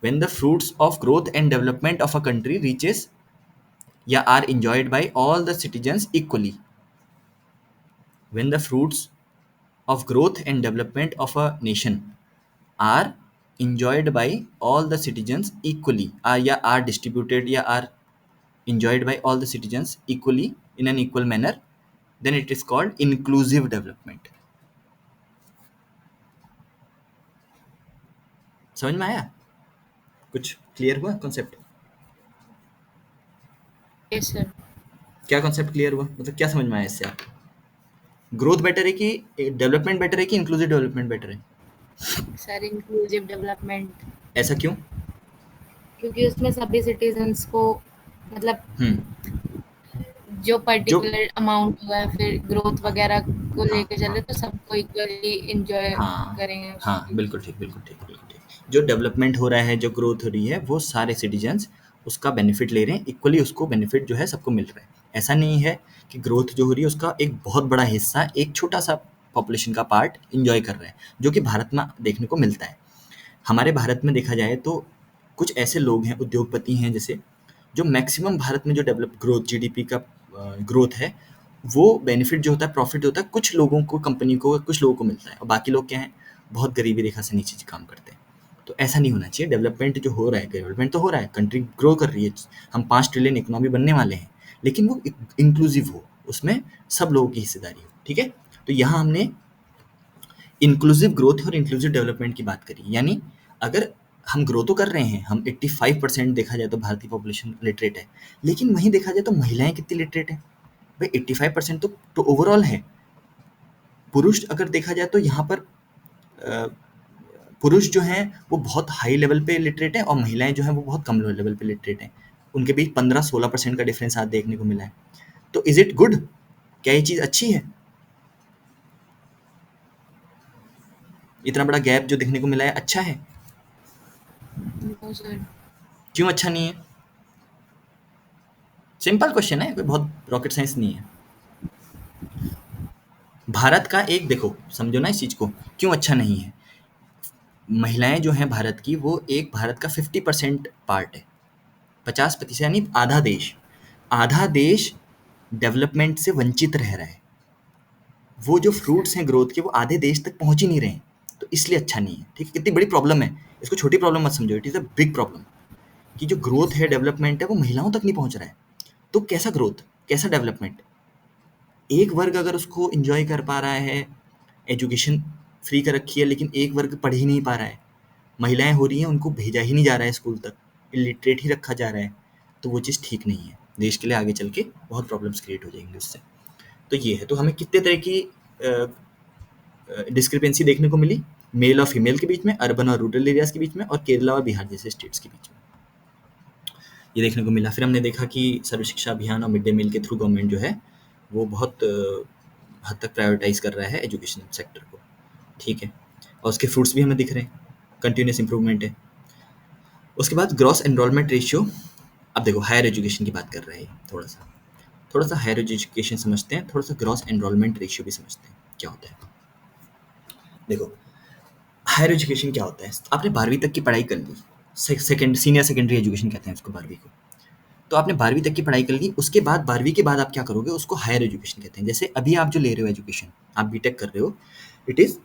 Speaker 1: when the fruits of growth and development of a country reaches या are enjoyed by all the citizens equally, when the fruits of growth and development of a nation are enjoyed by all the citizens equally, are या are distributed या are enjoyed by all the citizens equally in an equal manner, then it is called inclusive development। समझ में आया? कुछ clear हुआ concept?
Speaker 2: Yes sir.
Speaker 1: क्या concept clear हुआ, मतलब क्या समझ में आया इससे आपको? ग्रोथ बेटर है कि डेवलपमेंट बेटर है कि इंक्लूसिव डेवलपमेंट बेटर है?
Speaker 2: सर इंक्लूसिव डेवलपमेंट,
Speaker 1: ऐसा क्यों?
Speaker 2: क्योंकि उसमें सभी सिटीजन्स को मतलब
Speaker 1: हम्म।
Speaker 2: जो
Speaker 1: जो
Speaker 2: पर्टिकुलर अमाउंट हुआ है फिर ग्रोथ वगैरह को
Speaker 1: हाँ
Speaker 2: लेके चले तो सबको इक्वली एंजॉय
Speaker 1: हाँ
Speaker 2: करेंगे उस
Speaker 1: हाँ,
Speaker 2: चीज़
Speaker 1: बिल्कुल ठीक, बिल्कुल ठीक, बिल्कुल ठीक। जो डेवलपमेंट हो रहा है, जो ग्रोथ हो रही है, वो सारे सिटीजन्स उसका बेनिफिट ले रहे हैं इक्वली, उसको बेनिफिट जो है सबको मिल रहा है। ऐसा नहीं है कि ग्रोथ जो हो रही है उसका एक बहुत बड़ा हिस्सा एक छोटा सा पॉपुलेशन का पार्ट इंजॉय कर रहा है, जो कि भारत में देखने को मिलता है। हमारे भारत में देखा जाए तो कुछ ऐसे लोग हैं, उद्योगपति हैं जैसे, जो मैक्सिमम भारत में जो डेवलप ग्रोथ जीडीपी का ग्रोथ है, वो बेनिफिट जो होता है, प्रॉफिट होता है, कुछ लोगों को, कंपनी को, कुछ लोगों को मिलता है, और बाकी लोग क्या हैं, बहुत गरीबी रेखा से नीचे काम करते हैं। तो ऐसा नहीं होना चाहिए। डेवलपमेंट जो हो रहा है, डेवलपमेंट तो हो रहा है, कंट्री ग्रो कर रही है, हम 5 ट्रिलियन इकोनॉमी बनने वाले हैं, लेकिन वो इंक्लूसिव हो, उसमें सब लोगों की हिस्सेदारी हो, ठीक है। तो यहाँ हमने इंक्लूसिव ग्रोथ और इंक्लूसिव डेवलपमेंट की बात करी, यानी अगर हम ग्रो तो कर रहे हैं, हम 85% देखा जाए तो भारतीय पॉपुलेशन लिटरेट है, लेकिन वहीं देखा जाए तो महिलाएं कितनी लिटरेट है भाई? 85% तो ओवरऑल है। पुरुष अगर देखा जाए तो यहाँ पर अ, पुरुष जो हैं वो बहुत हाई लेवल पे लिटरेट है, और महिलाएं जो हैं वो बहुत कम लेवल पे लिटरेट हैं, उनके बीच 15-16% का डिफरेंस आज देखने को मिला है। तो इज इट गुड? क्या ये चीज़ अच्छी है? इतना बड़ा गैप जो देखने को मिला है, अच्छा है?
Speaker 2: No sir.
Speaker 1: क्यों अच्छा नहीं है? सिंपल क्वेश्चन है, कोई बहुत रॉकेट साइंस नहीं है। भारत का एक, देखो समझो ना इस चीज को, क्यों अच्छा नहीं है। महिलाएं जो हैं भारत की, वो एक भारत का 50% पार्ट है, 50%, यानी आधा देश। आधा देश डेवलपमेंट से वंचित रह रहा है, वो जो फ्रूट्स हैं ग्रोथ के, वो आधे देश तक पहुंच ही नहीं रहे हैं। तो इसलिए अच्छा नहीं है, ठीक है? कितनी बड़ी प्रॉब्लम है, इसको छोटी प्रॉब्लम मत समझो, it is a big problem कि जो ग्रोथ है, डेवलपमेंट है, वो महिलाओं तक नहीं पहुँच रहा है। तो कैसा ग्रोथ, कैसा डेवलपमेंट? एक वर्ग अगर उसको एन्जॉय कर पा रहा है, एजुकेशन फ्री कर रखी है, लेकिन एक वर्ग पढ़ ही नहीं पा रहा है, महिलाएँ हो रही हैं, उनको भेजा ही नहीं जा रहा है स्कूल तक, इलिटरेट ही रखा जा रहा है, तो वो चीज़ ठीक नहीं है। देश के लिए आगे चल के बहुत प्रॉब्लम्स क्रिएट हो जाएँगी उससे। तो ये है, तो हमें कितने तरह की डिस्क्रिपेंसी देखने को मिली, मेल और फीमेल के बीच में, अर्बन और रूरल एरियाज़ के बीच में, और केरला और बिहार जैसे स्टेट्स के बीच में। ये देखने को मिला। फिर हमने देखा कि सर्व शिक्षा अभियान और मिड डे मील के थ्रू गवर्नमेंट जो है, वो बहुत हद तक प्रायोरिटाइज़ कर रहा है एजुकेशन सेक्टर को, ठीक है? और उसके फ्रूट्स भी हमें दिख रहे हैं, कंटिन्यूअस इम्प्रूवमेंट है। उसके बाद ग्रॉस एनरोलमेंट रेशियो, अब देखो हायर एजुकेशन की बात कर रहे हैं, थोड़ा सा हायर एजुकेशन समझते हैं, थोड़ा सा ग्रॉस एनरोलमेंट रेशियो भी समझते हैं क्या होता है। देखो हायर एजुकेशन क्या होता है, आपने 12वीं तक की पढ़ाई कर ली, सेकेंड सीनियर सेकेंडरी एजुकेशन कहते हैं उसको 12वीं को। तो आपने 12वीं तक की पढ़ाई कर ली, उसके बाद 12वीं के बाद आप क्या करोगे, उसको हायर एजुकेशन कहते हैं। जैसे अभी आप जो ले रहे हो एजुकेशन, आप बीटेक कर रहे हो, इट इज़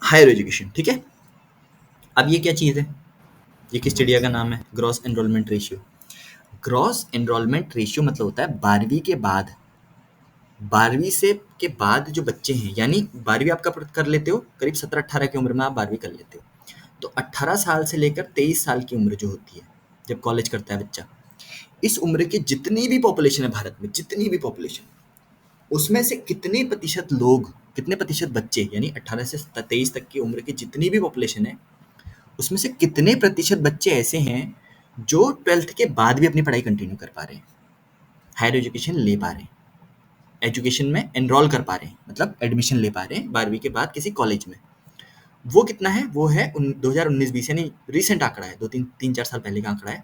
Speaker 1: हायर एजुकेशन, ठीक है? अब ये क्या चीज़ है, ये किस चिड़िया का नाम है? Gross enrolment ratio. Gross enrolment ratio मतलब होता है 12वीं के बाद, 12वीं से के बाद जो बच्चे हैं, यानी 12वीं आप कब कर लेते हो, करीब 17-18 की उम्र में आप 12वीं कर लेते हो। तो 18 साल से लेकर 23 साल की उम्र जो होती है, जब कॉलेज करता है बच्चा, इस उम्र की जितनी भी पॉपुलेशन है भारत में, जितनी भी पॉपुलेशन, उसमें से कितने प्रतिशत लोग, कितने प्रतिशत बच्चे, यानी 18 से 23 तक की उम्र की जितनी भी पॉपुलेशन है, उसमें से कितने प्रतिशत बच्चे ऐसे हैं जो 12th के बाद भी अपनी पढ़ाई कंटिन्यू कर पा रहे हैं, हायर एजुकेशन ले पा रहे हैं, एजुकेशन में एनरोल कर पा रहे हैं, मतलब एडमिशन ले पा रहे हैं 12वीं के बाद किसी कॉलेज में। वो कितना है, वो है 2019-20, यानी रिसेंट आंकड़ा है, 2-3-4 साल पहले का आंकड़ा है,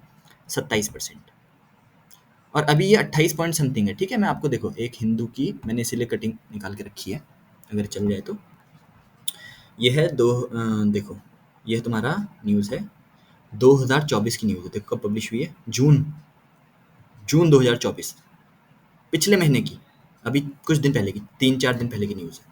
Speaker 1: 27%। और अभी ये 28 पॉइंट समथिंग है, ठीक है? मैं आपको देखो एक हिंदू की मैंने इसीलिए कटिंग निकाल के रखी है, अगर चल जाए तो। ये है देखो, ये तुम्हारा न्यूज़ है, 2024 की न्यूज़ है, देखो कब पब्लिश हुई है, जून जून 2024, पिछले महीने की, अभी कुछ दिन पहले की, 3-4 दिन पहले की न्यूज़ है।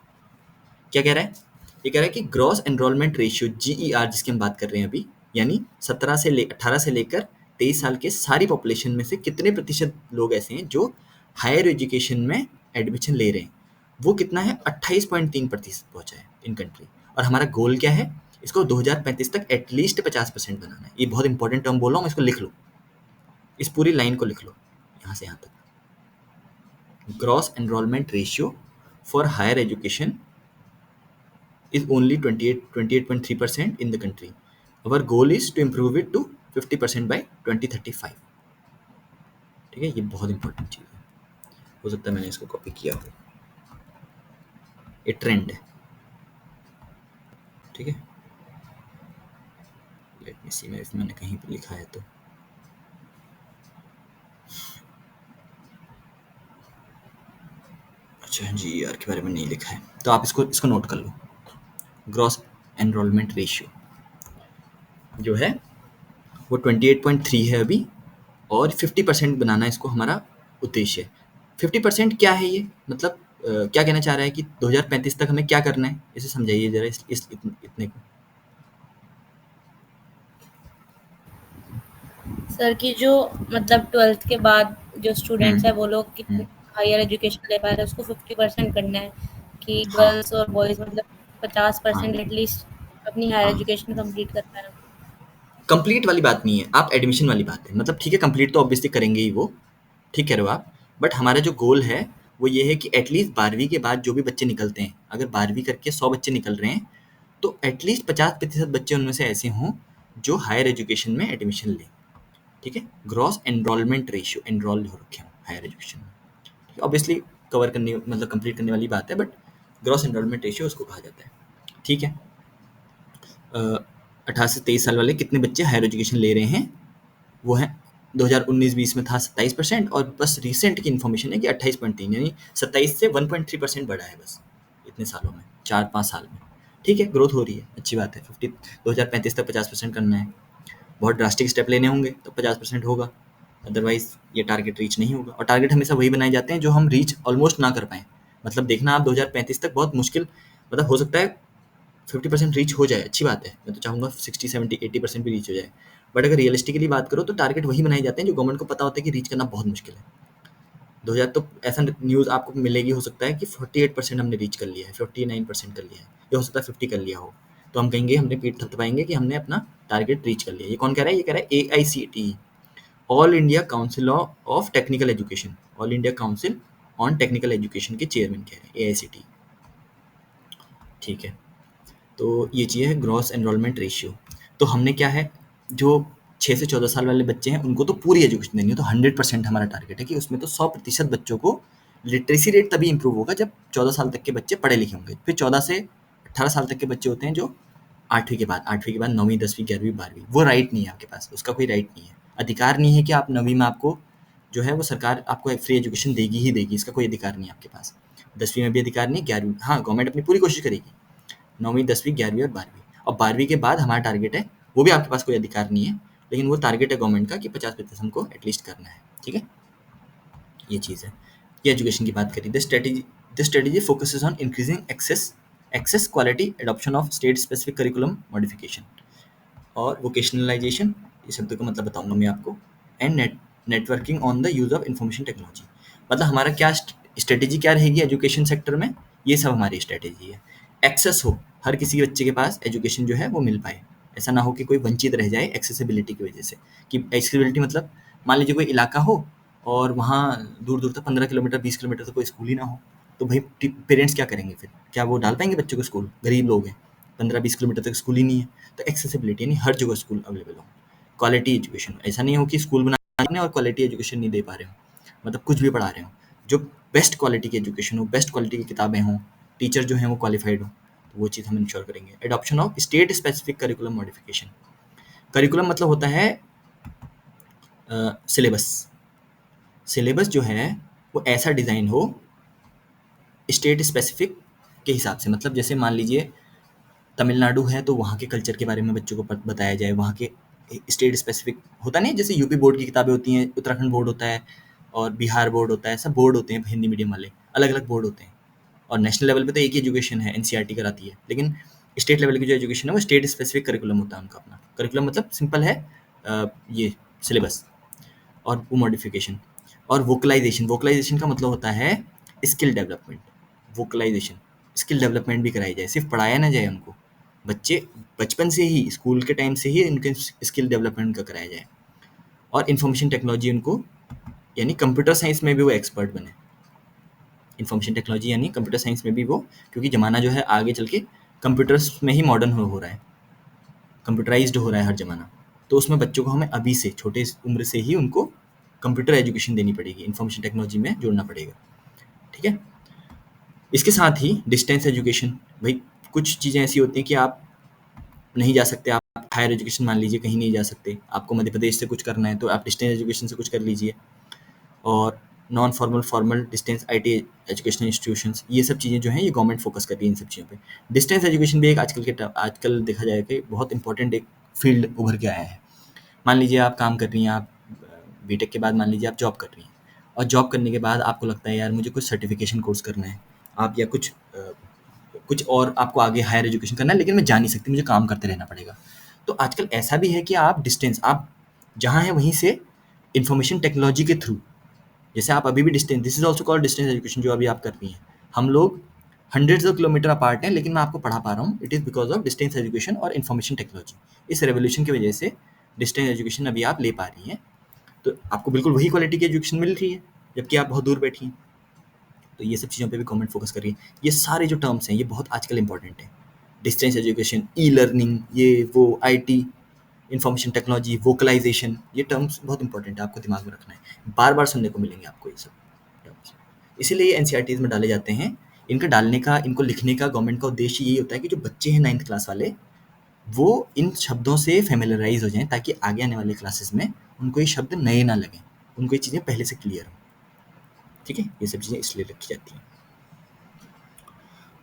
Speaker 1: क्या कह रहा है? ये कह रहा है कि ग्रॉस एनरोलमेंट रेशियो जीईआर, जिसकी हम बात कर रहे हैं अभी, यानी 18 से लेकर 23 साल के सारी पॉपुलेशन में से कितने प्रतिशत लोग ऐसे हैं जो हायर एजुकेशन में एडमिशन ले रहे हैं, वो कितना है, 28.3% पहुंचा है इन कंट्री। और हमारा गोल क्या है, इसको 2035 तक एटलीस्ट 50% बनाना है। ये बहुत इंपॉर्टेंट टर्म बोल रहा हूँ, इसको लिख लो, इस पूरी लाइन को लिख लो यहाँ से यहाँ तक। Gross enrolment ratio for higher education is only 28.3% in the country. Our goal is to improve it to 50% by 2035. ठीक है, ये बहुत इंपॉर्टेंट चीज़ है, हो सकता है मैंने इसको कॉपी किया हो, ये ट्रेंड है, ठीक है? लेट मी सी, मैं मैंने कहीं पे लिखा है तो, अच्छा जी यार के बारे में नहीं लिखा है, तो आप इसको इसको नोट कर लो। ग्रॉस एनरोलमेंट रेशियो जो है वो 28.3 है अभी, और 50% बनाना इसको हमारा उद्देश्य है। 50% क्या है ये, मतलब क्या कहना चाह रहा है कि 2035 तक हमें क्या करना है, इसे समझाइए जरा, इतने को।
Speaker 2: सर की जो मतलब 12th के बाद जो स्टूडेंट्स है वो लोग
Speaker 1: हम्म,
Speaker 2: कितने हायर एजुकेशन ले पा रहे हैं, उसको 50% करना है कि
Speaker 1: हाँ
Speaker 2: गर्ल्स और बॉयज मतलब 50%
Speaker 1: हाँ
Speaker 2: एटलीस्ट अपनी हायर
Speaker 1: हाँ,
Speaker 2: एजुकेशन कंप्लीट कर पाए।
Speaker 1: कंप्लीट वाली बात नहीं है, आप एडमिशन वाली बात है, मतलब ठीक है कंप्लीट तो ऑब्वियसली करेंगे ही वो, ठीक कह रहे हो आप, बट हमारा जो गोल है वो ये है कि एटलीस्ट 12वीं के बाद जो भी बच्चे निकलते हैं, अगर 12वीं करके 100 बच्चे निकल रहे हैं, तो एटलीस्ट 50% बच्चे उनमें से ऐसे हों जो हायर एजुकेशन में एडमिशन लें, ठीक है? ग्रॉस एनरोलमेंट रेशियो, एनरोल हो रखे हों हायर एजुकेशन में, ठीक है? ऑब्वियसली कवर करने, मतलब कंप्लीट करने वाली बात है, बट ग्रॉस एनरोलमेंट रेशियो उसको कहा जाता है, ठीक है? 18 से 23 साल वाले कितने बच्चे हायर एजुकेशन ले रहे हैं, वो हैं 2019-20 में था 27%, और बस रिसेंट की इन्फॉर्मेशन है कि 28.3, यानी 27 से 1.3% बढ़ा है बस इतने सालों में, 4-5 साल में, ठीक है? ग्रोथ हो रही है, अच्छी बात है। 2035 तक 50% करना है, बहुत ड्रास्टिक स्टेप लेने होंगे तो 50% होगा, अदरवाइज ये टारगेट रीच नहीं होगा। और टारगेट हमेशा वही बनाए जाते हैं जो हम रीच ऑलमोस्ट ना कर पाएँ, मतलब देखना आप 2035 तक बहुत मुश्किल, मतलब हो सकता है 50% रीच हो जाए अच्छी बात है, मैं तो चाहूँगा 60, 70, 80% भी रीच हो जाए। बट अगर रियलिस्टिकली बात करो तो टारगेट वही बनाए जाते हैं जो गवर्नमेंट को पता होता है कि रीच करना बहुत मुश्किल है। 2000 तो ऐसा न्यूज़ आपको मिलेगी, हो सकता है कि 48% हमने रीच कर लिया है, 49% कर लिया है, या हो सकता है 50 कर लिया हो। तो हम कहेंगे, हमने पीठ थपथपाएँगे कि हमने अपना टारगेट रीच कर लिया। ये कौन कह रहा है? ये कह रहा है AICTE, all India council of technical education, all India council on technical education के चेयरमैन कह रहे हैं, AICTE। ठीक है, तो ये चीज़ है ग्रॉस एनरोलमेंट रेशियो। तो हमने क्या है, जो 6 से 14 साल वाले बच्चे हैं उनको तो पूरी एजुकेशन देनी है, तो 100% हमारा टारगेट है कि उसमें तो 100% बच्चों को लिटरेसी रेट तभी इंप्रूव होगा जब 14 साल तक के बच्चे पढ़े लिखे होंगे। फिर 14 से 18 साल तक के बच्चे होते हैं जो 8वीं के बाद 9वीं 10वीं 11वीं 12वीं, वो राइट नहीं है आपके पास, उसका कोई राइट नहीं है, अधिकार नहीं है कि आप 9वीं में आपको जो है वो सरकार आपको एक फ्री एजुकेशन देगी ही देगी, इसका कोई अधिकार नहीं है आपके पास। 10वीं में भी अधिकार नहीं, 11वीं हाँ गवर्नमेंट अपनी पूरी कोशिश करेगी, 9वीं 10वीं 11वीं और 12वीं। और 12वीं के बाद हमारा टारगेट है, वो भी आपके पास कोई अधिकार नहीं है, लेकिन वो टारगेट है गवर्नमेंट का कि 50% हमको एटलीस्ट करना है। ठीक है, ये चीज़ है। ये एजुकेशन की बात करी। The strategy focuses on increasing access quality adoption of state specific curriculum modification और वोकेशनलाइजेशन, ये शब्द का मतलब बताऊंगा मैं आपको, and networking on the use of information technology. मतलब हमारा क्या स्ट्रेटेजी क्या रहेगी एजुकेशन सेक्टर में, ये सब हमारी स्ट्रेटेजी है। एक्सेस हो, हर किसी बच्चे के पास एजुकेशन जो है वो मिल पाए, ऐसा ना हो कि कोई वंचित रह जाए एक्सेसिबिलिटी की वजह से। कि एक्सेसिबिलिटी मतलब मान लीजिए कोई इलाका हो और वहाँ दूर दूर तक 15 किलोमीटर 20 किलोमीटर तक कोई स्कूल ही ना हो, तो भाई पेरेंट्स क्या करेंगे फिर, क्या वो डाल पाएंगे बच्चों को स्कूल? गरीब लोग हैं, 15-20 किलोमीटर तक स्कूल ही नहीं है। तो एक्सेसिबिलिटी यानी हर जगह स्कूल अवेलेबल हो। क्वालिटी एजुकेशन, ऐसा नहीं हो कि स्कूल बनाने और क्वालिटी एजुकेशन नहीं दे पा रहे हो, मतलब कुछ भी पढ़ा रहे हो। जो बेस्ट क्वालिटी की एजुकेशन हो, बेस्ट क्वालिटी की किताबें हों, टीचर जो हैं वो क्वालिफाइड हो, तो वो चीज़ हम इंश्योर करेंगे। Adoption of state specific curriculum modification. Curriculum मतलब होता है सिलेबस। सिलेबस जो है वो ऐसा डिज़ाइन हो स्टेट स्पेसिफिक के हिसाब से, मतलब जैसे मान लीजिए तमिलनाडु है तो वहाँ के कल्चर के बारे में बच्चों को बताया जाए, वहाँ के स्टेट स्पेसिफिक होता नहीं, जैसे यूपी बोर्ड की किताबें होती हैं, उत्तराखंड बोर्ड होता है और बिहार बोर्ड होता है, सब बोर्ड होते हैं हिंदी मीडियम वाले, अलग अलग बोर्ड होते हैं। और नेशनल लेवल पे तो एक ही एजुकेशन है, एनसीईआरटी कराती है, लेकिन स्टेट लेवल की जो एजुकेशन है वो स्टेट स्पेसिफिक करिकुलम होता है उनका अपना। करिकुलम मतलब सिंपल है, ये सिलेबस और वो मॉडिफिकेशन। और वोकलाइजेशन, वोकलाइजेशन का मतलब होता है skill development. Vocalisation skill development भी कराई जाए, सिर्फ पढ़ाया ना जाए उनको, बच्चे बचपन से ही स्कूल के टाइम से ही उनके स्किल डेवलपमेंट का कराया जाए। और इन्फॉर्मेशन टेक्नोलॉजी उनको, यानी कंप्यूटर साइंस में भी वो एक्सपर्ट बने। इन्फॉर्मेशन टेक्नोलॉजी यानी कंप्यूटर साइंस में भी वो, क्योंकि ज़माना जो है आगे चल के कंप्यूटर्स में ही मॉडर्न हो रहा है, कंप्यूटराइज्ड हो रहा है हर ज़माना। तो उसमें बच्चों को हमें अभी से छोटे उम्र से ही उनको कंप्यूटर एजुकेशन देनी पड़ेगी, इन्फॉर्मेशन टेक्नोलॉजी में जोड़ना पड़ेगा। ठीक है, इसके साथ ही डिस्टेंस एजुकेशन। भाई कुछ चीज़ें ऐसी होती हैं कि आप नहीं जा सकते, आप हायर एजुकेशन मान लीजिए कहीं नहीं जा सकते, आपको मध्य प्रदेश से कुछ करना है तो आप डिस्टेंस एजुकेशन से कुछ कर लीजिए। और non formal formal distance IT educational institutions, ये सब चीज़ें जो हैं ये गवर्नमेंट फोकस करती है इन सब चीज़ों पे। डिस्टेंस एजुकेशन भी एक आजकल देखा जाए कि बहुत इंपॉर्टेंट एक फील्ड उभर के आया है। मान लीजिए आप काम कर रही हैं, आप बीटेक के बाद मान लीजिए आप जॉब कर रही हैं, और जॉब करने के बाद आपको लगता है यार मुझे कुछ सर्टिफिकेशन कोर्स करना है, आप या कुछ और आपको आगे हायर एजुकेशन करना है, लेकिन मैं जा नहीं सकती, मुझे काम करते रहना पड़ेगा। तो आजकल ऐसा भी है कि आप डिस्टेंस, आप जहाँ हैं वहीं से इंफॉर्मेशन टेक्नोलॉजी के थ्रू, जैसे आप अभी भी distance, this is also called distance education, जो अभी आप कर रही हैं। हम लोग हंड्रेड्स ऑफ किलोमीटर अपार्ट हैं, लेकिन मैं आपको पढ़ा पा रहा हूँ, it is because of distance education और इन्फॉर्मेशन टेक्नोलॉजी। इस रेवोल्यूशन की वजह से डिस्टेंस एजुकेशन अभी आप ले पा रही हैं, तो आपको बिल्कुल वही क्वालिटी की एजुकेशन मिल रही है, जबकि आप बहुत दूर बैठी हैं। तो ये सब चीज़ों पे भी गवर्नमेंट फोकस कर रही है। ये सारे जो टर्म्स हैं ये बहुत आजकल इंपॉर्टेंट है। डिस्टेंस एजुकेशन, ई लर्निंग, ये वो आईटी, इन्फॉर्मेशन टेक्नोलॉजी, वोकलाइजेशन, ये टर्म्स बहुत इंपॉर्टेंट है, आपको दिमाग में रखना है, बार बार सुनने को मिलेंगे आपको ये सब टर्म्स। इसीलिए ये एनसीईआरटीज़ में डाले जाते हैं। इनका डालने का, इनको लिखने का गवर्नमेंट का उद्देश्य यही होता है कि जो बच्चे हैं 9th क्लास वाले, वो इन शब्दों से फेमिलराइज हो जाएं, ताकि आगे आने वाले क्लासेस में उनको ये शब्द नए ना लगें, उनको ये चीज़ें पहले से क्लियर हो। ठीक है, ये सब चीज़ें इसलिए रखी जाती हैं।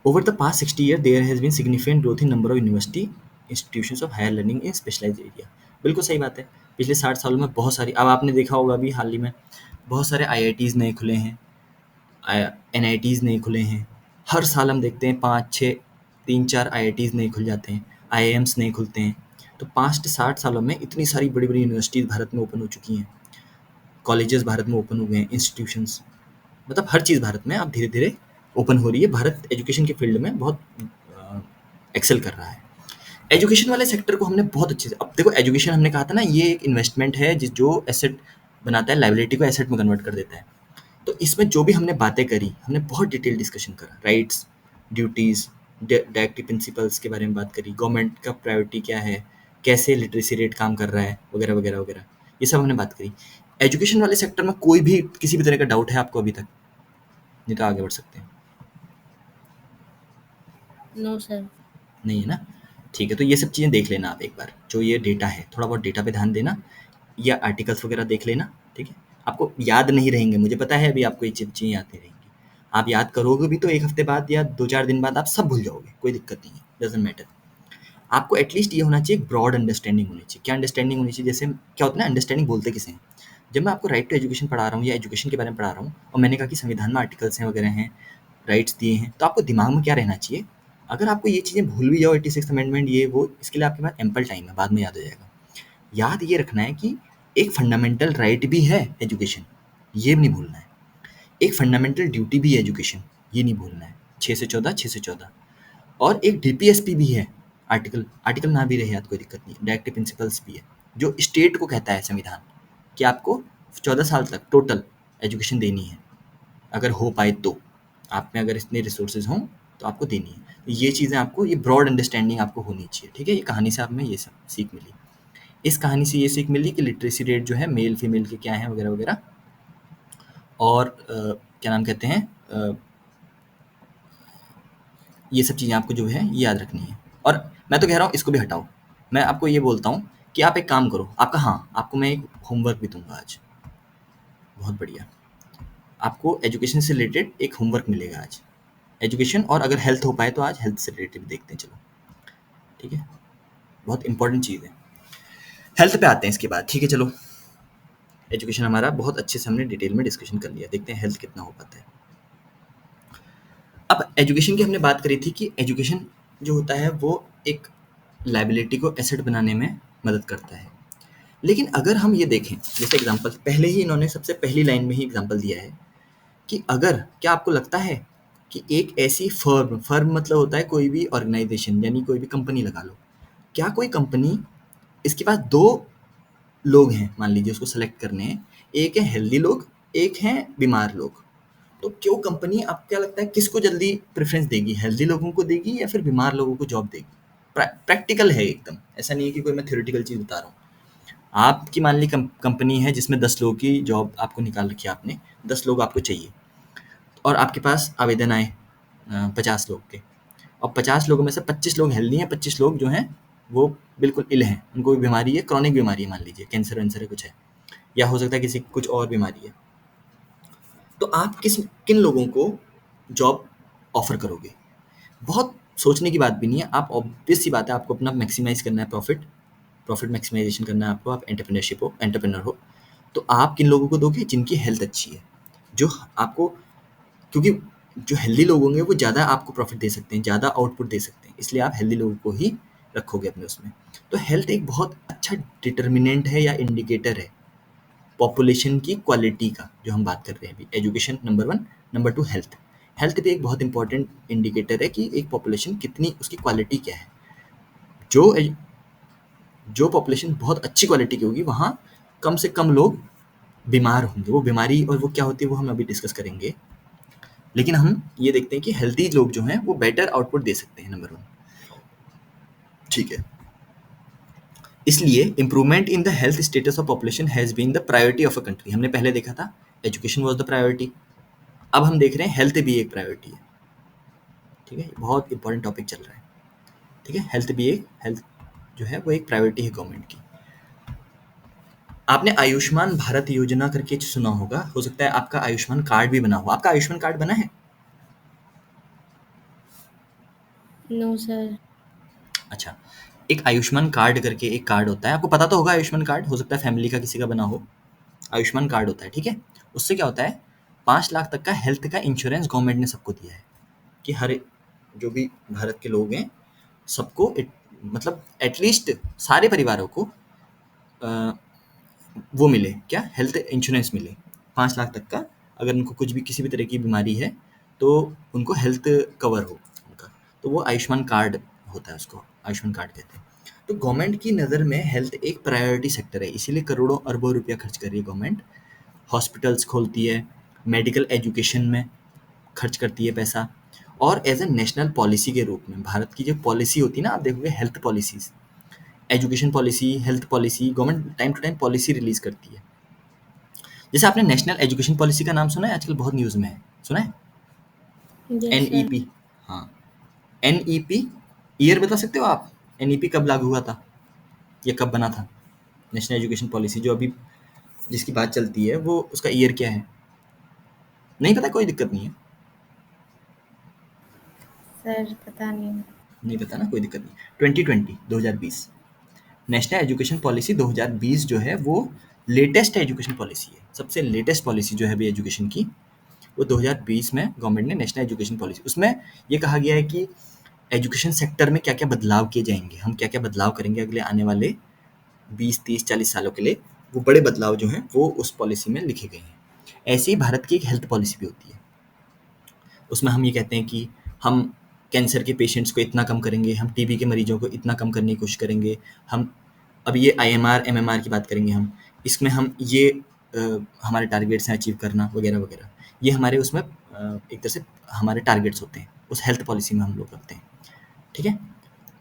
Speaker 1: Over the past 60 years, there has been significant growth in number of university institutions of higher learning in specialized area. बिल्कुल सही बात है। पिछले 60 सालों में बहुत सारी, अब आपने देखा होगा अभी हाल ही में बहुत सारे आईआईटीज़ नए खुले हैं, एनआईटीज़ नए खुले हैं। हर साल हम देखते हैं 5-6 3-4 आईआईटीज़ नए खुल जाते हैं, आईआईएम्स नए खुलते हैं। तो 5 से 60 सालों में इतनी सारी बड़ी-बड़ी यूनिवर्सिटीज़ भारत में ओपन हो चुकी हैं, कॉलेजेस भारत में ओपन हो गए हैं, इंस्टीट्यूशंस, मतलब हर चीज़ भारत में अब धीरे-धीरे ओपन हो रही है। भारत एजुकेशन के फील्ड में बहुत एक्सेल कर रहा है। एजुकेशन वाले सेक्टर को हमने बहुत अच्छे से, अब देखो एजुकेशन हमने कहा था ना, ये एक इन्वेस्टमेंट है जो एसेट बनाता है, लायबिलिटी को एसेट में कन्वर्ट कर देता है। तो इसमें जो भी हमने बातें करी, हमने बहुत डिटेल डिस्कशन करा, राइट्स, ड्यूटीज़, डायरेक्टिव प्रिंसिपल्स के बारे में बात करी, गवर्नमेंट का प्रायोरिटी क्या है, कैसे लिटरेसी रेट काम कर रहा है, वगैरह वगैरह वगैरह, ये सब हमने बात करी। एजुकेशन वाले सेक्टर में कोई भी किसी भी तरह का डाउट है आपको अभी तक? नहीं तो आगे बढ़ सकते हैं।
Speaker 2: No sir.
Speaker 1: नहीं है ना? ठीक है, तो ये सब चीज़ें देख लेना आप एक बार, जो ये डेटा है, थोड़ा बहुत डेटा पे ध्यान देना, या आर्टिकल्स वगैरह देख लेना, ठीक है? आपको याद नहीं रहेंगे, मुझे पता है अभी आपको ये चीज़ें याद नहीं रहेंगी। आप याद करोगे भी तो 1 हफ्ते बाद या 2-4 दिन बाद आप सब भूल जाओगे, कोई दिक्कत नहीं है, डज़न्ट मैटर। आपको एटलीस्ट ये होना चाहिए, एक ब्रॉड अंडरस्टैंडिंग होनी चाहिए। क्या अंडरस्टैंडिंग होनी चाहिए? जैसे क्या होता है ना, अंडरस्टैंडिंग बोलते किसे हैं? जब मैं आपको राइट टू एजुकेशन पढ़ा रहा हूँ या एजुकेशन के बारे में पढ़ा रहा हूँ और मैंने कहा कि संविधान में आर्टिकल्स हैं वगैरह हैं, राइट्स दिए हैं, तो आपको दिमाग में क्या रहना चाहिए? अगर आपको ये चीज़ें भूल भी जाओ, 86th अमेंडमेंट ये वो, इसके लिए आपके पास एम्पल टाइम है, बाद में याद हो जाएगा। याद ये रखना है कि एक फंडामेंटल राइट भी है एजुकेशन, ये नहीं भूलना है। एक फंडामेंटल ड्यूटी भी है एजुकेशन, ये नहीं भूलना है। 6 से 14, 6 से 14, और एक डीपीएसपी भी है। आर्टिकल आर्टिकल ना भी रहे याद, कोई दिक्कत नहीं है। डायरेक्टिव प्रिंसिपल्स भी है, जो स्टेट को कहता है संविधान कि आपको 14 साल तक टोटल एजुकेशन देनी है, अगर हो पाए तो। आप में अगर इतने रिसोर्सेज हों तो आपको देनी है। तो ये चीज़ें आपको, ये ब्रॉड अंडरस्टैंडिंग आपको होनी चाहिए, ठीक है? ये कहानी से आप में ये सब सीख मिली। इस कहानी से ये सीख मिली कि लिटरेसी रेट जो है मेल फीमेल के क्या है, वगैरह वगैरह, और क्या नाम कहते हैं, ये सब चीज़ें आपको जो है ये याद रखनी है। और मैं तो कह रहा हूँ इसको भी हटाओ। मैं आपको ये बोलता हूँ कि आप एक काम करो, आपका, हाँ, आपको मैं एक होमवर्क भी दूंगा आज। बहुत बढ़िया, आपको एजुकेशन से रिलेटेड एक होमवर्क मिलेगा आज। एजुकेशन, और अगर हेल्थ हो पाए तो आज हेल्थ से रिलेटेड भी देखते हैं, चलो, ठीक है? बहुत इंपॉर्टेंट चीज़ है। हेल्थ पे आते हैं इसके बाद, ठीक है? चलो, एजुकेशन हमारा बहुत अच्छे से हमने डिटेल में डिस्कशन कर लिया, देखते हैं हेल्थ कितना हो पाता है। अब एजुकेशन की हमने बात करी थी कि एजुकेशन जो होता है वो एक लायबिलिटी को एसेट बनाने में मदद करता है। लेकिन अगर हम ये देखें, जैसे एग्जांपल पहले ही इन्होंने सबसे पहली लाइन में ही एग्जांपल दिया है कि अगर, क्या आपको लगता है कि एक ऐसी फर्म, फर्म मतलब होता है कोई भी ऑर्गेनाइजेशन, यानी कोई भी कंपनी लगा लो, क्या कोई कंपनी, इसके पास 2 लोग हैं, मान लीजिए उसको सेलेक्ट करने हैं, एक है हेल्दी लोग, एक हैं बीमार लोग, तो क्यों कंपनी, आपको क्या लगता है किसको जल्दी प्रेफ़रेंस देगी? हेल्दी लोगों को देगी या फिर बीमार लोगों को जॉब देगी? प्रैक्टिकल है एकदम, ऐसा नहीं है कि कोई मैं थ्योरेटिकल चीज़ बता रहा हूँ। आपकी मान ली कंपनी है जिसमें 10 लोगों की जॉब आपको निकाल रखी है आपने, 10 लोग आपको चाहिए, और आपके पास आवेदन आए 50 लोग के, और 50 लोगों में से 25 लोग हेल्दी हैं, 25 लोग जो हैं वो बिल्कुल इल हैं, उनको कोई बीमारी है, क्रॉनिक बीमारी है, मान लीजिए कैंसर वैंसर है, कुछ है, या हो सकता है किसी कुछ और बीमारी है। तो आप किन लोगों को जॉब ऑफ़र करोगे? बहुत सोचने की बात भी नहीं है, आप, ऑब्वियस सी बात है, आपको अपना मैक्सिमाइज़ करना है प्रॉफ़िट मैक्सिमाइज़ेशन करना है आपको, आप एंटरप्रेन्योर हो, तो आप किन लोगों को दोगे? जिनकी हेल्थ अच्छी है, जो आपको, क्योंकि जो हेल्दी लोग होंगे वो ज़्यादा आपको प्रॉफ़िट दे सकते हैं, ज़्यादा आउटपुट दे सकते हैं, इसलिए आप हेल्दी लोगों को ही रखोगे अपने उसमें। तो हेल्थ एक बहुत अच्छा डिटर्मिनेंट है या इंडिकेटर है पॉपुलेशन की क्वालिटी का, जो हम बात कर रहे हैं अभी। Education number 1, number 2 health. Health भी एक बहुत इंपॉर्टेंट इंडिकेटर है कि एक पॉपुलेशन कितनी, उसकी क्वालिटी क्या है। जो जो पॉपुलेशन बहुत अच्छी क्वालिटी की होगी, वहाँ कम से कम लोग बीमार होंगे। वो बीमारी और वो क्या होती है वो हम अभी डिस्कस करेंगे, लेकिन हम ये देखते हैं कि हेल्दी लोग जो हैं वो बेटर आउटपुट दे सकते हैं, नंबर 1, ठीक है? इसलिए improvement in the health status of population has been the priority of a country. हमने पहले देखा था एजुकेशन वाज द प्रायोरिटी, अब हम देख रहे हैं हेल्थ भी एक प्रायोरिटी है, ठीक है? बहुत इंपॉर्टेंट टॉपिक चल रहा है, ठीक है? हेल्थ जो है वो एक प्रायोरिटी है गवर्नमेंट की। आपने आयुष्मान भारत योजना करके सुना होगा, हो सकता है आपका आयुष्मान कार्ड भी बना हो। आपका आयुष्मान कार्ड बना है?
Speaker 2: No sir.
Speaker 1: अच्छा, एक आयुष्मान कार्ड करके एक कार्ड होता है, आपको पता तो होगा आयुष्मान कार्ड, हो सकता है फैमिली का किसी का बना हो। आयुष्मान कार्ड होता है, ठीक है? उससे क्या होता है, 5 लाख तक का हेल्थ का इंश्योरेंस गवर्नमेंट ने सबको दिया है कि हर जो भी भारत के लोग हैं सबको मतलब एटलीस्ट सारे परिवारों को अ, वो मिले, क्या हेल्थ इंश्योरेंस मिले 5 लाख तक का। अगर उनको कुछ भी किसी भी तरह की बीमारी है तो उनको हेल्थ कवर हो उनका, तो वो आयुष्मान कार्ड होता है, उसको आयुष्मान कार्ड कहते हैं। तो गवर्नमेंट की नज़र में हेल्थ एक प्रायोरिटी सेक्टर है, इसीलिए करोड़ों अरबों रुपया खर्च कर रही है गवर्नमेंट। हॉस्पिटल्स खोलती है, मेडिकल एजुकेशन में खर्च करती है पैसा, और एज ए नेशनल पॉलिसी के रूप में भारत की जो पॉलिसी होती है ना, आप देखोगे health policies, education policy, health policy, government time to time policy release करती है। जैसे आपने नेशनल एजुकेशन पॉलिसी का नाम सुना है, आजकल बहुत न्यूज़ में है, सुना है?
Speaker 2: Yes sir.
Speaker 1: एनईपी। हाँ, एनईपी ईयर बता सकते हो आप? एनईपी कब लागू हुआ था या कब बना था? नेशनल एजुकेशन पॉलिसी जो अभी जिसकी बात चलती है, वो उसका ईयर क्या है? नहीं पता, कोई दिक्कत नहीं है।
Speaker 2: सर पता नहीं।
Speaker 1: नहीं पता ना, कोई दिक्कत नहीं। 2020 2020 नेशनल एजुकेशन पॉलिसी 2020 जो है वो लेटेस्ट एजुकेशन पॉलिसी है, सबसे लेटेस्ट पॉलिसी जो है अभी एजुकेशन की, वो 2020 में गवर्नमेंट ने नेशनल एजुकेशन पॉलिसी, उसमें ये कहा गया है कि एजुकेशन सेक्टर में क्या-क्या बदलाव किए जाएँगे, हम क्या-क्या बदलाव करेंगे अगले आने वाले 20, 30, 40 सालों के लिए, वो बड़े बदलाव जो हैं वो उस पॉलिसी में लिखे गए हैं। ऐसे ही भारत की एक हेल्थ पॉलिसी भी होती है। उसमें हम ये कहते हैं कि हम कैंसर के पेशेंट्स को इतना कम करेंगे, हम टीबी के मरीजों को इतना कम करने की कोशिश करेंगे, हम अब ये आईएमआर, एमएमआर की बात करेंगे हम, इसमें हम ये हमारे टारगेट्स हैं अचीव करना वगैरह, वगैरह। ये हमारे उसमें एक तरह से हमारे टारगेट्स होते हैं, उस हेल्थ पॉलिसी में हम लोग रखते हैं, ठीक है?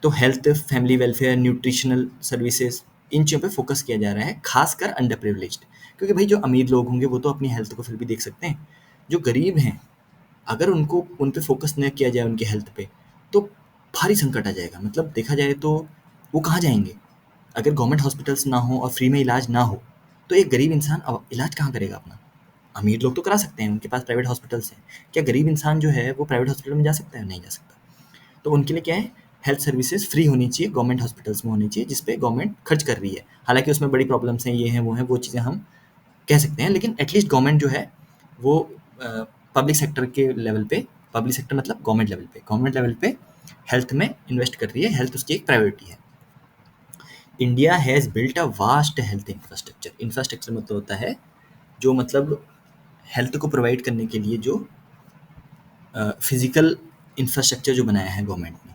Speaker 1: तो health, family welfare, nutritional services, इन चीज़ों पे फ़ोकस किया जा रहा है, ख़ासकर अंडर प्रिविलेज्ड। क्योंकि भाई जो अमीर लोग होंगे वो तो अपनी हेल्थ को फिर भी देख सकते हैं। जो गरीब हैं, अगर उनको उन पे फ़ोकस न किया जाए उनकी हेल्थ पे, तो भारी संकट आ जाएगा। मतलब देखा जाए तो वो कहाँ जाएँगे? अगर गवर्नमेंट हॉस्पिटल्स ना हो और फ्री में इलाज ना हो, तो एक गरीब इंसान इलाज कहाँ करेगा अपना? अमीर लोग तो करा सकते हैं, उनके पास प्राइवेट हॉस्पिटल्स हैं। क्या गरीब इंसान जो है वो प्राइवेट हॉस्पिटल में जा सकता है? नहीं जा सकता। तो उनके लिए क्या है, हेल्थ सर्विसेज फ्री होनी चाहिए, गवर्नमेंट हॉस्पिटल्स में होनी चाहिए, जिस पे गवर्नमेंट खर्च कर रही है। हालाँकि उसमें बड़ी प्रॉब्लम्स हैं, ये हैं, वो चीज़ें हम कह सकते हैं, लेकिन एटलीस्ट गवर्नमेंट जो है वो पब्लिक सेक्टर के लेवल पे, पब्लिक सेक्टर मतलब गवर्नमेंट लेवल पे हेल्थ में इन्वेस्ट कर रही है, हेल्थ उसकी एक प्रायोरिटी है। India has built a vast health infrastructure. Infrastructure मतलब होता है जो मतलब हेल्थ को प्रोवाइड करने के लिए जो फिजिकल इंफ्रास्ट्रक्चर जो बनाया है गवर्नमेंट ने,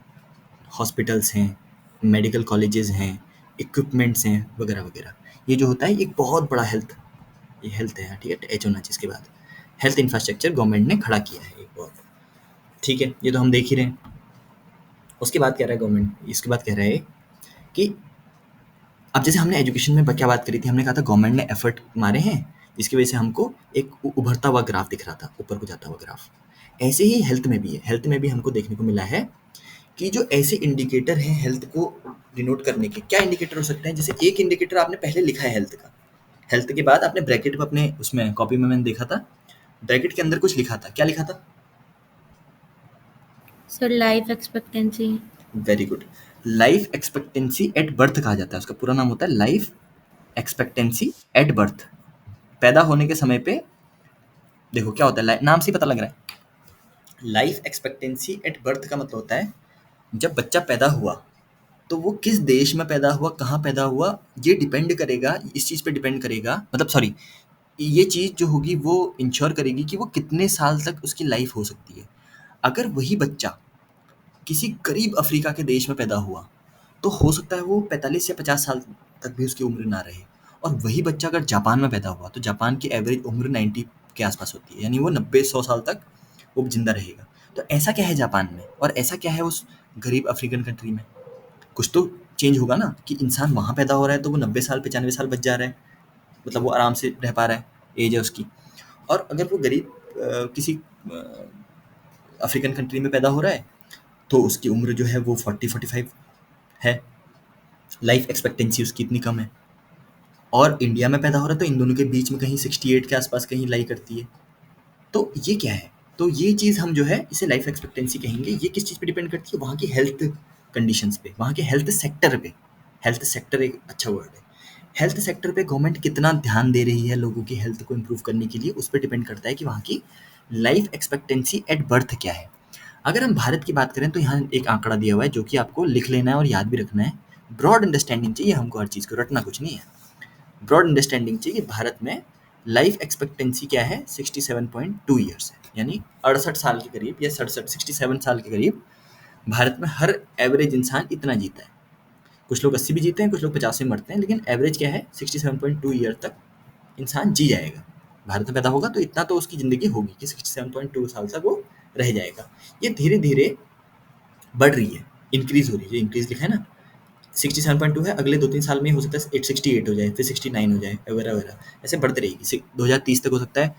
Speaker 1: हॉस्पिटल्स हैं, मेडिकल कॉलेजेस हैं, इक्विपमेंट्स हैं, वगैरह वगैरह। ये जो होता है ये एक बहुत बड़ा हेल्थ, ये हेल्थ है, ठीक है, एच होना चाहिए इसके बाद। हेल्थ इंफ्रास्ट्रक्चर गवर्नमेंट ने खड़ा किया है एक बहुत, ठीक है, ये तो हम देख ही रहे हैं। उसके बाद कह रहा है गवर्नमेंट, इसके बाद कह रहा है कि अब जैसे हमने एजुकेशन में क्या बात करी थी, हमने कहा था गवर्नमेंट ने एफर्ट मारे हैं जिसकी वजह से हमको एक उभरता हुआ ग्राफ दिख रहा था, ऊपर को जाता हुआ ग्राफ। ऐसे ही हेल्थ में भी है, हेल्थ में भी हमको देखने को मिला है कि जो ऐसे इंडिकेटर हैं हेल्थ को डिनोट करने के, क्या इंडिकेटर हो सकते हैं? जैसे एक इंडिकेटर आपने पहले लिखा है हेल्थ का, हेल्थ के बाद आपने ब्रैकेट में अपने उसमें कॉपी में मैंने देखा था, ब्रैकेट के अंदर कुछ लिखा था, क्या लिखा था?
Speaker 2: Sir life expectancy.
Speaker 1: Very good. Life expectancy at birth कहा जाता है, उसका पूरा नाम होता है लाइफ एक्सपेक्टेंसी एट बर्थ। पैदा होने के समय पे देखो क्या होता है, नाम से ही पता लग रहा है। लाइफ एक्सपेक्टेंसी एट बर्थ का मतलब होता है जब बच्चा पैदा हुआ तो वो किस देश में पैदा हुआ, कहाँ पैदा हुआ, ये डिपेंड करेगा, इस चीज़ पे डिपेंड करेगा, मतलब सॉरी, ये चीज़ जो होगी वो इंश्योर करेगी कि वो कितने साल तक उसकी लाइफ हो सकती है। अगर वही बच्चा किसी गरीब अफ्रीका के देश में पैदा हुआ तो हो सकता है वो 45 या 50 साल तक भी उसकी उम्र ना रहे। और वही बच्चा अगर जापान में पैदा हुआ तो जापान की एवरेज उम्र 90 के आसपास होती है, यानी वो 90-100 साल तक वो जिंदा रहेगा। तो ऐसा क्या है जापान में और ऐसा क्या है उस गरीब अफ्रीकन कंट्री में? कुछ तो चेंज होगा ना, कि इंसान वहाँ पैदा हो रहा है तो वो 90 साल 95 साल बच जा रहा है, मतलब वो आराम से रह पा रहा है, एज है उसकी। और अगर वो गरीब किसी अफ्रीकन कंट्री में पैदा हो रहा है तो उसकी उम्र जो है वो 40-45 है, लाइफ एक्सपेक्टेंसी उसकी इतनी कम है। और इंडिया में पैदा हो रहा है तो इन दोनों के बीच में कहीं 68 के आसपास कहीं लाई करती है। तो ये क्या है? तो ये चीज़ हम जो है इसे लाइफ एक्सपेक्टेंसी कहेंगे। ये किस चीज़ पे डिपेंड करती है? वहाँ की हेल्थ कंडीशंस पे, वहाँ के हेल्थ सेक्टर पे। हेल्थ सेक्टर एक अच्छा वर्ड है। हेल्थ सेक्टर पे गवर्नमेंट कितना ध्यान दे रही है लोगों की हेल्थ को इम्प्रूव करने के लिए, उस पे डिपेंड करता है कि वहाँ की लाइफ एक्सपेक्टेंसी एट बर्थ क्या है। अगर हम भारत की बात करें तो यहाँ एक आंकड़ा दिया हुआ है जो कि आपको लिख लेना है और याद भी रखना है। ब्रॉड अंडरस्टैंडिंग चाहिए हमको, हर चीज़ को रटना कुछ नहीं है। ब्रॉड अंडरस्टैंडिंग चाहिए कि भारत में लाइफ एक्सपेक्टेंसी क्या है, 67.2 ईयर्स है, यानी 68 साल के करीब या 67 साल के करीब भारत में हर एवरेज इंसान इतना जीता है। कुछ लोग 80 भी जीते हैं, कुछ लोग 50 में मरते हैं, लेकिन एवरेज क्या है, 67.2 ईयर तक इंसान जी जाएगा। भारत में पैदा होगा तो इतना तो उसकी ज़िंदगी होगी कि 67.2 साल तक वो रह जाएगा। ये धीरे धीरे बढ़ रही है, इंक्रीज हो रही है, जो इंक्रीज लिखा है ना 67.2 है, अगले 2-3 साल में हो सकता है 868 हो जाए, फिर 69 हो जाए, वगैरह वगैरह, ऐसे बढ़ती रहेगी। 2030 तक हो सकता है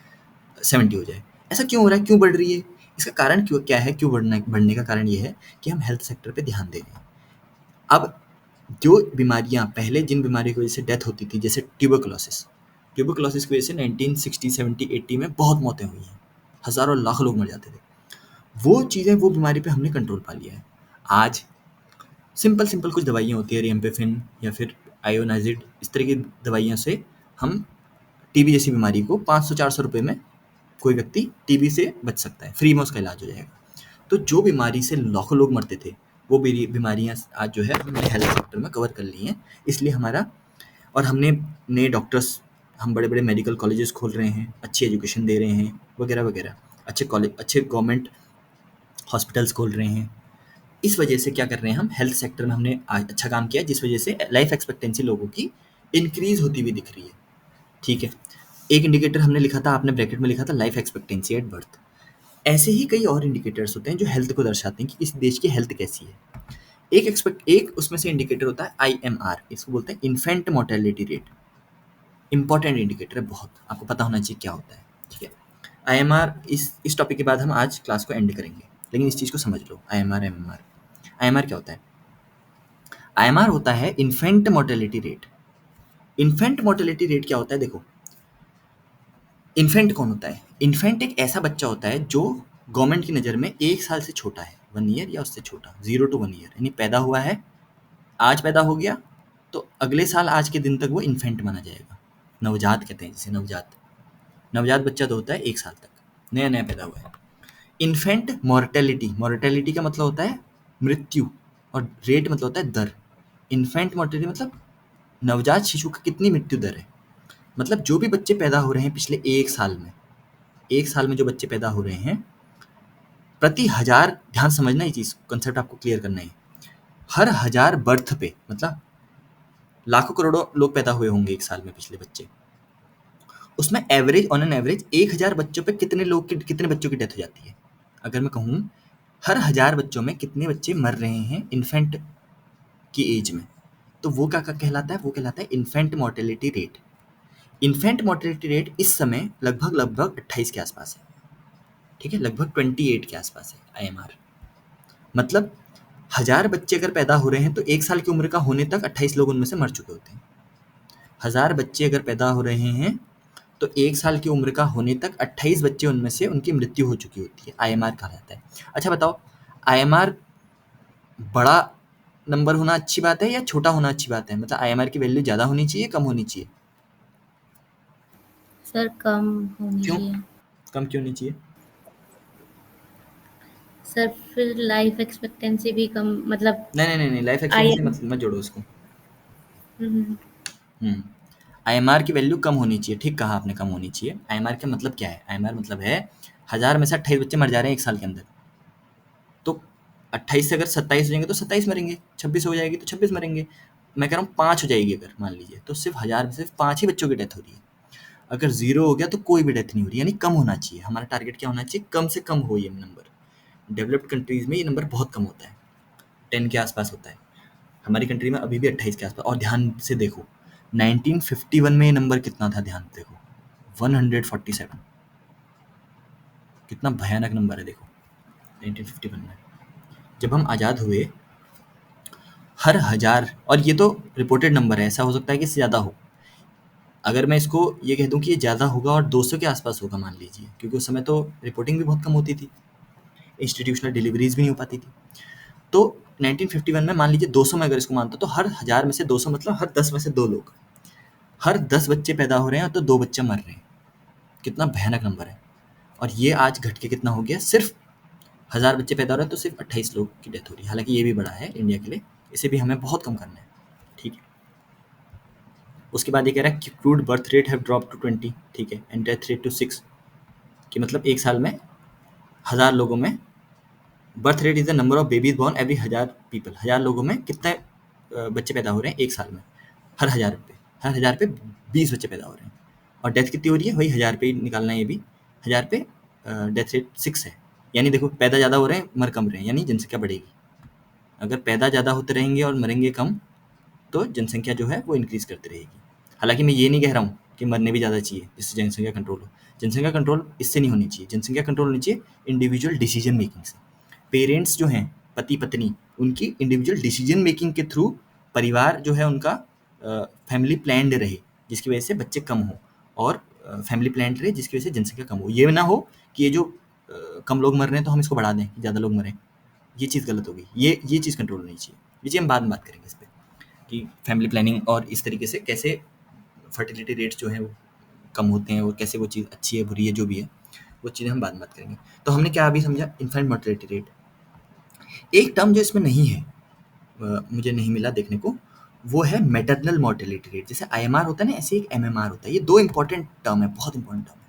Speaker 1: 70 हो जाए। ऐसा क्यों हो रहा है, क्यों बढ़ रही है? इसका कारण क्यों क्या है, क्यों बढ़ने का कारण ये है कि हम हेल्थ सेक्टर पे ध्यान दे रहे हैं। अब जो बीमारियाँ पहले, जिन बीमारियों की वजह से डेथ होती थी, जैसे ट्यूबरकुलोसिस, ट्यूबरकुलोसिस की वजह से 1960, 70, 80 में बहुत मौतें हुई हैं, हज़ारों लाखों लोग मर जाते थे। वो चीज़ें, वो बीमारी पे हमने कंट्रोल पा लिया है। आज सिंपल सिंपल कुछ दवाइयाँ होती है, रिएम्पेफिन या फिर आयोनाइज़िड, इस तरह की दवाइयों से हम टीबी जैसी बीमारी को 500-400 रुपए में कोई व्यक्ति टीबी से बच सकता है, फ्री में उसका इलाज हो जाएगा। तो जो बीमारी से लाखों लोग मरते थे, वो बीमारियाँ आज जो है हमने हेल्थ सेक्टर में कवर कर ली हैं। इसलिए हमारा, और हमने नए डॉक्टर्स, हम बड़े बड़े मेडिकल कॉलेजेस खोल रहे हैं, अच्छी एजुकेशन दे रहे हैं, वगैरह वगैरह, अच्छे कॉलेज, अच्छे गवर्नमेंट हॉस्पिटल्स खोल रहे हैं। इस वजह से क्या कर रहे हैं, हम हेल्थ सेक्टर में हमने आज अच्छा काम किया, जिस वजह से लाइफ एक्सपेक्टेंसी लोगों की इंक्रीज होती हुई दिख रही है। ठीक है, एक इंडिकेटर हमने लिखा था, आपने ब्रैकेट में लिखा था लाइफ एक्सपेक्टेंसी एट बर्थ। ऐसे ही कई और इंडिकेटर्स होते हैं जो हेल्थ को दर्शाते हैं कि किसी देश की हेल्थ कैसी है। एक उसमें से इंडिकेटर होता है IMR, इसको बोलते हैं infant mortality rate. Important indicator है बहुत, आपको पता होना चाहिए क्या होता है। ठीक है, IMR, इस टॉपिक के बाद हम आज क्लास को एंड करेंगे, लेकिन इस चीज़ को समझ लो। IMR, MMR, IMR क्या होता है? IMR होता है infant mortality rate. Infant mortality rate क्या होता है, देखो, इन्फेंट कौन होता है? इन्फेंट एक ऐसा बच्चा होता है जो गवर्नमेंट की नज़र में 1 साल से छोटा है, 1 ईयर या उससे छोटा, 0 to 1 ईयर, यानी पैदा हुआ है, आज पैदा हो गया तो अगले साल आज के दिन तक वो इन्फेंट माना जाएगा। नवजात कहते हैं जिसे, नवजात। नवजात बच्चा तो होता है 1 साल तक, नया नया पैदा हुआ है। इन्फेंट मोर्टेलिटी, मोर्टेलिटी का मतलब होता है मृत्यु, और रेट मतलब होता है दर। इन्फेंट मोर्टेलिटी मतलब नवजात शिशु का कितनी मृत्यु दर है, मतलब जो भी बच्चे पैदा हो रहे हैं पिछले 1 साल में, 1 साल में जो बच्चे पैदा हो रहे हैं, प्रति हज़ार, ध्यान समझना, ये चीज़ कंसेप्ट आपको क्लियर करना है। हर 1000 बर्थ पे, मतलब लाखों करोड़ों लोग पैदा हुए होंगे 1 साल में पिछले बच्चे, उसमें एवरेज, ऑन एन एवरेज 1000 बच्चों पे कितने बच्चों की डेथ हो जाती है? अगर मैं कहूँ हर 1000 बच्चों में कितने बच्चे मर रहे हैं इन्फेंट की एज में, तो वो क्या कहलाता है? वो कहलाता है infant mortality rate. Infant mortality rate इस समय लगभग 28 के आसपास है। ठीक है, लगभग 28 के आसपास है IMR। मतलब 1000 बच्चे अगर पैदा हो रहे हैं तो 1 साल की उम्र का होने तक 28 लोग उनमें से मर चुके होते हैं। 1000 बच्चे अगर पैदा हो रहे हैं तो 1 साल की उम्र का होने तक 28 बच्चे उनमें से उनकी मृत्यु हो चुकी होती है, IMR कहा जाता है। अच्छा बताओ, IMR बड़ा नंबर होना अच्छी बात है या छोटा होना अच्छी बात है? मतलब IMR की वैल्यू ज़्यादा होनी चाहिए, कम होनी चाहिए?
Speaker 2: सर कम होनी
Speaker 1: क्यों?
Speaker 2: चाहिए।
Speaker 1: कम क्यों नहीं चाहिए?
Speaker 2: सर फिर लाइफ एक्सपेक्टेंसी भी कम, मतलब
Speaker 1: नहीं, लाइफ
Speaker 2: आई
Speaker 1: एक्सपेक्टेंसी
Speaker 2: एम।
Speaker 1: मत जोड़ो उसको। IMR की वैल्यू कम होनी चाहिए, ठीक कहा आपने, कम होनी चाहिए। IMR का मतलब क्या है? IMR मतलब है 1000 में से 28 बच्चे मर जा रहे हैं 1 साल के अंदर, तो 28 से अगर 27 हो जाएंगे तो 27 मरेंगे, 26 हो जाएगी तो 26 मरेंगे। मैं कह रहा हूँ 5 हो जाएगी अगर, मान लीजिए, तो सिर्फ 1000 में सिर्फ 5 ही बच्चों की डेथ हो रही है। अगर 0 हो गया तो कोई भी डेथ नहीं हो रही, यानी कम होना चाहिए। हमारा टारगेट क्या होना चाहिए? कम से कम हो ये नंबर। डेवलप्ड कंट्रीज़ में ये नंबर बहुत कम होता है, 10 के आसपास होता है। हमारी कंट्री में अभी भी 28 के आसपास। और ध्यान से देखो, 1951 में ये नंबर कितना था, ध्यान से देखो, 147। कितना भयानक नंबर है, देखो 1951 में जब हम आज़ाद हुए, हर 1000, और ये तो रिपोर्टेड नंबर है, ऐसा हो सकता है कि इससे ज़्यादा हो। अगर मैं इसको ये कह दूँ कि ये ज़्यादा होगा और 200 के आसपास होगा मान लीजिए, क्योंकि उस समय तो रिपोर्टिंग भी बहुत कम होती थी, इंस्टीट्यूशनल डिलीवरीज भी नहीं हो पाती थी। तो 1951 में मान लीजिए 200 में अगर इसको मानता तो हर 1000 में से 200 मतलब हर 10 में से 2 लोग, हर 10 बच्चे पैदा हो रहे हैं तो 2 बच्चे मर रहे हैं। कितना भयानक नंबर है। और ये आज घट के कितना हो गया, सिर्फ 1000 बच्चे पैदा हो रहे हैं तो सिर्फ 28 लोग की डेथ हो रही है। हालाँकि ये भी बड़ा है इंडिया के लिए, इसे भी हमें बहुत कम करना है, ठीक है। उसके बाद ये कह रहा है कि crude birth rate have drop to 20, ठीक है, एंड डेथ रेट टू 6, कि मतलब एक साल में 1000 लोगों में, birth rate is the number of babies born every 1000 people, 1000 लोगों में कितने बच्चे पैदा हो रहे हैं एक साल में, हर 1000 पे, हर 1000 पे 20 बच्चे पैदा हो रहे हैं। और डेथ कितनी हो रही है, वही 1000 पे ही निकालना है, ये भी 1000 पे डेथ रेट 6 है। यानी देखो पैदा ज़्यादा हो रहे हैं मर कम रहे हैं, यानी जनसंख्या बढ़ेगी। अगर पैदा ज़्यादा होते रहेंगे और मरेंगे कम, तो जनसंख्या जो है वो इंक्रीज़ करती रहेगी। हालाँकि मैं ये नहीं कह रहा हूँ कि मरने भी ज़्यादा चाहिए जिससे जनसंख्या कंट्रोल हो। जनसंख्या कंट्रोल इससे नहीं होनी चाहिए, जनसंख्या कंट्रोल होनी चाहिए इंडिविजुअल डिसीजन मेकिंग से। पेरेंट्स जो हैं, पति-पत्नी, उनकी इंडिविजुअल डिसीजन मेकिंग के थ्रू परिवार जो है उनका फैमिली प्लान्ड रहे, जिसकी वजह से बच्चे कम हों, और फैमिली प्लान्ड रहे जिसकी वजह से जनसंख्या कम हो। ये ना हो कि ये जो कम लोग मर रहे हैं तो हम इसको बढ़ा दें कि ज़्यादा लोग मरें, ये चीज़ गलत होगी। ये चीज़ कंट्रोल होनी चाहिए। ये चीज़ हम बाद में बात करेंगे इस पे, कि फैमिली प्लानिंग और इस तरीके से कैसे फर्टिलिटी रेट्स जो हैं वो कम होते हैं और कैसे वो चीज़ अच्छी है, बुरी है, जो भी है, वो चीज़ें हम बाद में बात करेंगे। तो हमने क्या अभी समझा, इन्फेंट मोर्टेलिटी रेट। एक टर्म जो इसमें नहीं है, मुझे नहीं मिला देखने को, वो है मैटरनल मोर्टेलिटी रेट। जैसे आईएमआर होता है ना, ऐसे एक एमएमआर होता है। ये 2 इंपॉर्टेंट टर्म है, बहुत इंपॉर्टेंट टर्म है,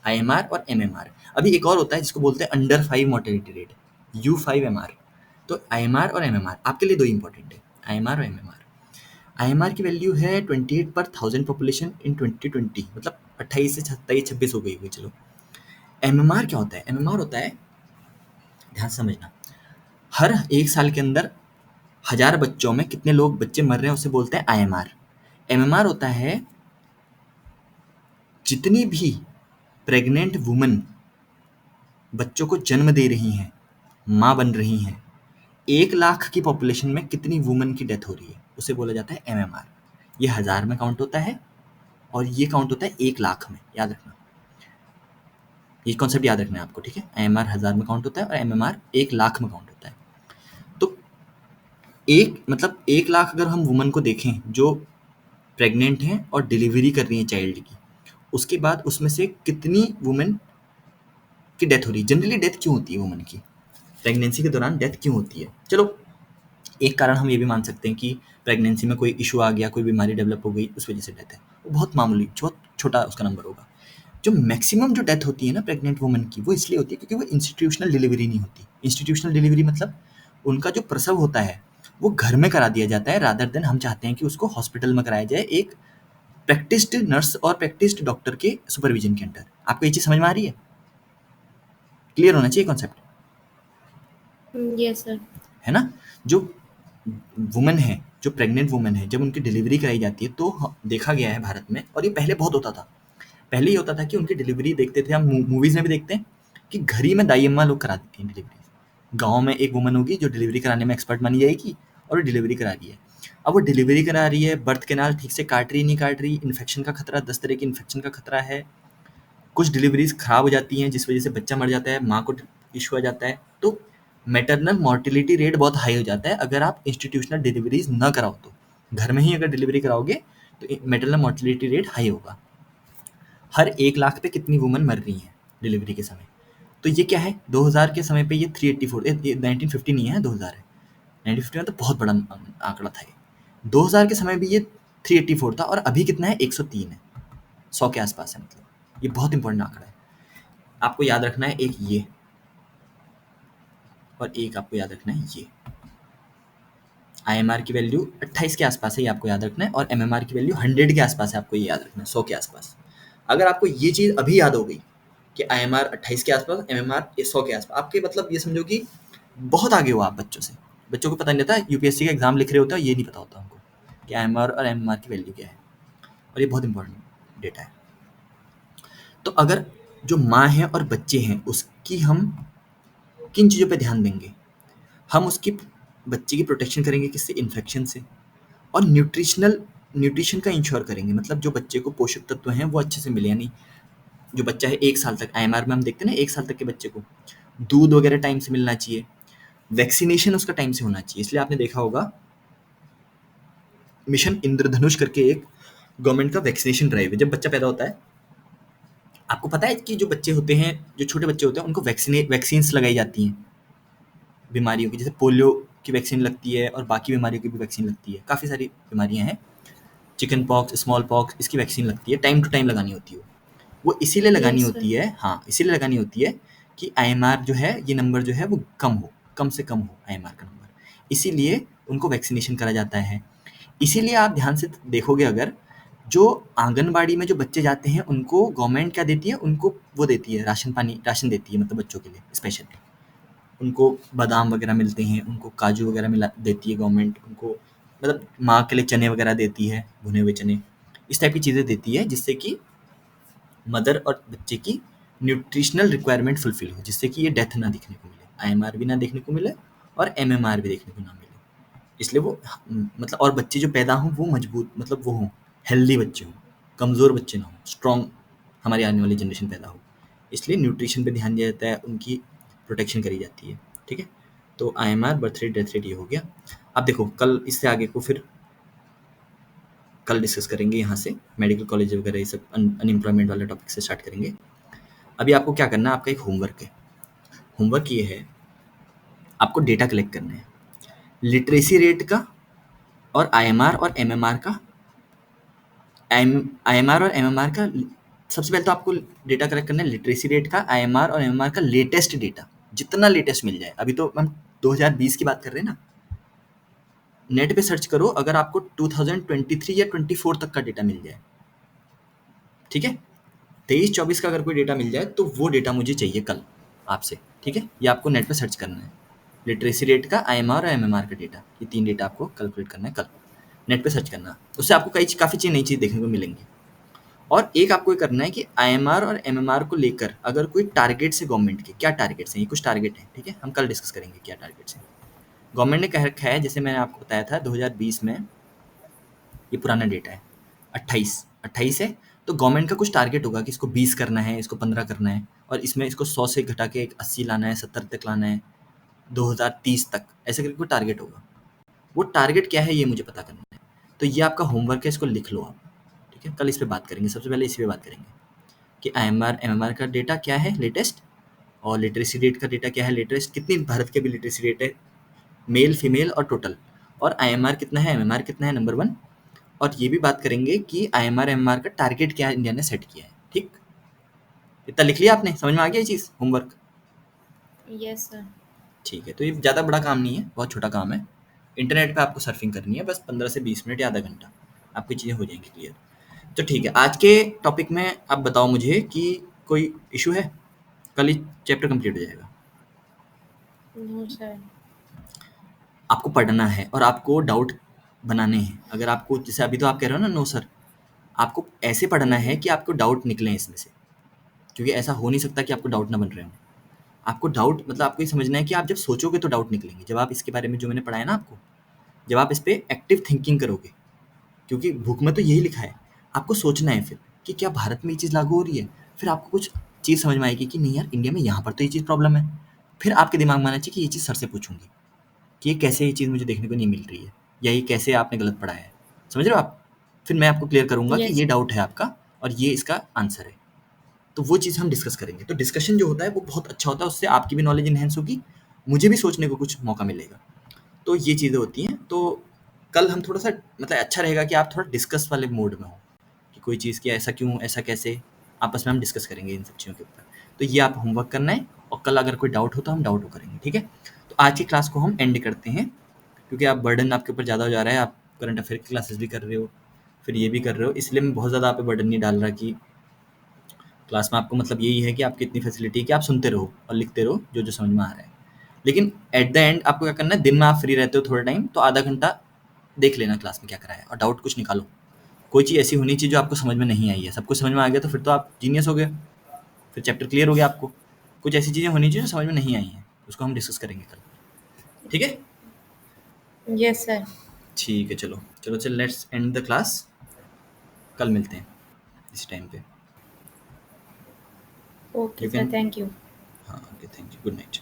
Speaker 1: आईएमआर और एमएमआर। अभी एक और होता है जिसको बोलते हैं अंडर 5 मोर्टेलिटी रेट, U5MR। तो आईएमआर और एमएमआर आपके लिए 2 इंपॉर्टेंट है, आईएमआर और एमएमआर। आईएमआर की वैल्यू है 28 पर 1000 पॉपुलेशन इन 2020, मतलब 28 से 27 26 हो गई हुई। चलो, एमएमआर क्या होता है? एमएमआर होता है, ध्यान से समझना, हर एक साल के अंदर 1000 बच्चों में कितने लोग बच्चे मर रहे हैं उसे बोलते हैं आईएमआर। एमएमआर होता है जितनी भी प्रेग्नेंट वुमन बच्चों को जन्म दे रही हैं, माँ बन रही हैं, 1 लाख की पॉपुलेशन में कितनी वुमन की डेथ हो रही है, उसे बोला जाता है एमएमआर। ये 1000 में काउंट होता है और ये काउंट होता है 1 लाख में, याद रखना। ये कॉन्सेप्ट याद रखना है आपको, ठीक है। आईएमआर 1000 में काउंट होता है और एमएमआर 1 लाख में काउंट होता है। तो एक मतलब 1 लाख अगर हम वुमन को देखें जो प्रेग्नेंट हैं और डिलीवरी कर रही हैं चाइल्ड की, उसके बाद उसमें से कितनी वुमेन की डेथ हो रही है। जनरली डेथ क्यों होती है वुमन की, प्रेगनेंसी के दौरान डेथ क्यों होती है? चलो, एक कारण हम ये भी मान सकते हैं कि प्रेगनेंसी में कोई इशू आ गया, कोई बीमारी डेवलप हो गई, उस वजह से डेथ है। वो बहुत मामूली, बहुत छोटा उसका नंबर होगा। जो मैक्सिमम जो डेथ होती है ना प्रेग्नेंट वुमन की, वो इसलिए होती है क्योंकि वो इंस्टीट्यूशनल डिलीवरी नहीं होती। इंस्टीट्यूशनल डिलीवरी मतलब उनका जो प्रसव होता है वो घर में करा दिया जाता है, रादर देन हम चाहते हैं कि उसको हॉस्पिटल में कराया जाए, एक प्रैक्टिस्ड नर्स और प्रैक्टिस्ड डॉक्टर के सुपरविजन के अंडर। आपको ये चीज़ समझ में आ रही है? क्लियर होना चाहिए कॉन्सेप्ट,
Speaker 2: यस सर।
Speaker 1: है ना? जो वुमन है, जो प्रेग्नेंट वुमन है, जब उनकी डिलीवरी कराई जाती है तो देखा गया है भारत में, और ये पहले बहुत होता था। पहले ये होता था कि उनकी डिलीवरी देखते थे हम, मूवीज़ में भी देखते हैं कि घर ही में दाई अम्मा लोग करा देती हैं डिलीवरी। गाँव में एक वुमन होगी जो डिलीवरी कराने में एक्सपर्ट मानी जाएगी और वो डिलीवरी करा रही है। अब वो डिलीवरी करा रही है, बर्थ कैनाल ठीक से काट रही नहीं काट रही, इन्फेक्शन का खतरा, 10 तरह के इन्फेक्शन का खतरा है, कुछ डिलीवरीज़ ख़राब हो जाती हैं जिस वजह से बच्चा मर जाता है, माँ को इश्यू आ जाता है। तो मैटरनल मोर्टेलिटी रेट बहुत हाई हो जाता है अगर आप इंस्टीट्यूशनल डिलीवरीज़ ना कराओ तो। घर में ही अगर डिलीवरी कराओगे तो मैटरनल मोर्टेलिटी रेट हाई होगा। हर 1 लाख पे कितनी वुमन मर रही हैं डिलीवरी के समय। तो ये क्या है, 2000 के समय पे ये 384, ये 1950 नहीं है, 2000 है। 1950 में तो बहुत बड़ा आंकड़ा था ये। 2000 के समय भी ये 384 था और अभी कितना है, 103 है, 100 के आसपास है। मतलब ये बहुत इंपॉर्टेंट आंकड़ा है। आपको याद रखना है एक ये, और एक आपको याद रखना है ये। आईएमआर की वैल्यू 28 के आसपास है, ये आपको याद रखना है, और एमएमआर की वैल्यू 100 के आसपास है, आपको ये याद रखना है, 100 के आसपास। अगर आपको ये चीज़ अभी याद हो गई कि आईएमआर 28 के आसपास, एमएमआर 100 के आसपास, आपके मतलब ये समझो कि बहुत आगे हो आप बच्चों से। बच्चों को पता नहीं रहता, यूपीएससी का एग्जाम लिख रहे होते हैं, ये नहीं पता होता उनको कि आईएमआर और एमएमआर की वैल्यू क्या है, और ये बहुत इंपॉर्टेंट डेटा है। तो अगर जो माँ है और बच्चे हैं उसकी हम किन चीज़ों पे ध्यान देंगे? हम उसकी बच्चे की प्रोटेक्शन करेंगे किससे? इन्फेक्शन से। और न्यूट्रिशन का इंश्योर करेंगे, मतलब जो बच्चे को पोषक तत्व हैं वो अच्छे से मिले। यानी जो बच्चा है 1 साल तक, आईएमआर में हम देखते हैं ना 1 साल तक के बच्चे को दूध वगैरह टाइम से मिलना चाहिए, वैक्सीनेशन उसका टाइम से होना चाहिए। इसलिए आपने देखा होगा मिशन इंद्रधनुष करके एक गवर्नमेंट का वैक्सीनेशन ड्राइव है। जब बच्चा पैदा होता है, आपको पता है कि जो बच्चे होते हैं, जो छोटे बच्चे होते हैं, उनको वैक्सीन्स लगाई जाती हैं। बीमारियों की, जैसे पोलियो की वैक्सीन लगती है और बाकी बीमारियों की भी वैक्सीन लगती है, काफ़ी सारी बीमारियाँ हैं, चिकन पॉक्स, स्मॉल पॉक्स, इसकी वैक्सीन लगती है, टाइम टू टाइम लगानी होती है वो इसीलिए लगानी
Speaker 2: यस
Speaker 1: होती
Speaker 2: सर।
Speaker 1: है, हाँ, इसीलिए लगानी होती है कि आईएमआर जो है, ये नंबर जो है वो कम से कम हो आईएमआर का नंबर, इसीलिए उनको वैक्सीनेशन करा जाता है। इसीलिए आप ध्यान से देखोगे अगर, जो आंगनबाड़ी में जो बच्चे जाते हैं उनको गवर्नमेंट क्या देती है, उनको वो देती है राशन देती है, मतलब बच्चों के लिए स्पेशल, उनको बादाम वगैरह मिलते हैं, उनको काजू वगैरह मिला देती है गवर्नमेंट, उनको मतलब माँ के लिए चने वगैरह देती है, भुने हुए चने, इस टाइप की चीज़ें देती है, जिससे कि मदर और बच्चे की न्यूट्रिशनल रिक्वायरमेंट फुलफिल हो, जिससे कि ये डेथ ना देखने को मिले, आईएमआर भी ना देखने को मिले और एमएमआर भी देखने को ना मिले, इसलिए वो मतलब, और बच्चे जो पैदा हों वो मजबूत, मतलब वो हों, हेल्दी बच्चे हों, कमज़ोर बच्चे ना हों, स्ट्रॉन्ग हमारी आने वाली जनरेशन पैदा हो, इसलिए न्यूट्रिशन पे ध्यान दिया जाता है, उनकी प्रोटेक्शन करी जाती है, ठीक है। तो IMR, birth rate, death rate ये हो गया। अब देखो कल इससे आगे को फिर कल डिस्कस करेंगे, यहाँ से मेडिकल कॉलेज वगैरह ये सब अनएम्प्लॉयमेंट वाले टॉपिक से स्टार्ट करेंगे। अभी आपको क्या करना है, आपका एक होमवर्क है, होमवर्क ये है, आपको डेटा कलेक्ट करना है, लिटरेसी रेट का और आईएमआर और एमएमआर का, आईएमआर और एमएमआर का, सबसे पहले तो आपको डेटा कलेक्ट करना है लिटरेसी रेट का, आईएमआर और एमएमआर का लेटेस्ट डेटा, जितना लेटेस्ट मिल जाए, अभी तो हम 2020 की बात कर रहे हैं ना, नेट पे सर्च करो, अगर आपको 2023 या 24 तक का डेटा मिल जाए, ठीक है, 23-24 का अगर कोई डेटा मिल जाए तो वो डेटा मुझे चाहिए कल आपसे, ठीक है, ये आपको नेट पे सर्च करना है, लिटरेसी रेट का, आईएमआर और एमएमआर का डेटा, ये 3 डेटा आपको कैलकुलेट करना है कल, नेट पे सर्च करना, उससे आपको काफ़ी चीज़, नई चीज़ देखने को मिलेंगी। और एक आपको ये करना है कि आईएमआर और एमएमआर को लेकर अगर कोई टारगेट्स है गवर्नमेंट के, क्या टारगेट्स हैं, ये कुछ टारगेट हैं, ठीक है, हम कल डिस्कस करेंगे क्या टारगेट्स हैं। गवर्नमेंट ने कह रखा है, जैसे मैंने आपको बताया था 2020 में, ये पुराना डेटा है, 28 है, तो गवर्नमेंट का कुछ टारगेट होगा कि इसको 20 करना है, इसको 15 करना है, और इसमें इसको 100 से घटा के एक 80 लाना है, 70 तक लाना है, 2030 तक, ऐसे करके कोई टारगेट होगा। वो टारगेट क्या है ये मुझे पता करना है, तो ये आपका होमवर्क है, इसको लिख लो आप, ठीक है, कल इस पे बात करेंगे, सबसे पहले इसी पे बात करेंगे कि आईएमआर एमएमआर का डेटा क्या है लेटेस्ट, और लिटरेसी रेट का डेटा क्या है लेटेस्ट, कितनी भारत के भी लिटरेसी रेट है, मेल फीमेल और टोटल, और आईएमआर कितना है, एमएमआर कितना है, नंबर 1, और ये भी बात करेंगे कि आईएमआर एमएमआर का टारगेट क्या इंडिया ने सेट किया है, ठीक, इतना लिख लिया आपने, समझ में आ गया ये चीज़, होमवर्क,
Speaker 2: यस सर।
Speaker 1: ठीक है, तो ये ज़्यादा बड़ा काम नहीं है, बहुत छोटा काम है, इंटरनेट पे आपको सर्फिंग करनी है, बस 15 से 20 मिनट या आधा घंटा, आपकी चीज़ें हो जाएंगी क्लियर। तो ठीक है, आज के टॉपिक में आप बताओ मुझे कि कोई इशू है, कल ही चैप्टर कंप्लीट हो जाएगा।
Speaker 2: No sir.
Speaker 1: आपको पढ़ना है और आपको डाउट बनाने हैं, अगर आपको, जैसे अभी तो आप कह रहे हो ना नो सर, आपको ऐसे पढ़ना है कि आपको डाउट निकले इसमें से, क्योंकि ऐसा हो नहीं सकता कि आपको डाउट ना बन रहे हो, आपको डाउट मतलब आपको ये समझना है कि आप जब सोचोगे तो डाउट निकलेंगे, जब आप इसके बारे में जो मैंने पढ़ाया ना आपको, जब आप इस पे एक्टिव थिंकिंग करोगे, क्योंकि बुक में तो यही लिखा है, आपको सोचना है फिर कि क्या भारत में ये चीज़ लागू हो रही है, फिर आपको कुछ चीज़ समझ में आएगी कि नहीं यार, इंडिया में यहाँ पर तो ये चीज़ प्रॉब्लम है, फिर आपके दिमाग में आना चाहिए कि ये चीज़ सर से पूछूंगी कि ये कैसे, ये चीज़ मुझे देखने को नहीं मिल रही है, या ये कैसे आपने गलत पढ़ा है, समझ रहे हो आप, फिर मैं आपको क्लियर करूंगा कि
Speaker 2: यस।
Speaker 1: ये डाउट है आपका और ये इसका आंसर है, तो वो चीज़ हम डिस्कस करेंगे। तो डिस्कशन जो होता है वो बहुत अच्छा होता है, उससे आपकी भी नॉलेज इन्हेंस होगी, मुझे भी सोचने को कुछ मौका मिलेगा, तो ये चीज़ें होती हैं। तो कल हम थोड़ा सा, मतलब अच्छा रहेगा कि आप थोड़ा डिस्कस वाले मोड में हो, कि कोई चीज़ की ऐसा क्यों, ऐसा कैसे, आपस में हम डिस्कस करेंगे इन सब चीज़ों के ऊपर। तो ये आप होमवर्क करना है, और कल अगर कोई डाउट हो तो हम डाउट हो करेंगे, ठीक है। तो आज की क्लास को हम एंड करते हैं, क्योंकि आप बर्डन आपके ऊपर ज़्यादा हो जा रहा है, आप करंट अफेयर की क्लासेस भी कर रहे हो, फिर ये भी कर रहे हो, इसलिए मैं बहुत ज़्यादा आप पे बर्डन नहीं डाल रहा कि क्लास में आपको, मतलब यही है कि आपकी इतनी फैसिलिटी है कि आप सुनते रहो और लिखते रहो जो जो समझ में आ रहा है, लेकिन एट द एंड आपको क्या करना है, दिन में आप फ्री रहते हो थोड़ा टाइम, तो आधा घंटा देख लेना क्लास में क्या कराया और डाउट कुछ निकालो, कोई चीज़ ऐसी होनी चाहिए जो आपको समझ में नहीं आई है, सब कुछ समझ में आ गया तो फिर तो आप जीनियस हो गए, फिर चैप्टर क्लियर हो गया आपको, कुछ ऐसी चीज़ें होनी चाहिए जो समझ में नहीं आई हैं, उसको हम डिस्कस करेंगे कल, ठीक है।
Speaker 2: Yes sir.
Speaker 1: ठीक है, चलो चलो चल, लेट्स एंड द क्लास, कल मिलते हैं इस टाइम पे,
Speaker 2: okay
Speaker 1: you
Speaker 2: sir,
Speaker 1: can,
Speaker 2: thank you.
Speaker 1: हाँ okay, thank you, good night.